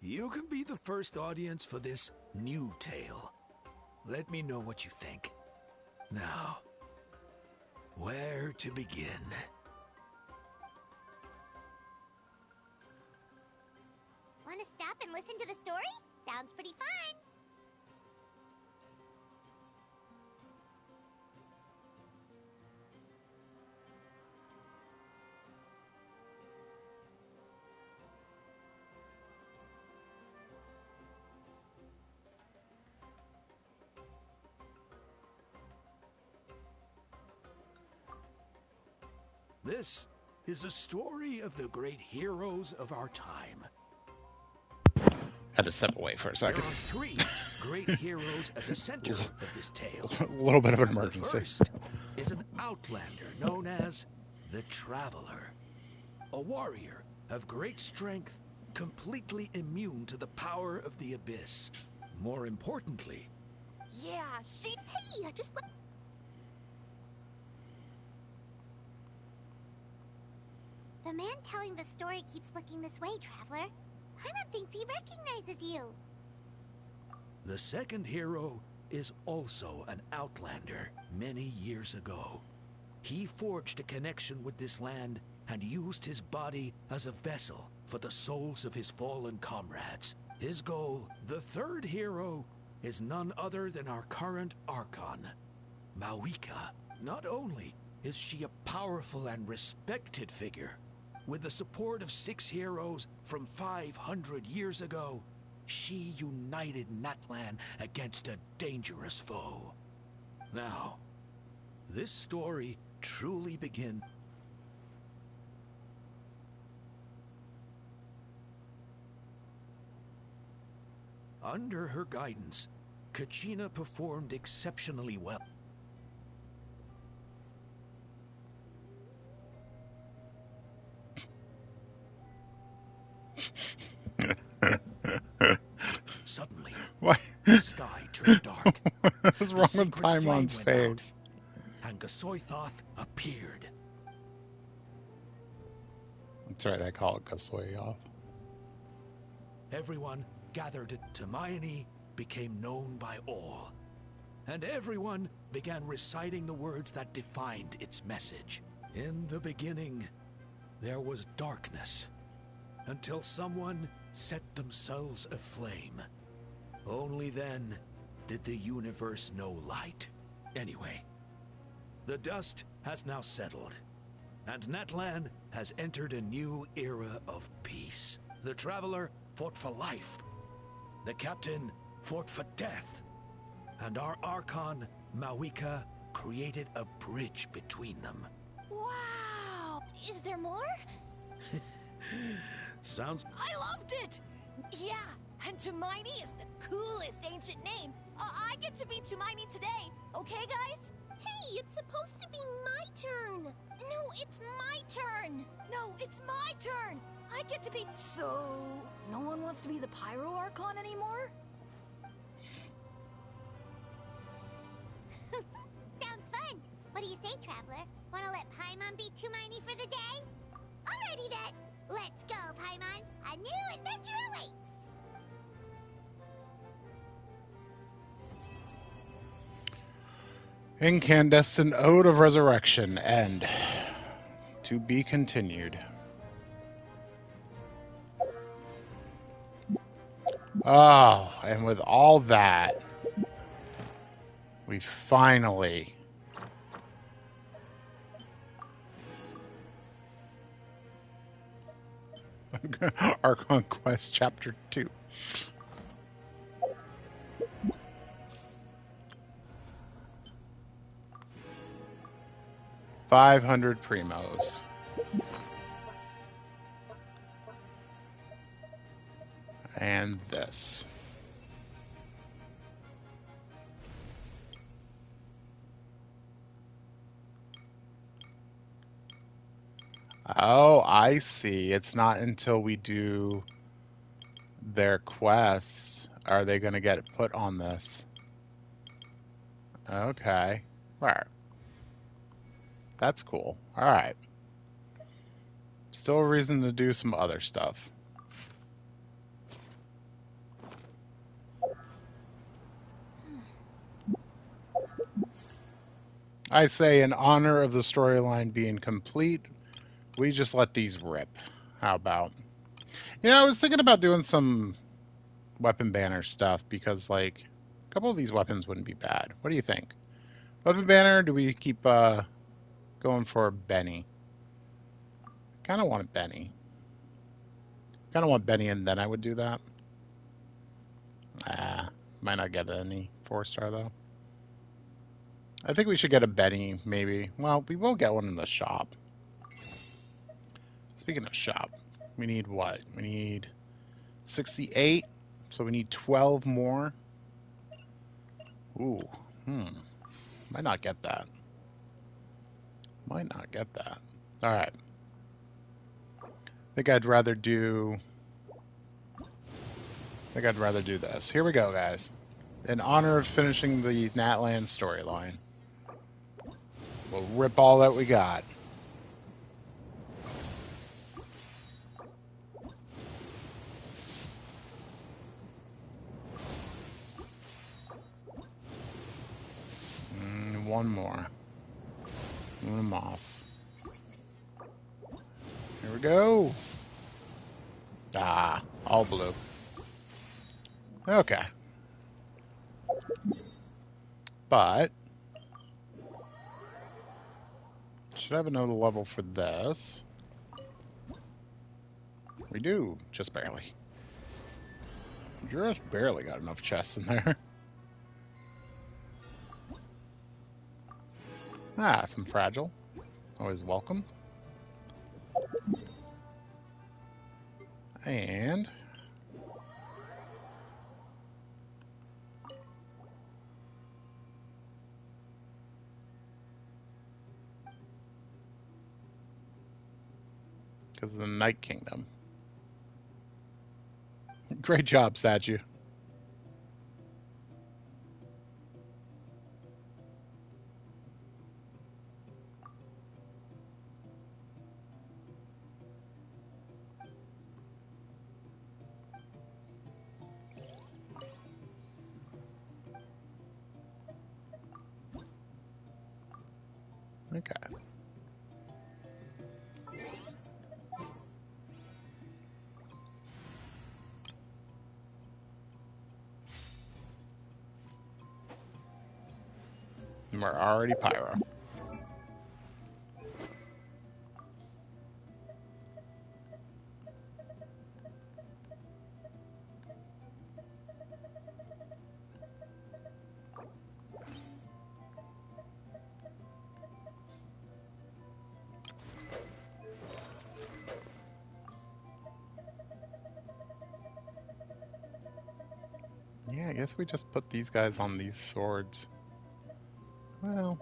You can be the first audience for this new tale. Let me know what you think. Now, where to begin? Want to stop and listen to the story? Sounds pretty fun! This is a story of the great heroes of our time. Had to step away for a second. There are three great heroes at the center of this tale. A little bit of an emergency. The first is an outlander known as the Traveler. A warrior of great strength, completely immune to the power of the Abyss. More importantly... Yeah, she... Hey, just let... The man telling the story keeps looking this way, Traveler. Paimon thinks he recognizes you. The second hero is also an outlander many years ago. He forged a connection with this land and used his body as a vessel for the souls of his fallen comrades. His goal, the third hero, is none other than our current Archon, Mawika. Not only is she a powerful and respected figure, with the support of 6 heroes from 500 years ago, she united Natlan against a dangerous foe. Now, this story truly begins. Under her guidance, Kachina performed exceptionally well. Suddenly, What? The sky turned dark. What's wrong with Paimon's face? And Gasoithoth appeared. That's right, they call it Gasoyoth. Everyone gathered at Hermione became known by all, and everyone began reciting the words that defined its message. In the beginning, there was darkness, until someone set themselves aflame. Only then did the universe know light. Anyway, the dust has now settled, and Natlan has entered a new era of peace. The Traveler fought for life. The Captain fought for death. And our Archon, Mawika, created a bridge between them. Wow! Is there more? Sounds... I loved it! Yeah, and Hermione is the coolest ancient name. I get to be Hermione today, okay, guys? Hey, it's supposed to be my turn. No, it's my turn. No, it's my turn. I get to be. So, no one wants to be the Pyro Archon anymore? Sounds fun. What do you say, Traveler? Wanna let Paimon be Tumini for the day? Alrighty then. Let's go, Paimon. A new adventure awaits. Incandescent Ode of Resurrection, end. To be continued. Oh, and with all that, we finally Archon Quest Chapter 2. $500 primos. And this. Oh, I see. It's not until we do their quests are they going to get put on this. Okay. Right. That's cool. All right. Still a reason to do some other stuff. I say, in honor of the storyline being complete, we just let these rip. How about? You know, I was thinking about doing some weapon banner stuff because, like, a couple of these weapons wouldn't be bad. What do you think? Weapon banner, do we keep going for Benny? Kind of want a Benny. Kind of want Benny, and then I would do that. Might not get any 4-star, though. I think we should get a Benny, maybe. Well, we will get one in the shop. Speaking of shop, we need what? We need 68, so we need 12 more. Ooh, might not get that. Might not get that. All right. I think I'd rather do this. Here we go, guys. In honor of finishing the Natlan storyline, we'll rip all that we got. One more. One moss. Here we go. All blue. Okay. But should have another level for this. We do, just barely. Just barely got enough chests in there. Some fragile. Always welcome. And because of the Night Kingdom. Great job, Statue. Okay. And we're already pyro. Yeah, I guess we just put these guys on these swords. Well,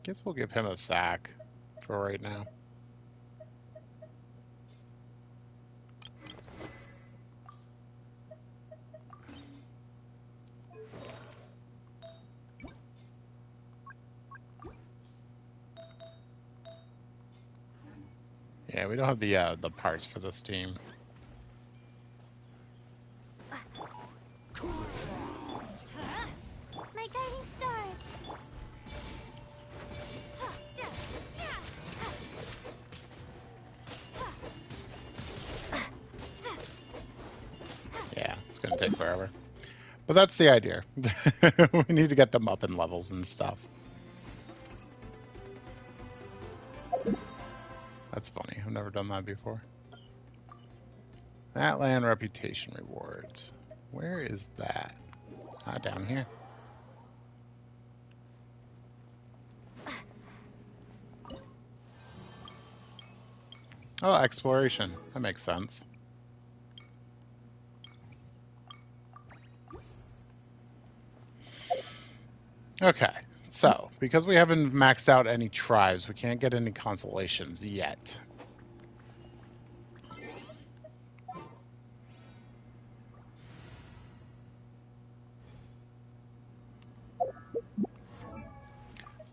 Guess we'll give him a sack for right now. Yeah, we don't have the parts for this team. My guiding stars. Yeah, it's gonna take forever. But that's the idea. We need to get them up in levels and stuff. That's funny. I've never done that before. That land reputation rewards. Where is that? Ah, down here. Oh, exploration. That makes sense. Okay, so because we haven't maxed out any tribes, we can't get any consolations yet.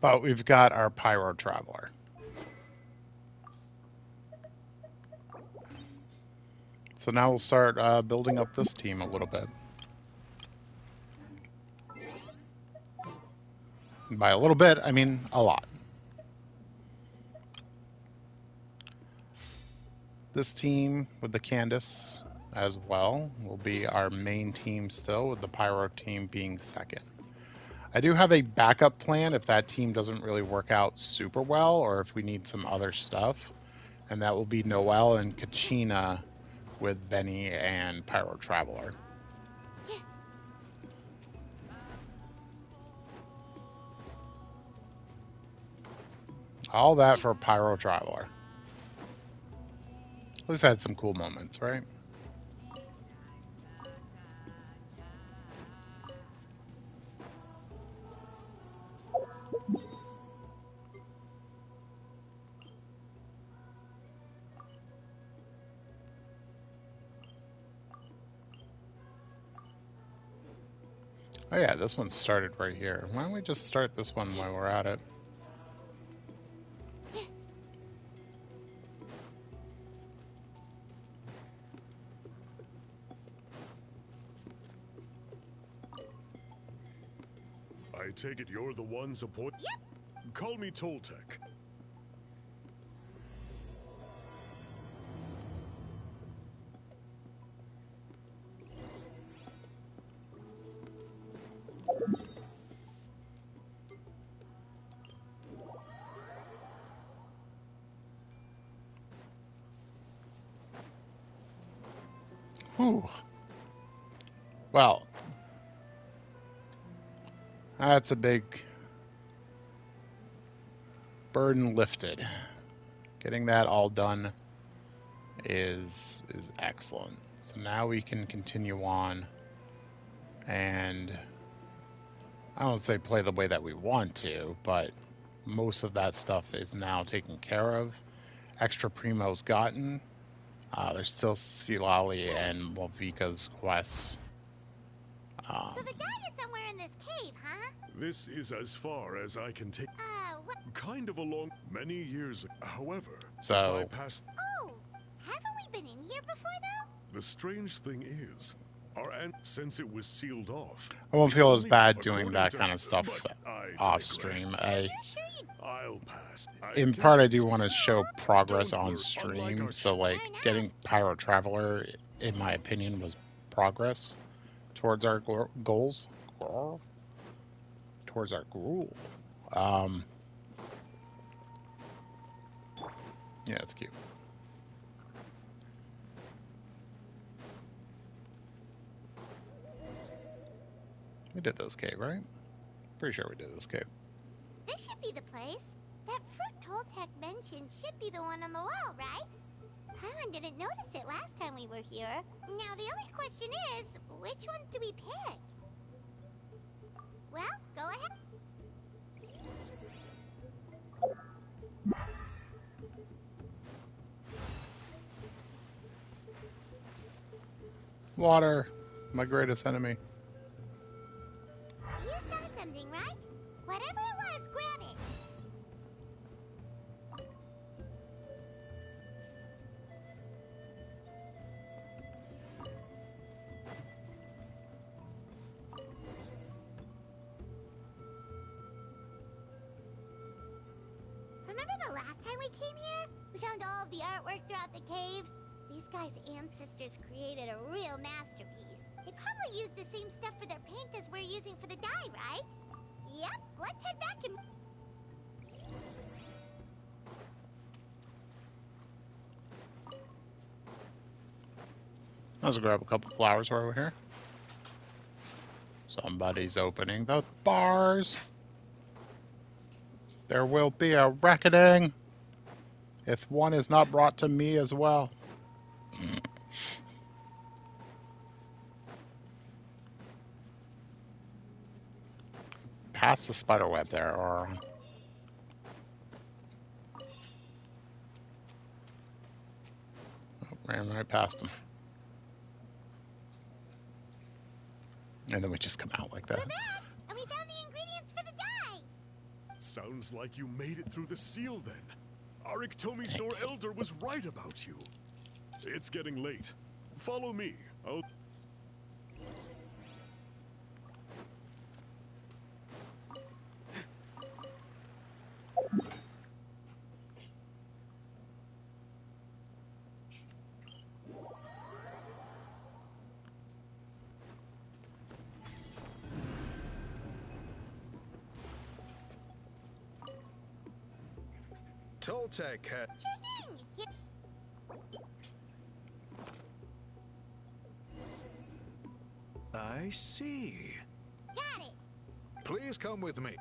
But we've got our Pyro Traveler. So now we'll start building up this team a little bit. And by a little bit, I mean a lot. This team with the Candace as well will be our main team still, with the Pyro team being second. I do have a backup plan if that team doesn't really work out super well, or if we need some other stuff, and that will be Noelle and Kachina with Benny and Pyro Traveler. All that for Pyro Traveler. At least I had some cool moments, right? Oh yeah, this one started right here. Why don't we just start this one while we're at it? I take it you're the one support. Yep. Call me Toltec. Whew. Well, that's a big burden lifted. Getting that all done is excellent. So now we can continue on, and I don't say play the way that we want to, but most of that stuff is now taken care of. Extra Primo's gotten. There's still Silali and Malvika's quests. So the guy is somewhere in this cave, huh? This is as far as I can take. What? Kind of along many years. However, So bypass. Oh, haven't we been in here before, though? The strange thing is, since it was sealed off. I won't feel as bad doing according that to- kind of stuff but I off digress. stream. I'll pass. In guess part, I it's- do want to show progress Don't on worry, unlike stream. our So, like, getting Pyro Traveler, in my opinion, was progress towards our goals. Towards our goal. Yeah, it's cute. We did this cave, right? Pretty sure we did this cave. This should be the place. That fruit Toltec mentioned should be the one on the wall, right? Paimon didn't notice it last time we were here. Now the only question is, which ones do we pick? Well, go ahead. Water, my greatest enemy. You saw something, right? Whatever it was, grab it. Remember the last time we came here? We found all of the artwork throughout the cave. These guys' ancestors created a real masterpiece. They probably used the same stuff for their paint as we're using for the dye, right? Yep, let's head back and... Let's grab a couple flowers while we're here. Somebody's opening the bars. There will be a reckoning if one is not brought to me as well. Past the spider web there, or ran right past him. And then we just come out like that. We're back, and we found the ingredients for the dye. Sounds like you made it through the seal then. Our ectomisaur elder was right about you. It's getting late. Follow me. I'll... Toltec had... Sure thing. Here. I see. Got it. Please come with me.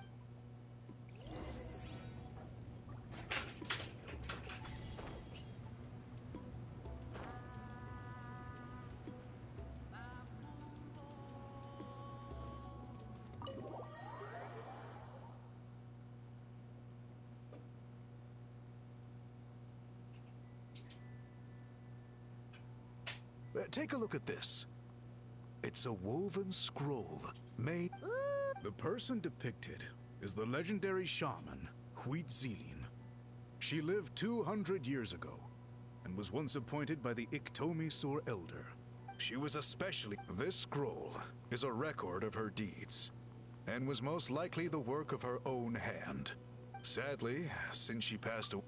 Take a look at this. It's a woven scroll made... The person depicted is the legendary shaman, Huitzilin. She lived 200 years ago and was once appointed by the ectomisaur elder. She was especially... This scroll is a record of her deeds and was most likely the work of her own hand. Sadly, since she passed away...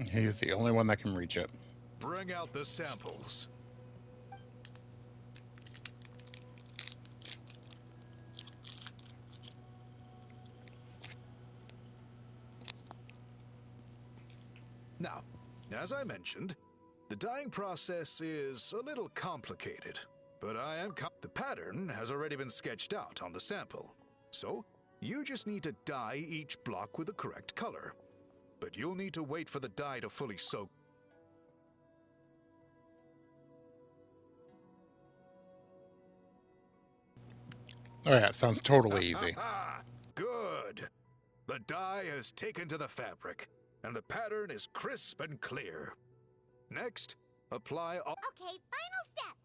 He's the only one that can reach it. Bring out the samples. Now, as I mentioned, the dyeing process is a little complicated, but the pattern has already been sketched out on the sample. So, you just need to dye each block with the correct color. But you'll need to wait for the dye to fully soak. Oh yeah, sounds totally easy. Good. The dye has taken to the fabric, and the pattern is crisp and clear. Next, apply all... Okay, final step.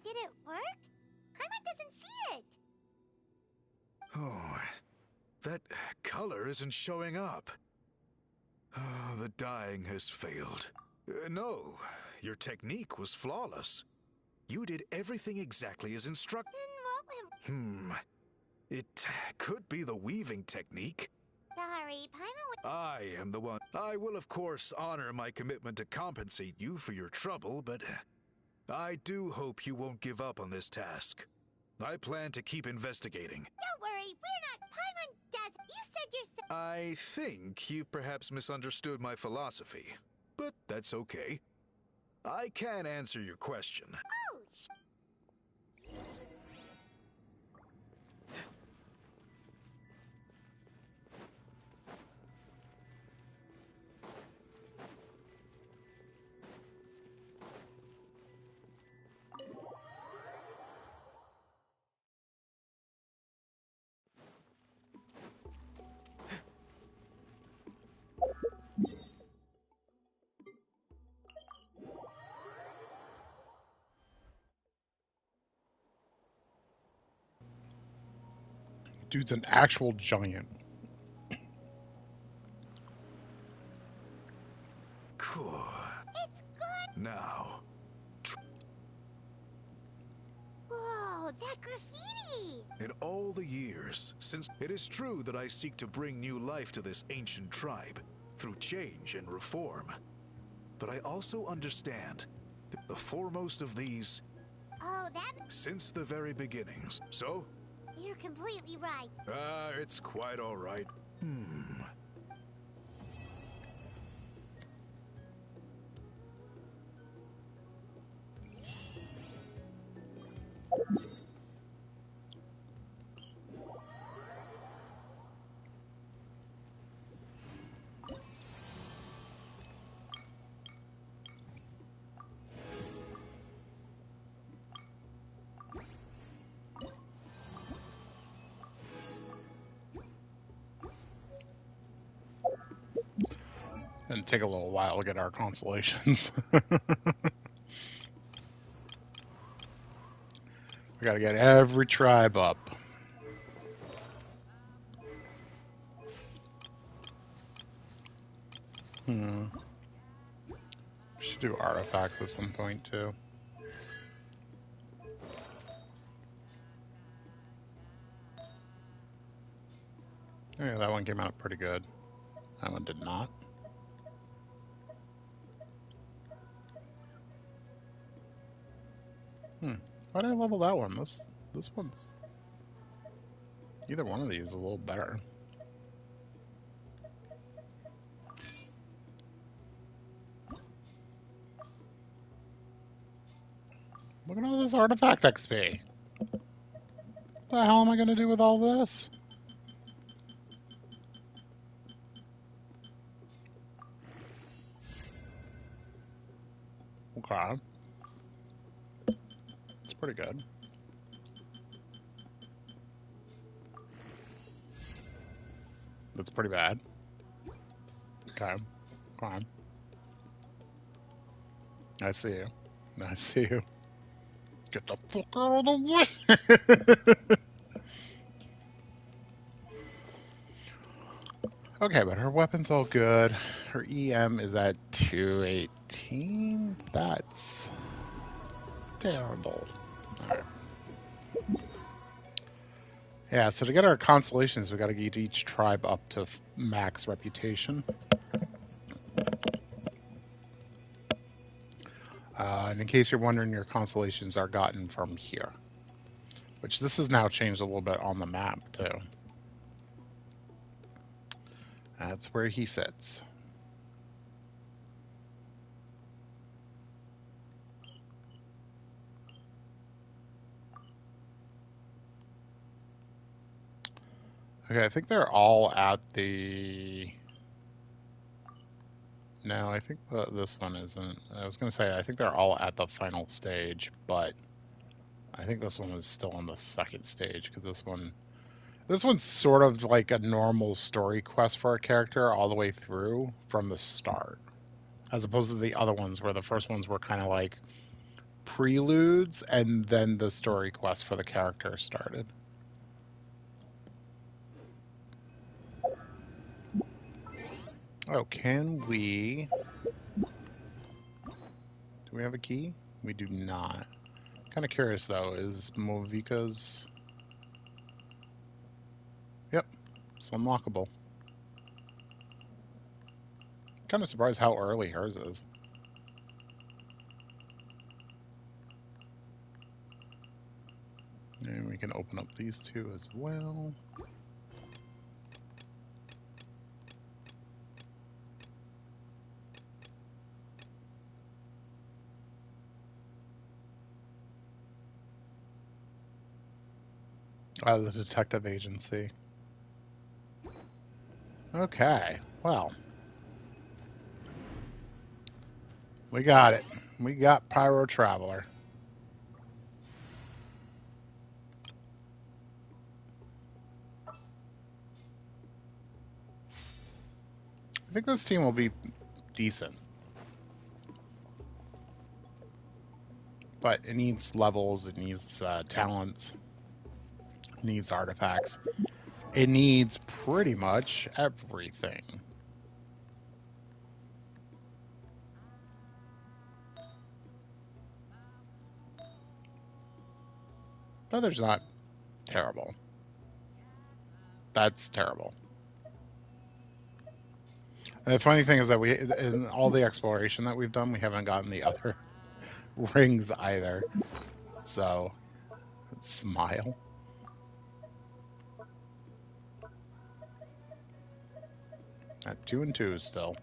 Did it work? Paimon doesn't see it. Oh, that color isn't showing up. Oh, the dyeing has failed. No, your technique was flawless. You did everything exactly as instructed. Then what went... It could be the weaving technique. Sorry, Paimon... I am the one. I will, of course, honor my commitment to compensate you for your trouble, but I do hope you won't give up on this task. I plan to keep investigating. Don't worry, we're not... Paimon does... You said yourself... I think you've perhaps misunderstood my philosophy, but that's okay. I can answer your question. Oh, Dude's an actual giant. Cool. It's good. Now, Whoa, that graffiti! in all the years since, it is true that I seek to bring new life to this ancient tribe through change and reform. But I also understand that the foremost of these, Oh, that... since the very beginnings. So, You're completely right. it's quite all right. It'll take a little while to get our constellations. We gotta get every tribe up. We should do artifacts at some point, too. Yeah, that one came out pretty good. That one did not. Why did I level that one? This one's... Either one of these is a little better. Look at all this artifact XP. What the hell am I going to do with all this? Okay. It's pretty good. That's pretty bad. Okay. Come on. I see you. I see you. Get the fuck out of the way! Okay, but her weapon's all good. Her EM is at 218. That's terrible. Alright. Yeah, so to get our constellations, we gotta get each tribe up to max reputation. And in case you're wondering, your constellations are gotten from here. Which this has now changed a little bit on the map, too. That's where he sits. Okay, I think they're all at the... No, I think this one isn't. I was going to say, I think they're all at the final stage, but I think this one is still on the second stage, because this one's sort of like a normal story quest for a character all the way through from the start, as opposed to the other ones where the first ones were kind of like preludes and then the story quest for the character started. Oh, can we... Do we have a key? We do not. Kind of curious though, is Movika's... Yep, it's unlockable. Kind of surprised how early hers is. And we can open up these two as well. The detective agency. Okay, well. We got it. We got Pyro Traveler. I think this team will be decent. But it needs levels, it needs talents, it needs artifacts. it needs pretty much everything. Weather's not terrible. That's terrible. And the funny thing is that in all the exploration that we've done, we haven't gotten the other rings either. So, smile. At 2 and 2 still.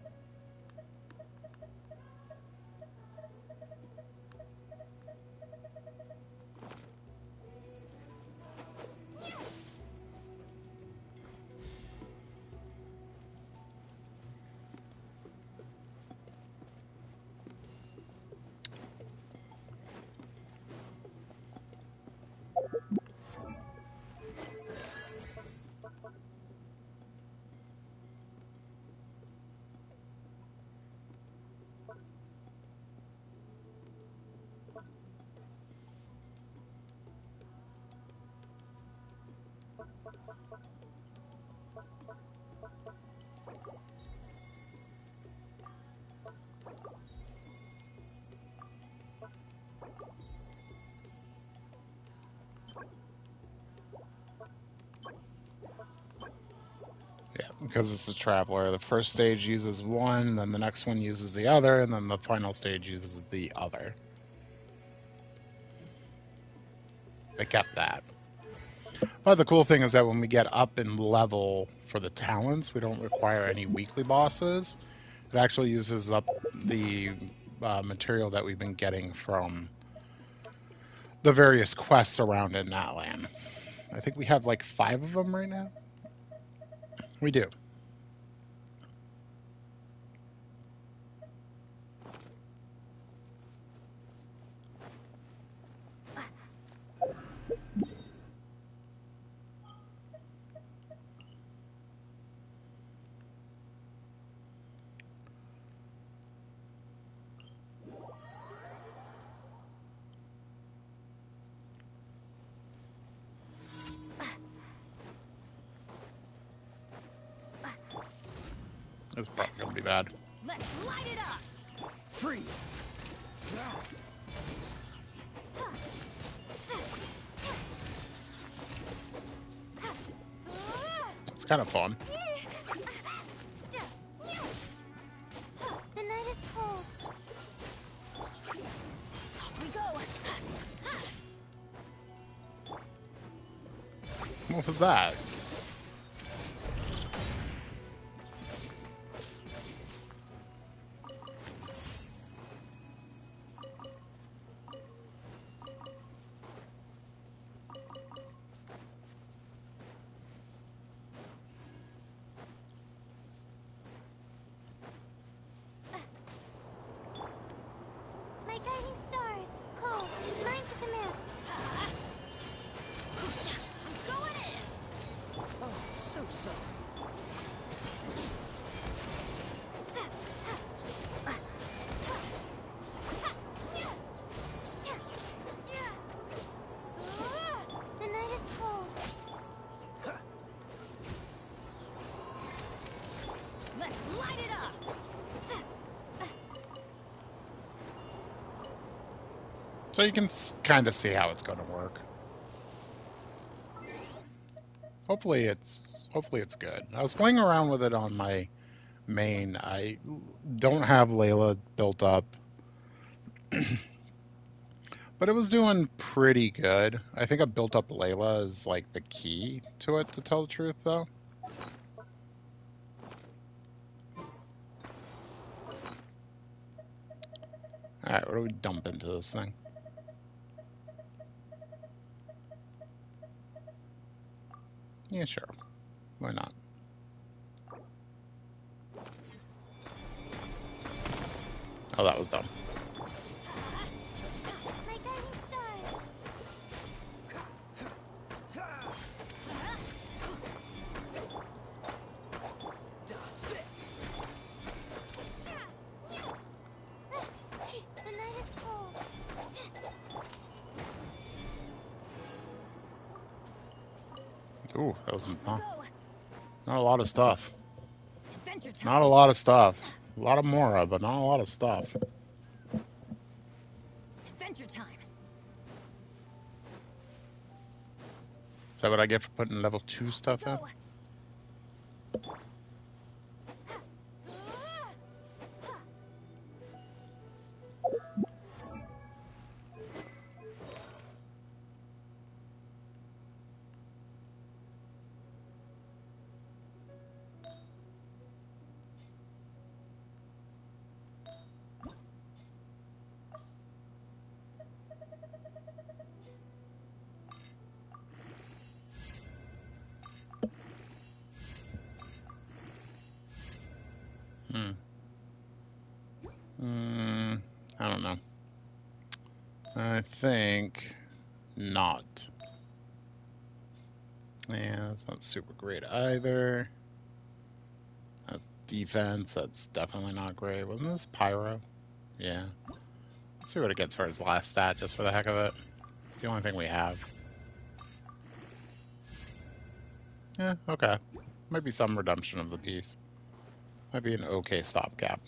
Yeah, because it's a traveler. The first stage uses one, then the next one uses the other, and then the final stage uses the other. They kept that. But the cool thing is that when we get up in level for the talents, we don't require any weekly bosses. It actually uses up the material that we've been getting from the various quests around in Natlan. I think we have like 5 of them right now. We do. It's probably going to be bad. Let's light it up! Freeze! It's kind of fun. The night is cold. We go. What was that? My guiding stars. Cold. Mine to command. I'm going in. Oh, so sorry. The night is cold. Let's light it up. So you can kind of see how it's going to work. Hopefully it's good. I was playing around with it on my main. I don't have Layla built up. But it was doing pretty good. I think a built up Layla is like the key to it, to tell the truth, though. Alright, what do we dump into this thing? Yeah, sure. Why not? Oh, that was dumb. My guiding stars. The night is cold. Ooh, that was not a lot of stuff. Adventure time. Not a lot of stuff. A lot of Mora, but not a lot of stuff. Adventure time. Is that what I get for putting level 2 stuff in? I don't know. I think not. Yeah, that's not super great either. That's defense. That's definitely not great. Wasn't this Pyro? Yeah. Let's see what it gets for its last stat, just for the heck of it. It's the only thing we have. Yeah, okay. Might be some redemption of the piece. Might be an okay stopgap.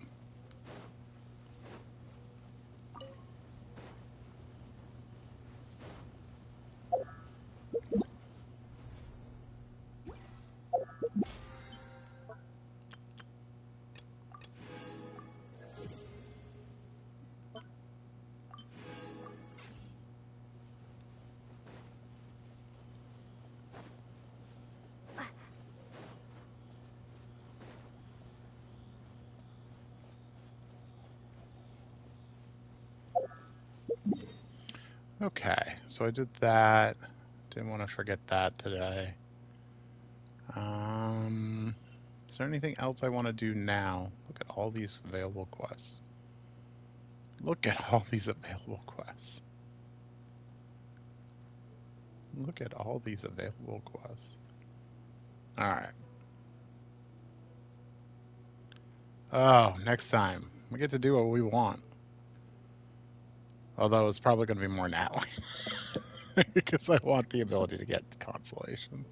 Okay, so I did that. Didn't want to forget that today. Is there anything else I want to do now? Look at all these available quests. Look at all these available quests. Look at all these available quests. Alright. Oh, next time. We get to do what we want. Although it's probably going to be more Natline. Because I want the ability to get consolations.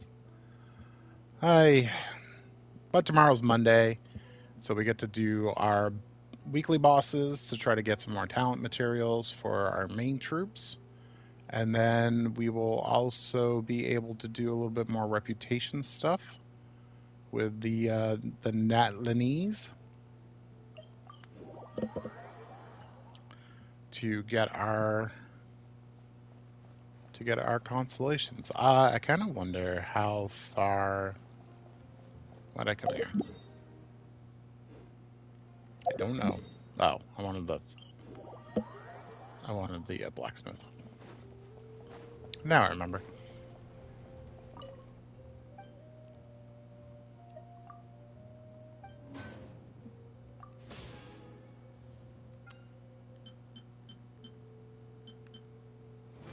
But tomorrow's Monday, so we get to do our weekly bosses to try to get some more talent materials for our main troops. And then we will also be able to do a little bit more reputation stuff with the Natlanese to get our consolations. I kind of wonder how far. Why'd I come here? I don't know. Oh, I wanted the blacksmith. Now I remember.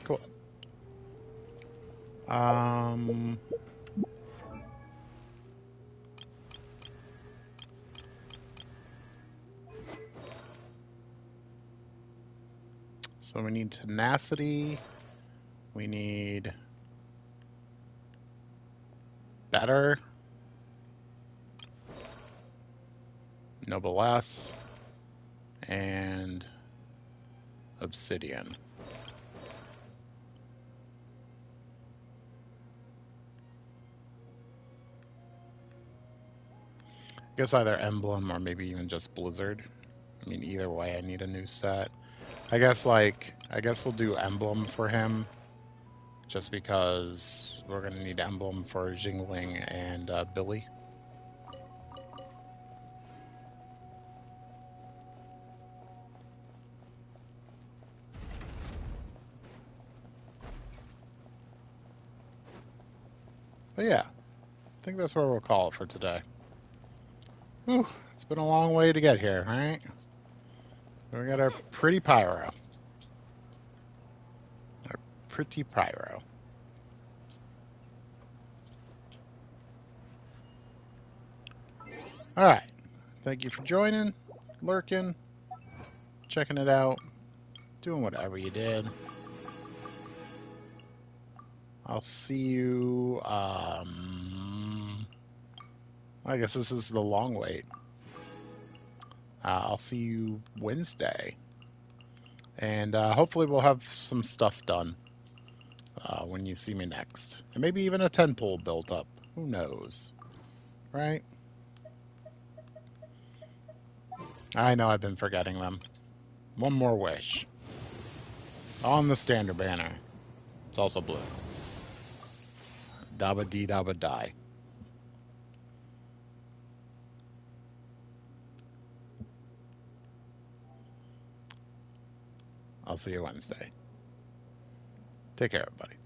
Cool. So we need tenacity. We need better. Noblesse. And obsidian. I guess either emblem or maybe even just blizzard. I mean, either way, I need a new set. I guess we'll do emblem for him, just because we're gonna need emblem for Jingling and Billy. But yeah, I think that's where we'll call it for today. Whew, it's been a long way to get here, right? We got our pretty pyro. Our pretty pyro. Alright. Thank you for joining, lurking, checking it out, doing whatever you did. I'll see you I guess this is the long wait. I'll see you Wednesday. And hopefully we'll have some stuff done when you see me next. And maybe even a 10 pole built up. Who knows? Right? I know I've been forgetting them. One more wish. On the standard banner. It's also blue. Dabba dee dabba die. I'll see you Wednesday. Take care, everybody.